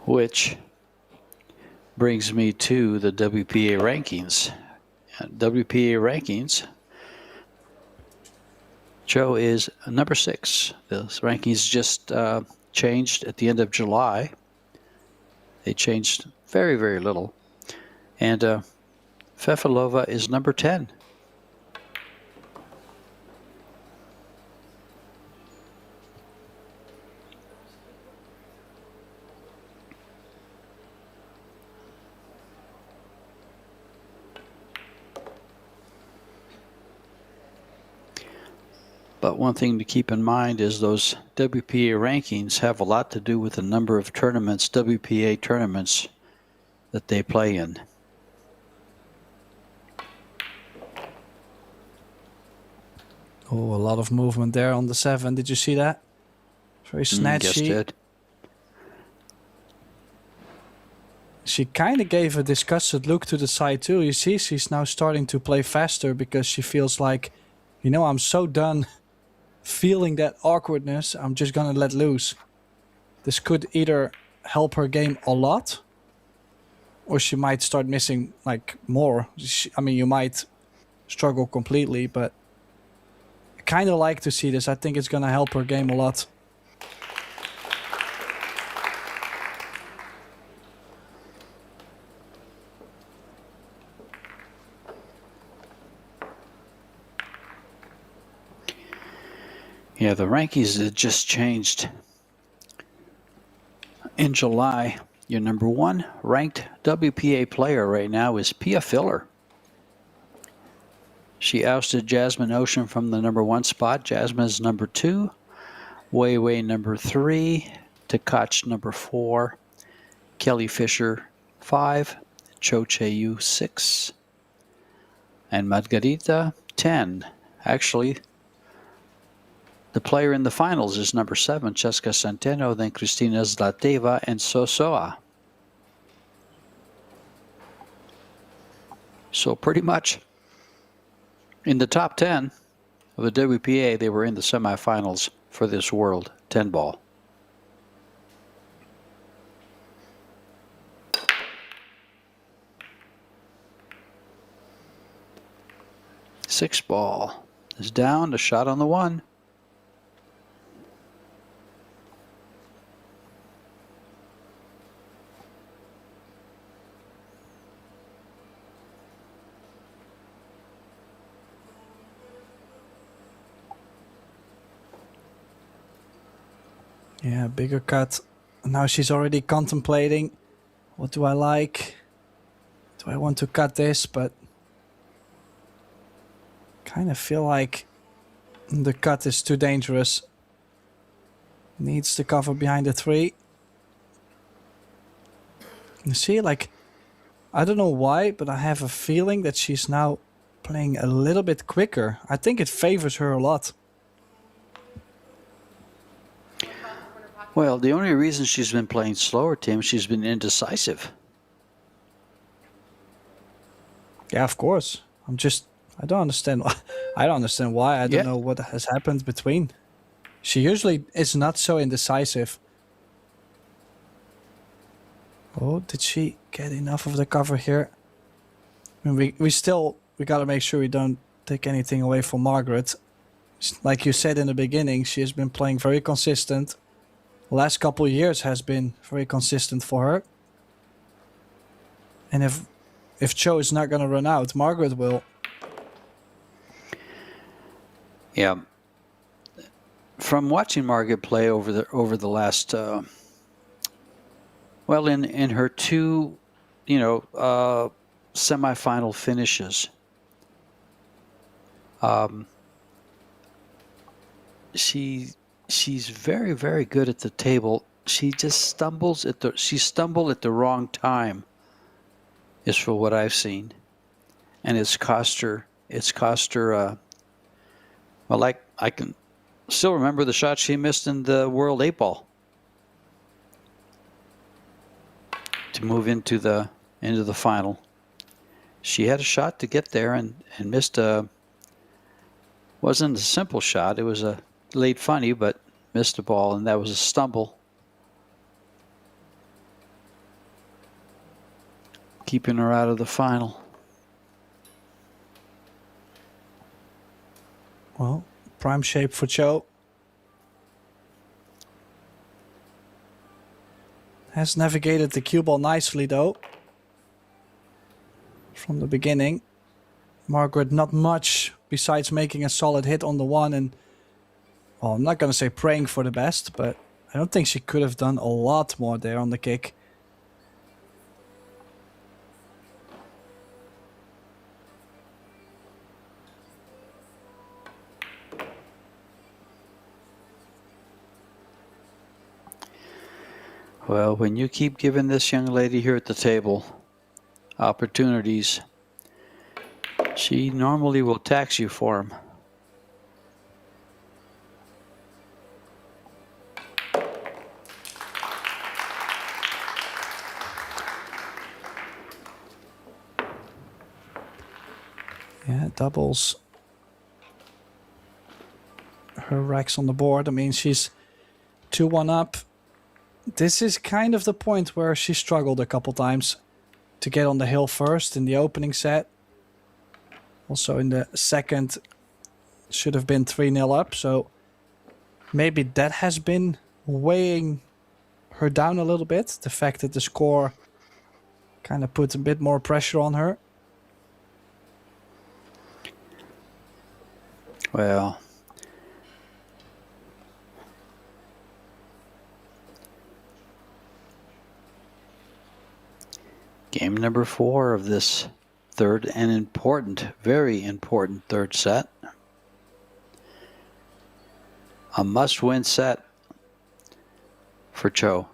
Which brings me to the WPA rankings. WPA rankings, Chou is number 6. The rankings just changed at the end of July. They changed very, very little. And Fefilova is number 10. But one thing to keep in mind is those WPA rankings have a lot to do with the number of tournaments, WPA tournaments, that they play in. Oh, a lot of movement there on the 7. Did you see that? Very snatchy. Just did. She kind of gave a disgusted look to the side too. You see, she's now starting to play faster because she feels like, you know, I'm so done feeling that awkwardness, I'm just gonna let loose. This could either help her game a lot, or she might start missing like more. I mean, you might struggle completely, but I kind of like to see this. I think it's gonna help her game a lot. Yeah, the rankings had just changed. In July, your number 1 ranked WPA player right now is Pia Filler. She ousted Jasmine Ocean from the number 1 spot. Jasmine is number 2, Wei Wei number 3, Takach number 4, Kelly Fisher 5, Chieh-Yu 6, and Margarita 10. Actually, the player in the finals is number 7, Cheska Centeno, then Kristina Zlateva and Sosoa. So pretty much in the top 10 of the WPA, they were in the semifinals for this World 10 ball. Six ball is down, a shot on the 1. Yeah, bigger cut. Now she's already contemplating, what do I like? Do I want to cut this? But kind of feel like the cut is too dangerous. Needs to cover behind the 3. You see, like, I don't know why, but I have a feeling that she's now playing a little bit quicker. I think it favors her a lot. Well, the only reason she's been playing slower, Tim, she's been indecisive. Yeah, of course. I don't understand. I don't understand why. I don't know what has happened between. She usually is not so indecisive. Oh, did she get enough of the cover here? I mean, we gotta make sure we don't take anything away from Margaret. Like you said in the beginning, she has been playing very consistent. Last couple of years has been very consistent for her. And if Chou is not going to run out, Margaret will. Yeah. From watching Margaret play over the last, well, in her 2, semifinal finishes, she's very, very good at the table. She just stumbled at the wrong time, is for what I've seen, and it's cost her it's cost her. Well, I can still remember the shot she missed in the World 8-ball to move into the final. She had a shot to get there and missed a. Wasn't a simple shot. It was a late funny, but missed a ball, and that was a stumble, keeping her out of the final. Well, prime shape for Chou. Has navigated the cue ball nicely though. From the beginning. Margaret not much besides making a solid hit on the one and, well, I'm not going to say praying for the best, but I don't think she could have done a lot more there on the kick. Well, when you keep giving this young lady here at the table opportunities, she normally will tax you for them. Yeah, doubles her racks on the board. I mean, she's 2-1 up. This is kind of the point where she struggled a couple times to get on the hill first in the opening set. Also in the second, should have been 3-0 up. So maybe that has been weighing her down a little bit. The fact that the score kind of put a bit more pressure on her. Well, game number 4 of this third and important, very important third set. A must-win set for Chou.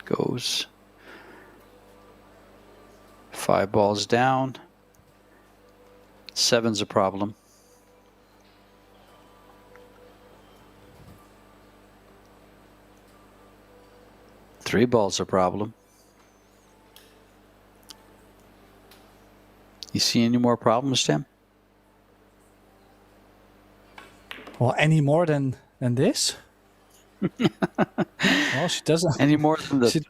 Goes 5 balls down. 7's a problem. Three balls a problem. You see any more problems, Tim? Well, any more than this? Well, she doesn't. Any more than the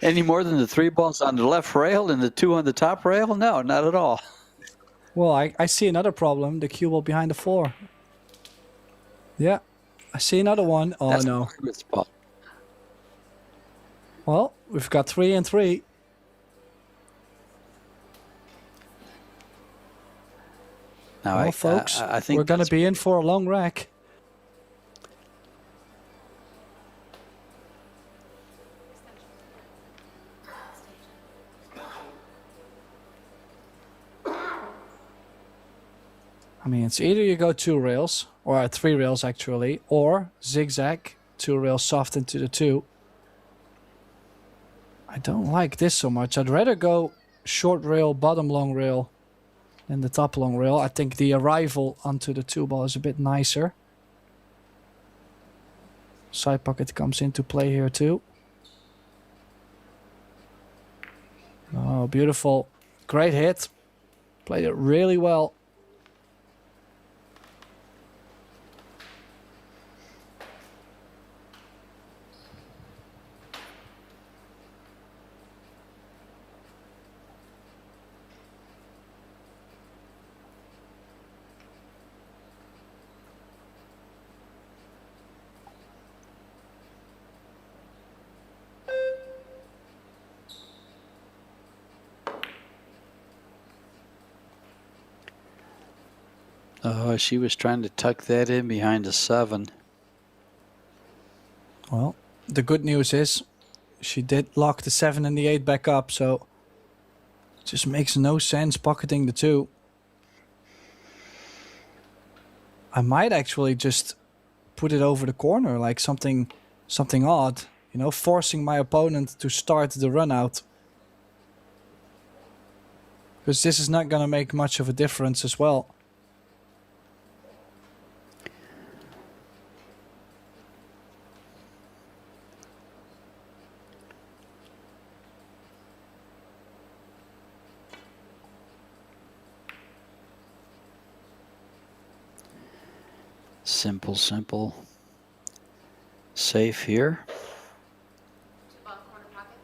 any more than the 3 balls on the left rail and the 2 on the top rail? No, not at all. Well, I see another problem. The cue ball behind the 4. Yeah, I see another one. Oh, That's no. Margaret's ball. Well, we've got 3 and 3. Now, Well, folks, I think we're going to be in for a long rack. I mean, it's either you go 2 rails, or 3 rails actually, or zigzag, 2 rails soft into the 2. I don't like this so much. I'd rather go short rail, bottom long rail than the top long rail. I think the arrival onto the 2 ball is a bit nicer. Side pocket comes into play here too. Oh, beautiful. Great hit. Played it really well. Oh, she was trying to tuck that in behind a 7. Well, the good news is she did lock the 7 and the 8 back up, so it just makes no sense pocketing the 2. I might actually just put it over the corner, like something odd, you know, forcing my opponent to start the run out. Because this is not going to make much of a difference as well. Simple, simple. Safe here. Bottom corner pocket.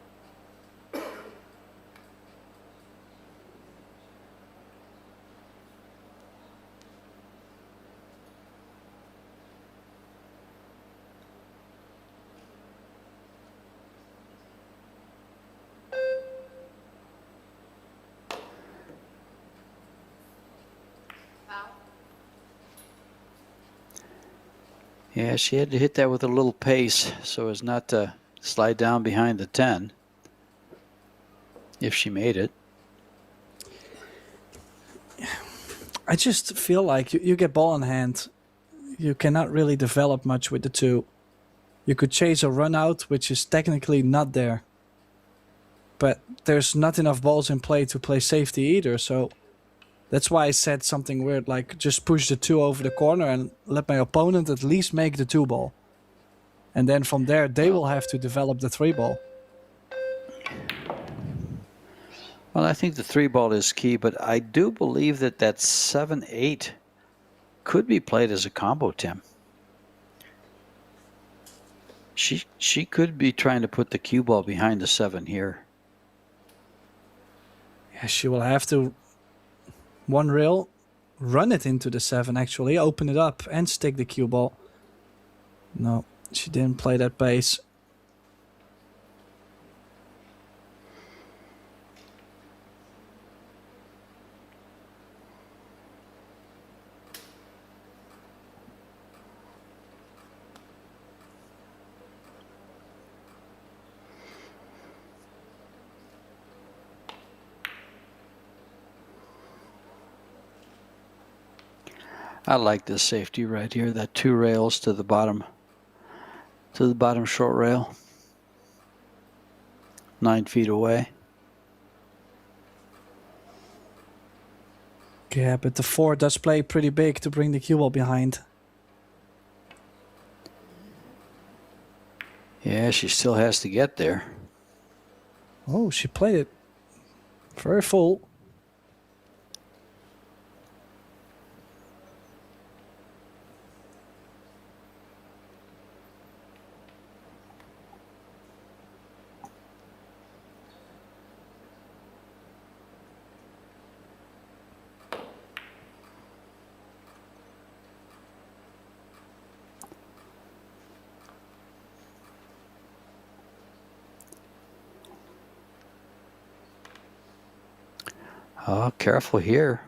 Foul. Yeah, she had to hit that with a little pace so as not to slide down behind the 10 if she made it. I just feel like you get ball in hand. You cannot really develop much with the 2. You could chase a run out, which is technically not there. But there's not enough balls in play to play safety either, so that's why I said something weird, like just push the 2 over the corner and let my opponent at least make the 2 ball. And then from there, they will have to develop the 3 ball. Well, I think the 3 ball is key, but I do believe that 7-8 could be played as a combo, Tim. She could be trying to put the cue ball behind the 7 here. Yeah, she will have to one rail, run it into the 7 actually, open it up and stick the cue ball. No, she didn't play that base. I like this safety right here, that 2 rails to the bottom short rail. 9 feet away. Yeah, but the 4 does play pretty big to bring the cue ball behind. Yeah, she still has to get there. Oh, she played it very full. Oh, careful here.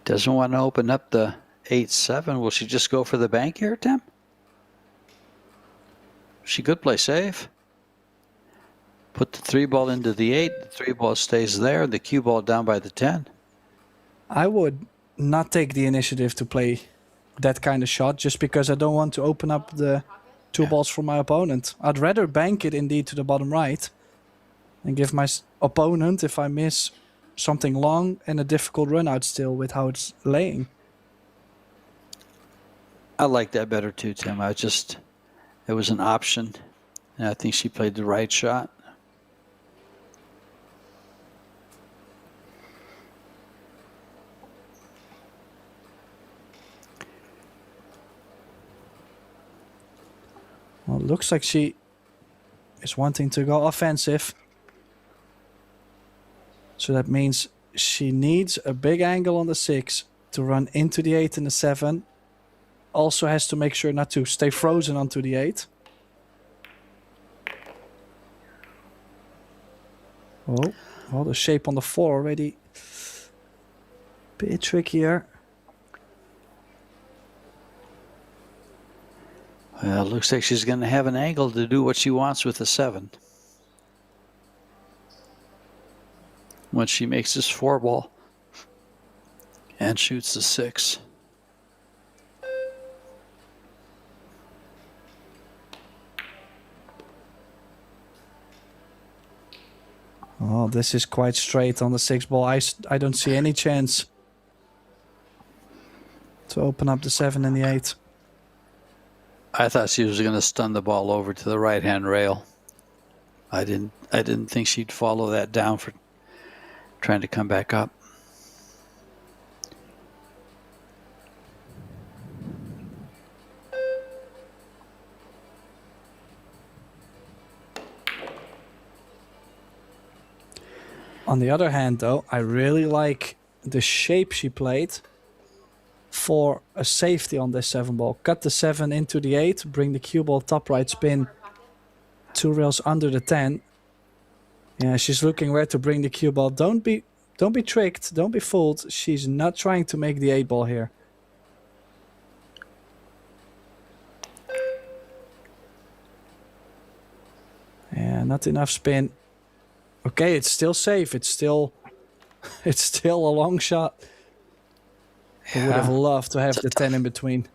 Doesn't want to open up the 8-7. Will she just go for the bank here, Tim? She could play safe. Put the 3 ball into the 8. The 3 ball stays there. The cue ball down by the 10. I would not take the initiative to play that kind of shot just because I don't want to open up the 2 balls for my opponent. I'd rather bank it indeed to the bottom right and give my opponent, if I miss, something long and a difficult run out still with how it's laying. I like that better too, Tim. It was an option, and I think she played the right shot. Well, it looks like she is wanting to go offensive. So that means she needs a big angle on the 6 to run into the 8 and the 7. Also has to make sure not to stay frozen onto the 8. Oh, well, the shape on the 4 already a bit trickier. Well, it looks like she's going to have an angle to do what she wants with the 7. Once she makes this 4 ball and shoots the 6. Oh, this is quite straight on the 6 ball. I don't see any chance to open up the 7 and the 8. I thought she was going to stun the ball over to the right-hand rail. I didn't think she'd follow that down for trying to come back up. On the other hand, though, I really like the shape she played for a safety on this 7 ball. Cut the 7 into the 8, bring the cue ball top right spin 2 rails under the 10. Yeah, she's looking where to bring the cue ball. Don't be tricked, don't be fooled. She's not trying to make the 8 ball here. Yeah, not enough spin. Okay, it's still safe. It's still a long shot. I would have loved to have the 10 in between.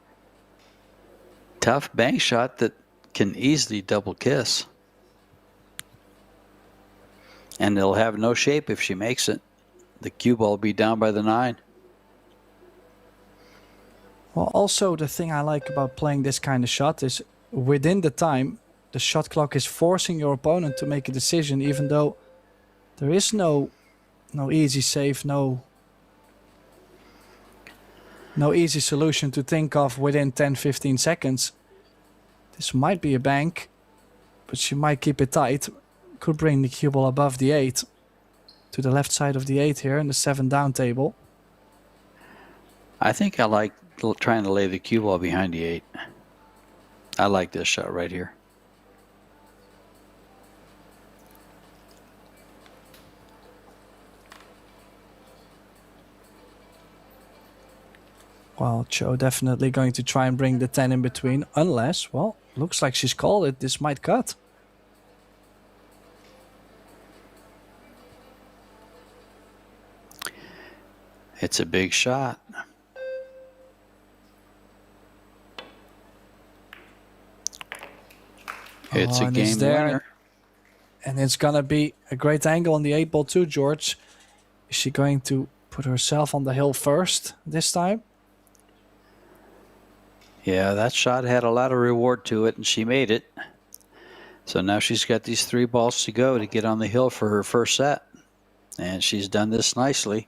Tough bank shot that can easily double kiss. And it'll have no shape if she makes it. The cue ball will be down by the 9. Well, also the thing I like about playing this kind of shot is within the time, the shot clock is forcing your opponent to make a decision, even though there is no easy save, no easy solution to think of within 10-15 seconds. This might be a bank, but she might keep it tight. Could bring the cue ball above the 8 to the left side of the 8 here in the 7 down table. I think I like trying to lay the cue ball behind the 8. I like this shot right here. Well, Chou definitely going to try and bring the 10 in between, unless, well, looks like she's called it. This might cut. It's a big shot. It's a game winner. And it's going to be a great angle on the 8 ball too, George. Is she going to put herself on the hill first this time? Yeah, that shot had a lot of reward to it, and she made it. So now she's got these 3 balls to go to get on the hill for her first set. And she's done this nicely.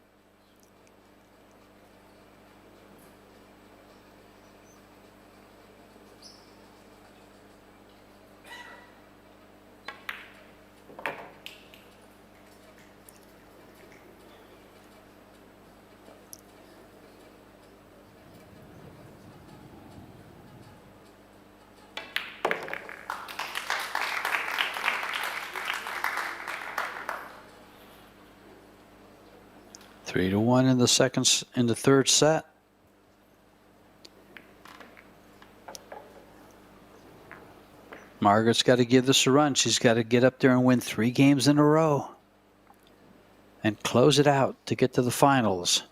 Three to one in the third set. Margaret's got to give this a run. She's got to get up there and win 3 games in a row and close it out to get to the finals.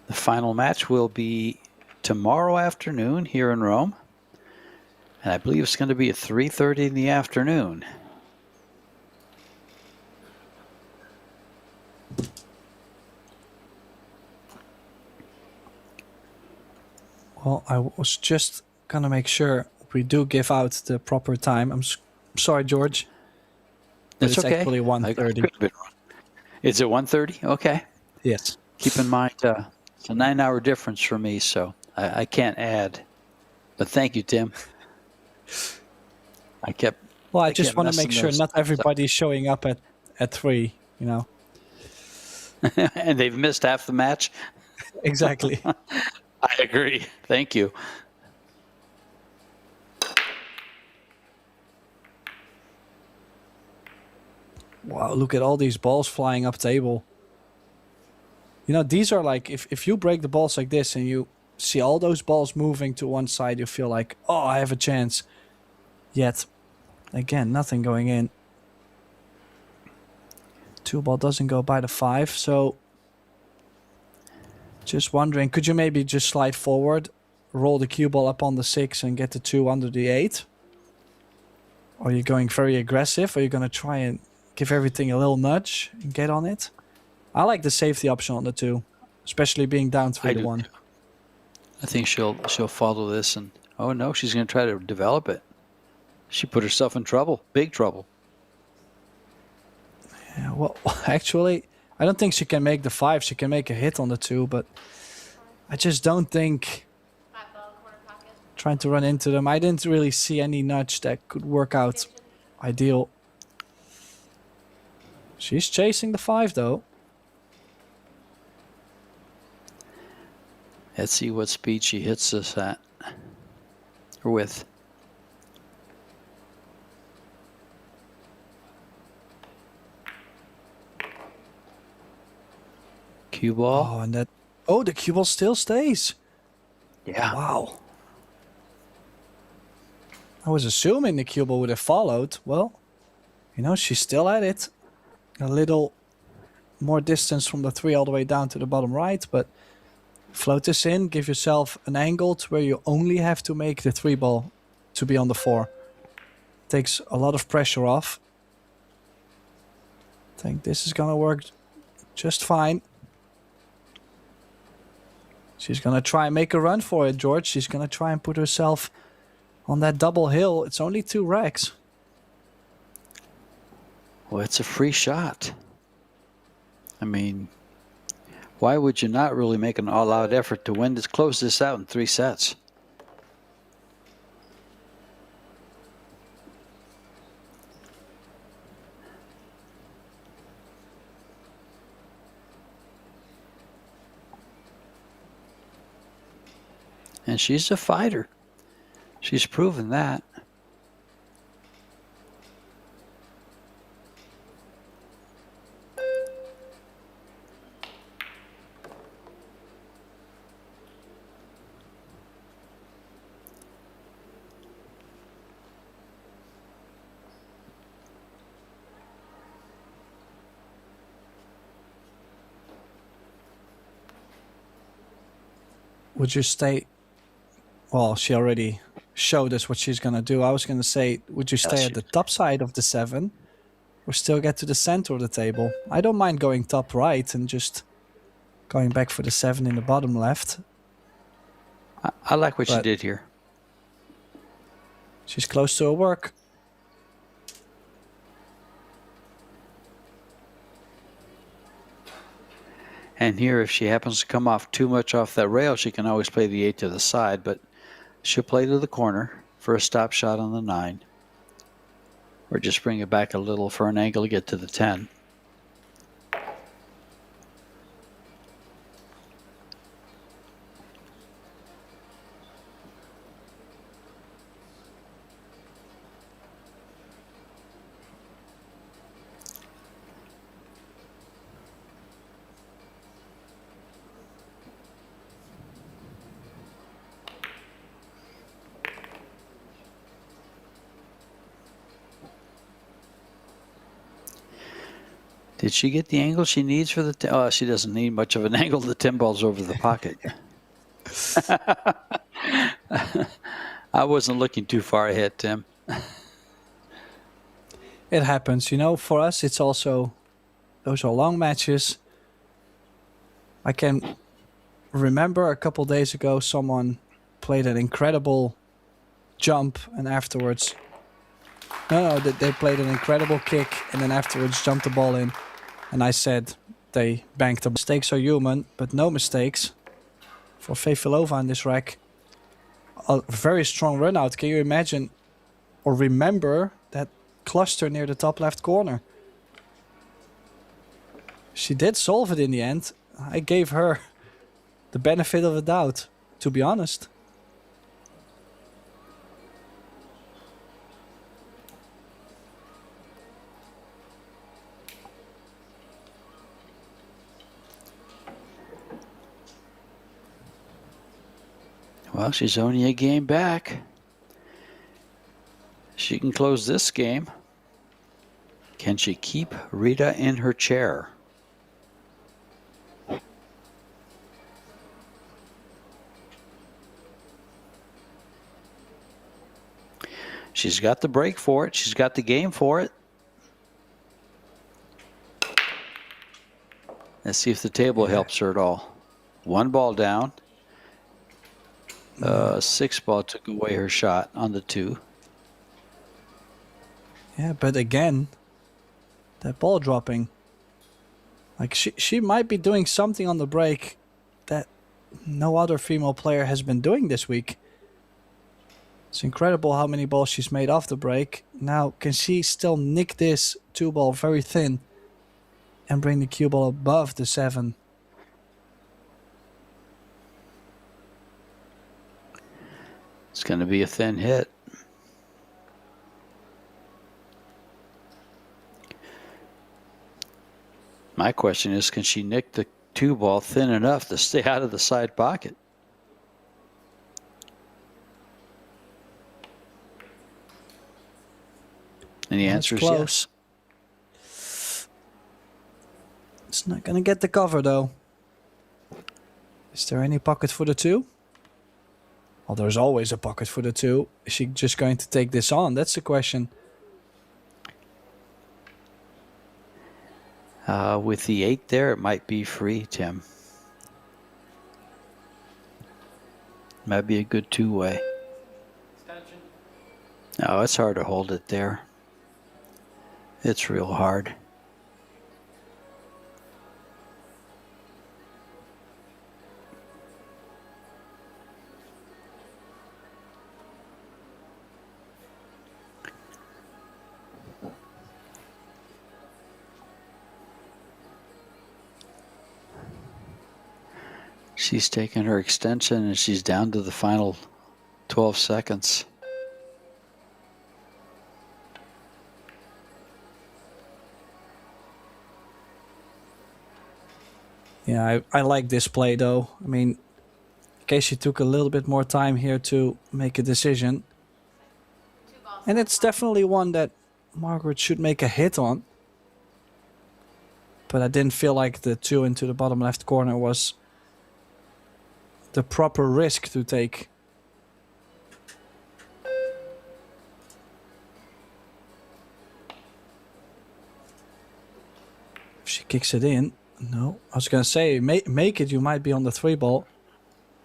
The final match will be tomorrow afternoon here in Rome, and I believe it's going to be at 3:30 in the afternoon. Well, I was just going to make sure we do give out the proper time. I'm sorry, George. It's okay. Actually 1:30. Is it 1:30? Okay. Yes. Keep in mind, it's a 9-hour difference for me, so I can't add. But thank you, Tim. Well, I just want to make sure not everybody's showing up at 3, you know. And they've missed half the match? Exactly. I agree. Thank you. Wow, look at all these balls flying up table. You know, these are like, if you break the balls like this and you see all those balls moving to one side, you feel like, oh, I have a chance. Yet, again, nothing going in. 2 ball doesn't go by the 5, so just wondering, could you maybe just slide forward, roll the cue ball up on the 6 and get the 2 under the 8? Are you going very aggressive? Are you going to try and give everything a little nudge and get on it? I like the safety option on the 2, especially being down 3-1. I think she'll follow this and oh no, she's going to try to develop it. She put herself in trouble, big trouble. Yeah, well, actually, I don't think she can make the 5. She can make a hit on the 2, but I just don't think 5 ball, corner pocket. trying to run into them. I didn't really see any nudge that could work out ideal. She's chasing the 5 though. Let's see what speed she hits us at or with. Cue ball. Oh, and that. Oh, the cue ball still stays. Yeah. Wow. I was assuming the cue ball would have followed. Well, you know, she's still at it. A little more distance from the 3 all the way down to the bottom right, but float this in, give yourself an angle to where you only have to make the 3 ball to be on the 4. Takes a lot of pressure off. I think this is gonna work just fine. She's gonna try and make a run for it, George. She's gonna try and put herself on that double hill. It's only 2 racks. Well, it's a free shot. I mean, why would you not really make an all-out effort to win this, close this out in 3 sets? And she's a fighter. She's proven that. Would you stay? Well, she already showed us what she's gonna do. I was gonna say, would you stay at the top side of the 7 or still get to the center of the table? I don't mind going top right and just going back for the 7 in the bottom left. I like what she did here. She's close to her work. And here, if she happens to come off too much off that rail, she can always play the 8 to the side, but she'll play to the corner for a stop shot on the 9. Or just bring it back a little for an angle to get to the 10. Did she get the angle she needs for the... Oh, she doesn't need much of an angle. The 10 ball's over the pocket. I wasn't looking too far ahead, Tim. It happens. You know, for us, it's also... Those are long matches. I can remember a couple days ago, someone played an incredible jump and afterwards... No, they played an incredible kick and then afterwards jumped the ball in. And I said they banked the mistakes are human, but no mistakes. For Fefilova in this rack, a very strong run out. Can you imagine or remember that cluster near the top left corner? She did solve it in the end. I gave her the benefit of the doubt, to be honest. Well, she's only a game back. She can close this game. Can she keep Rita in her chair? She's got the break for it. She's got the game for it. Let's see if the table helps her at all. 1 ball down. 6 ball took away her shot on the 2. Yeah, but again, that ball dropping. Like she might be doing something on the break that no other female player has been doing this week. It's incredible how many balls she's made off the break. Now, can she still nick this 2 ball very thin and bring the cue ball above the 7? It's going to be a thin hit. My question is, can she nick the 2 ball thin enough to stay out of the side pocket? And the answer is yes. It's not going to get the cover, though. Is there any pocket for the 2? Well, there's always a pocket for the 2. Is she just going to take this on? That's the question. With the 8 there, it might be free, Tim. Might be a good 2-way. No, it's hard to hold it there. It's real hard. She's taken her extension and she's down to the final 12 seconds. Yeah, I like this play, though. I mean, in case she took a little bit more time here to make a decision. And it's definitely one that Margaret should make a hit on. But I didn't feel like the 2 into the bottom left corner was the proper risk to take. If she kicks it in, no. I was going to say, make it, you might be on the 3 ball.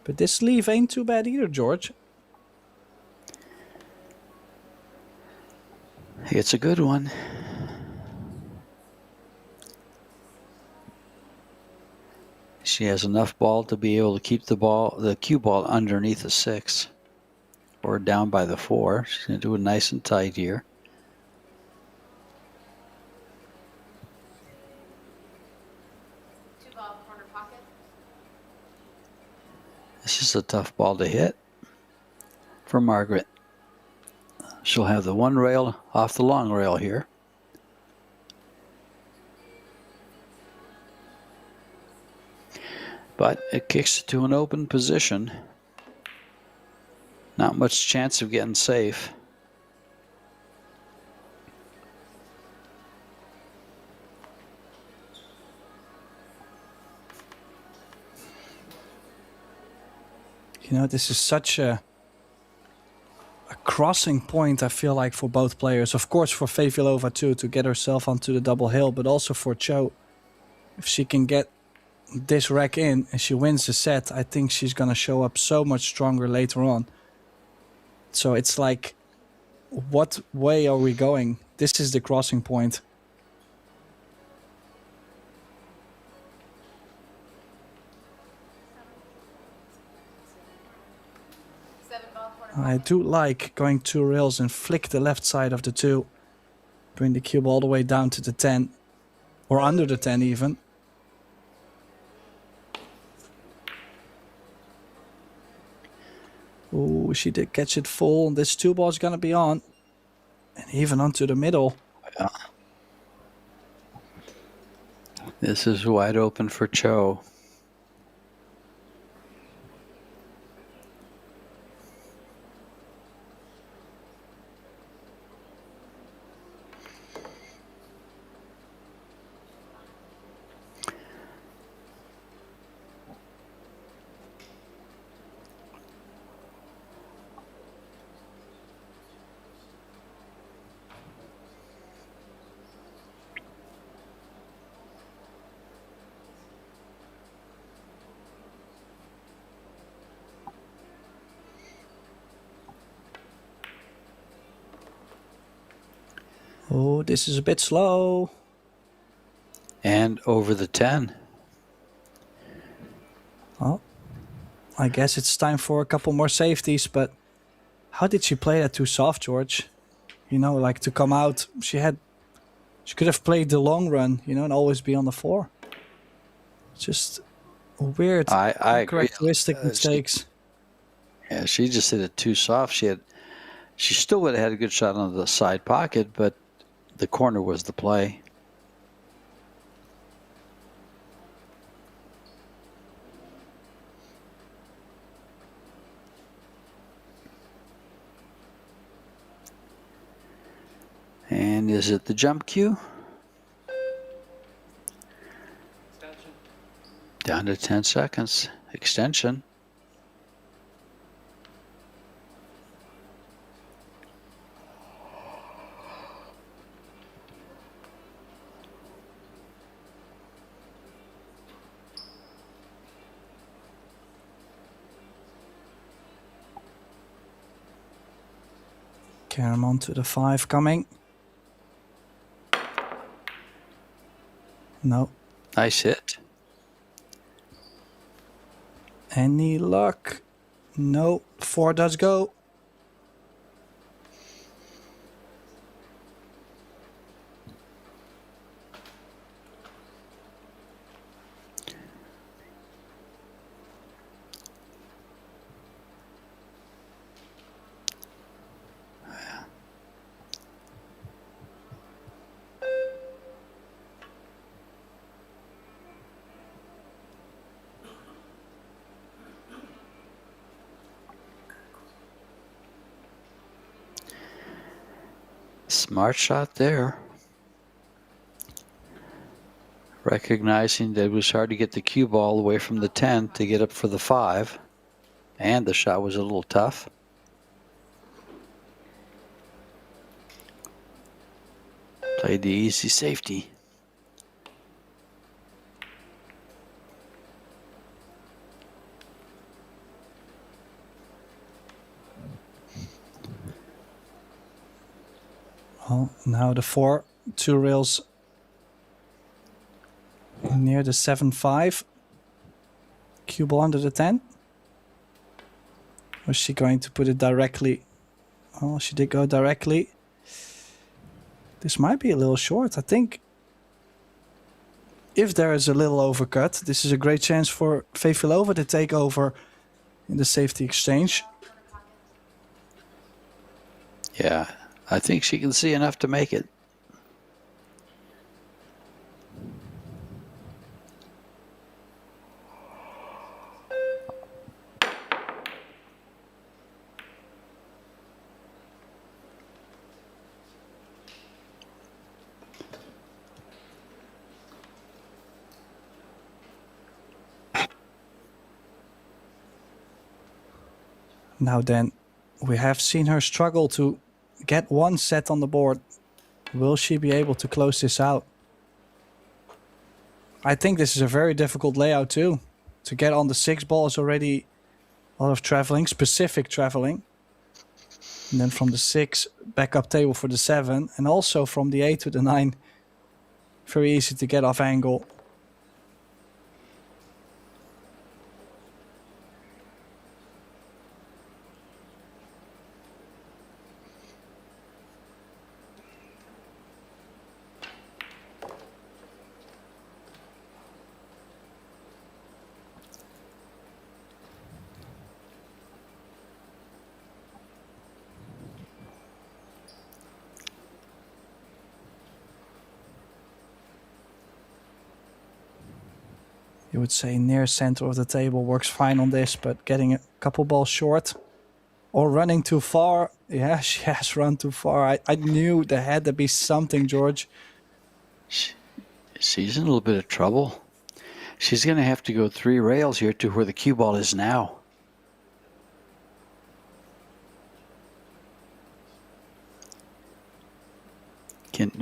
But this sleeve ain't too bad either, George. It's a good one. She has enough ball to be able to keep the cue ball underneath the 6 or down by the 4. She's going to do it nice and tight here. Corner pocket. This is a tough ball to hit for Margaret. She'll have the 1 rail off the long rail here. But it kicks it to an open position. Not much chance of getting safe. You know, this is such a crossing point, I feel like, for both players. Of course, for Fefilova too, to get herself onto the double hill, but also for Chou. If she can get this rack in and she wins the set, I think she's going to show up so much stronger later on. So it's like, what way are we going? This is the crossing point. I do like going 2 rails and flick the left side of the 2. Bring the cube all the way down to the 10. Or under the 10 even. Oh, she did catch it full. This 2 ball is going to be on. And even onto the middle. Yeah. This is wide open for Chou. Oh, this is a bit slow. And over the 10. Well, I guess it's time for a couple more safeties, but how did she play that too soft, George? You know, like to come out, she could have played the long run, you know, and always be on the 4. Just weird, I agree. characteristic mistakes. Yeah, she just hit it too soft. She still would have had a good shot on the side pocket, but the corner was the play. And is it the jump cue? Extension. Down to 10 seconds. Extension. Carom on to the 5 coming. No. Nice hit. Any luck? No. 4 does go. Smart shot there. Recognizing that it was hard to get the cue ball away from the 10 to get up for the 5. And the shot was a little tough. Played the easy safety. Well, now the 4, 2 rails near the 7-5. Cue ball under the 10. Was she going to put it directly? Oh, she did go directly. This might be a little short, I think. If there is a little overcut, this is a great chance for Fefilova to take over in the safety exchange. Yeah, I think she can see enough to make it. Now then, we have seen her struggle to get one set on the board. Will she be able to close this out? I think this is a very difficult layout too. To get on the 6 ball is already a lot of traveling, specific traveling. And then from the 6, back up table for the 7. And also from the 8 to the 9, very easy to get off angle. You would say near center of the table works fine on this, but getting a couple balls short or running too far. Yeah, she has run too far. I knew there had to be something, George. She's in a little bit of trouble. She's going to have to go 3 rails here to where the cue ball is now.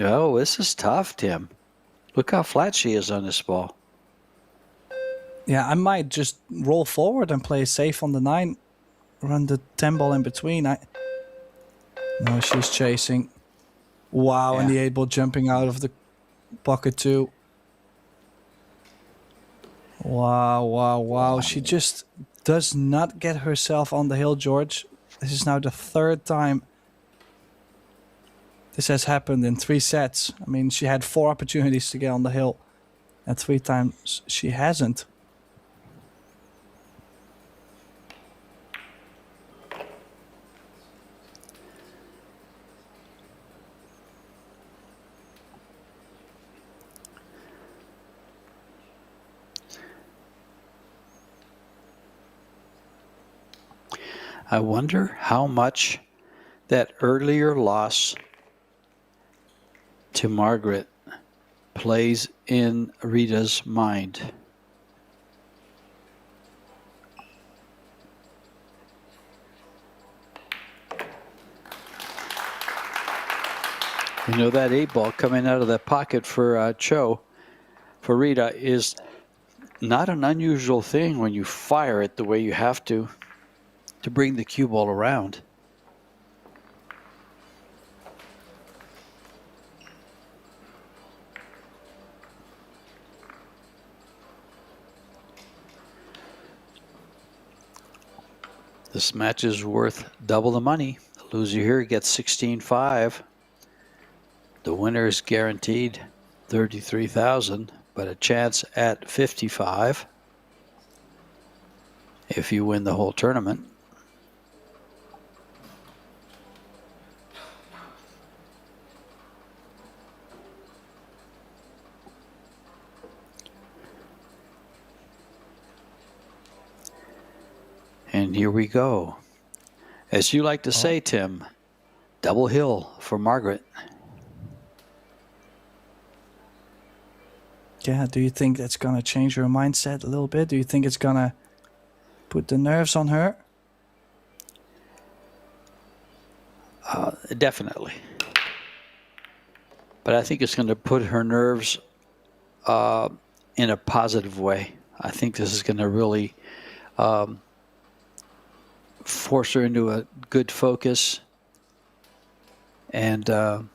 Oh, this is tough, Tim. Look how flat she is on this ball. Yeah, I might just roll forward and play safe on the 9. Run the 10 ball in between. No, she's chasing. Wow, and Yeah. the 8 ball jumping out of the pocket too. Wow, wow, wow. She just does not get herself on the hill, George. This is now the 3rd time this has happened in 3 sets. I mean, she had 4 opportunities to get on the hill, and 3 times she hasn't. I wonder how much that earlier loss to Margaret plays in Rita's mind. You know, that 8 ball coming out of the pocket for Chou, for Rita, is not an unusual thing when you fire it the way you have to bring the cue ball around. This match is worth double the money. The loser here gets 16.5. The winner is guaranteed 33,000, but a chance at 55 if you win the whole tournament. And here we go. As you like to say, Tim, double hill for Margaret. Yeah, do you think that's going to change her mindset a little bit? Do you think it's going to put the nerves on her? Definitely. But I think it's going to put her nerves in a positive way. I think this is going to really force her into a good focus. And I'm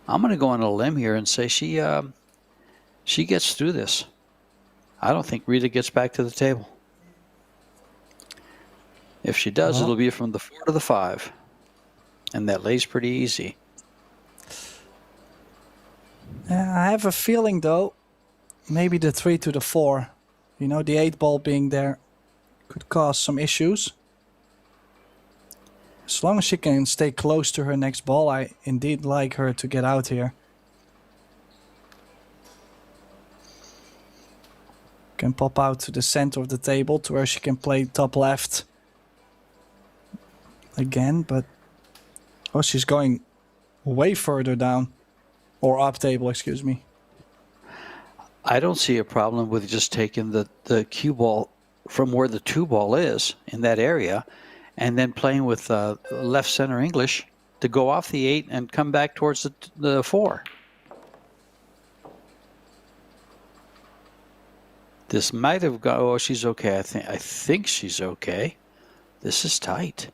going to go on a limb here and say she gets through this. I don't think Rita gets back to the table. If she does, it'll be from the 4 to the 5. And that lays pretty easy. I have a feeling, though, maybe the 3 to the 4. You know, the 8 ball being there could cause some issues. As long as she can stay close to her next ball, I indeed like her to get out here. Can pop out to the center of the table to where she can play top left again, but oh, she's going way further down, or up table, excuse me. I don't see a problem with just taking the cue ball from where the 2 ball is in that area and then playing with left center English to go off the 8 and come back towards the 4. This might have gone. Oh, she's okay. I think she's okay. This is tight.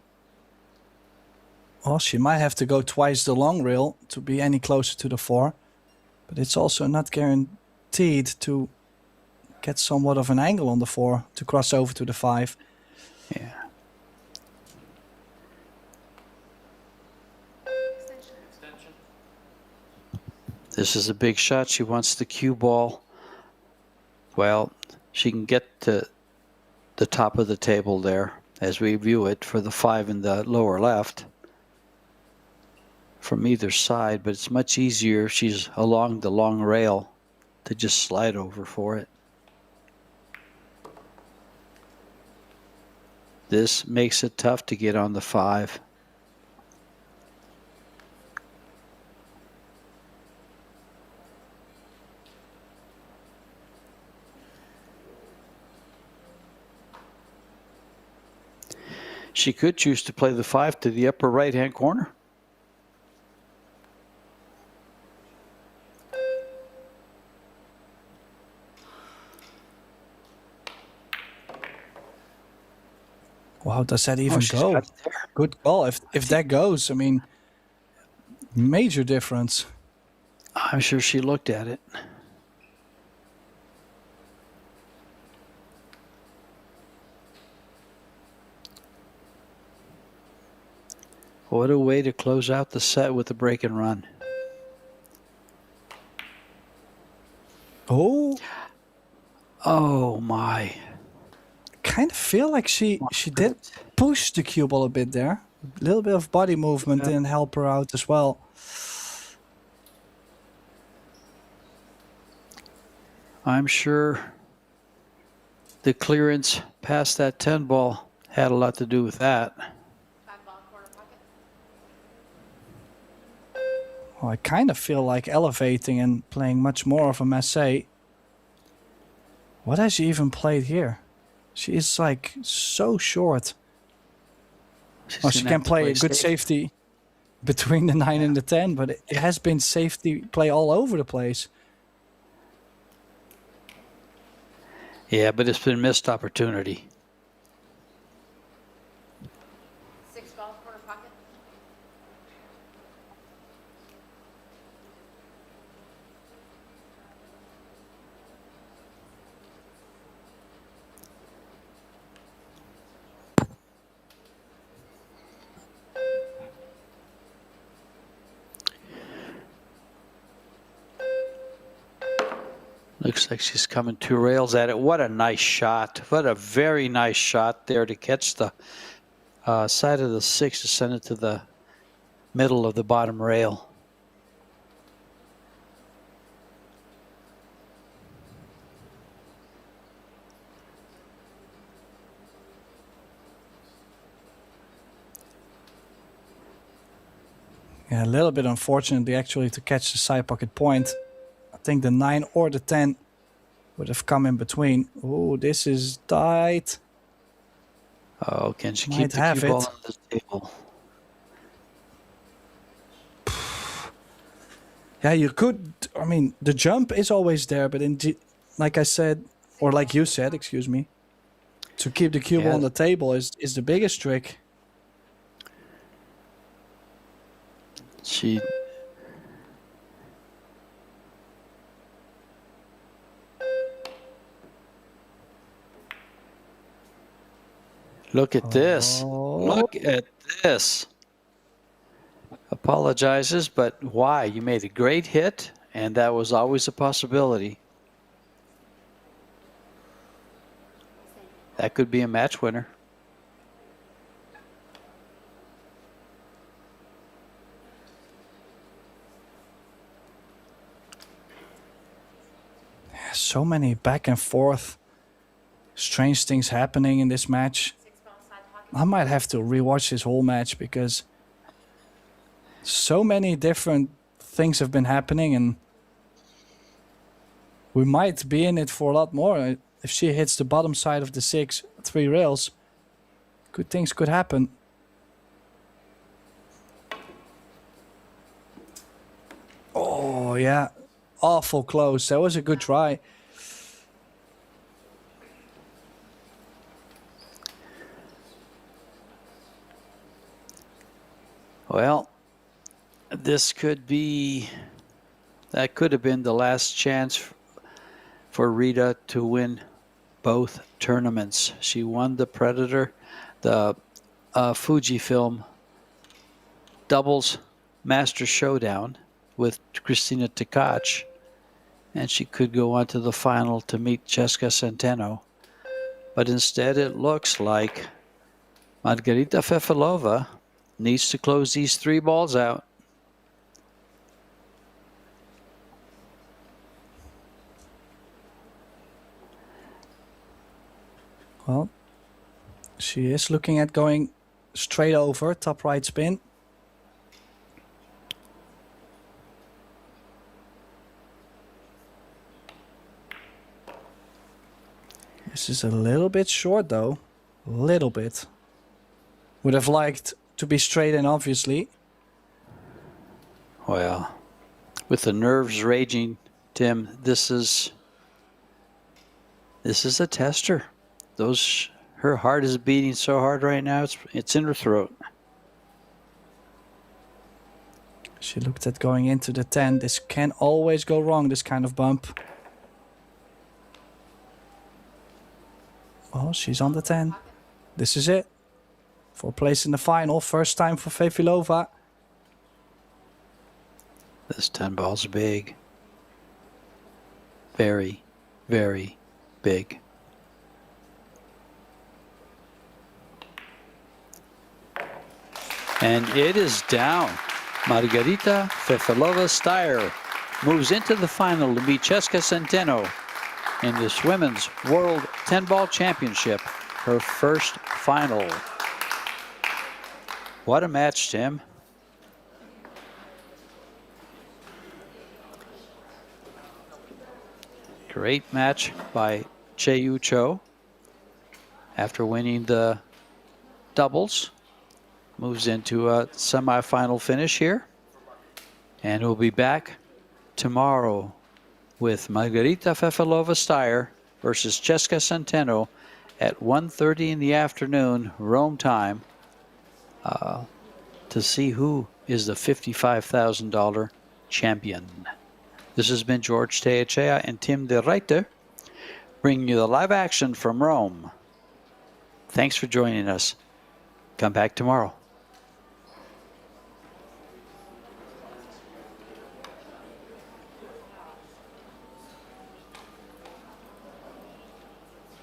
Well, she might have to go twice the long rail to be any closer to the 4, but it's also not guaranteed to get somewhat of an angle on the 4 to cross over to the 5. Yeah. Extension. This is a big shot. She wants the cue ball. Well, she can get to the top of the table there as we view it for the 5 in the lower left from either side, but it's much easier if she's along the long rail to just slide over for it. This makes it tough to get on the 5. She could choose to play the 5 to the upper right-hand corner. Wow, does that even she's go? got it there. Good call. If that goes, I mean, Major difference. I'm sure she looked at it. What a way to close out the set with a break and run. Oh, Oh my. kind of feel like she did push the cue ball a bit there. A little bit of body movement Yeah. didn't help her out as well. I'm sure the clearance past that 10 ball had a lot to do with that. 5-ball corner pocket. Well, I kind of feel like elevating and playing much more of a masse. What has she even played here? She is like so short. She's Well, she gonna can have to play a good safe. safety between the 9 and the 10, but it has been safety play all over the place. Yeah, but it's been missed opportunity. 6-ball corner pocket. Looks like she's coming 2 rails at it. What a nice shot. What a very nice shot there to catch the side of the 6 to send it to the middle of the bottom rail. Yeah, a little bit unfortunately actually to catch the side pocket point. I think the 9 or the 10 would have come in between. Oh, this is tight. Oh, can she Might keep the have cue ball it. on the table? Yeah, you could. I mean, the jump is always there, but like I said, or like you said, excuse me, to keep the cue ball Yeah. on the table is the biggest trick. She Look at this. Oh. Look at this. Apologizes, but why? You made a great hit, and that was always a possibility. That could be a match winner. So many back and forth, strange things happening in this match. 6-ball side pocket. I might have to rewatch this whole match because so many different things have been happening, and we might be in it for a lot more. If she hits the bottom side of the 6, 3 rails, good things could happen. Oh, yeah. Awful close. That was a good try. Well, this could be, that could have been the last chance for Rita to win both tournaments. She won the Predator, the Fujifilm doubles Master Showdown with Christina Tkach, and she could go on to the final to meet Jessica Centeno. But instead, it looks like Margarita Fefilova needs to close these 3 balls out. Well, she is looking at going straight over, top right spin. This is a little bit short though. A little bit. Would have liked to be straight in, obviously. Well, with the nerves raging, Tim, this is a tester. Her heart is beating so hard right now, it's in her throat. She looked at going into the 10. This can always go wrong, this kind of bump. Oh, she's on the 10. This is it. For place in the final. First time for Fefilova. This 10 ball's big. Very, very big. And it is down. Margarita Fefilova-Steyr moves into the final to beat Chieh-Yu Chou in this Women's World 10-Ball Championship, her first final. What a match, Tim. Great match by Chieh-Yu Chou. After winning the doubles, moves into a semifinal finish here. And we'll be back tomorrow with Margarita Fefilova-Steyr versus Chieh-Yu Chou at 1:30 in the afternoon, Rome time, to see who is the $55,000 champion. This has been George Chieh-Yu and Tim de Reiter, bringing you the live action from Rome. Thanks for joining us. Come back tomorrow.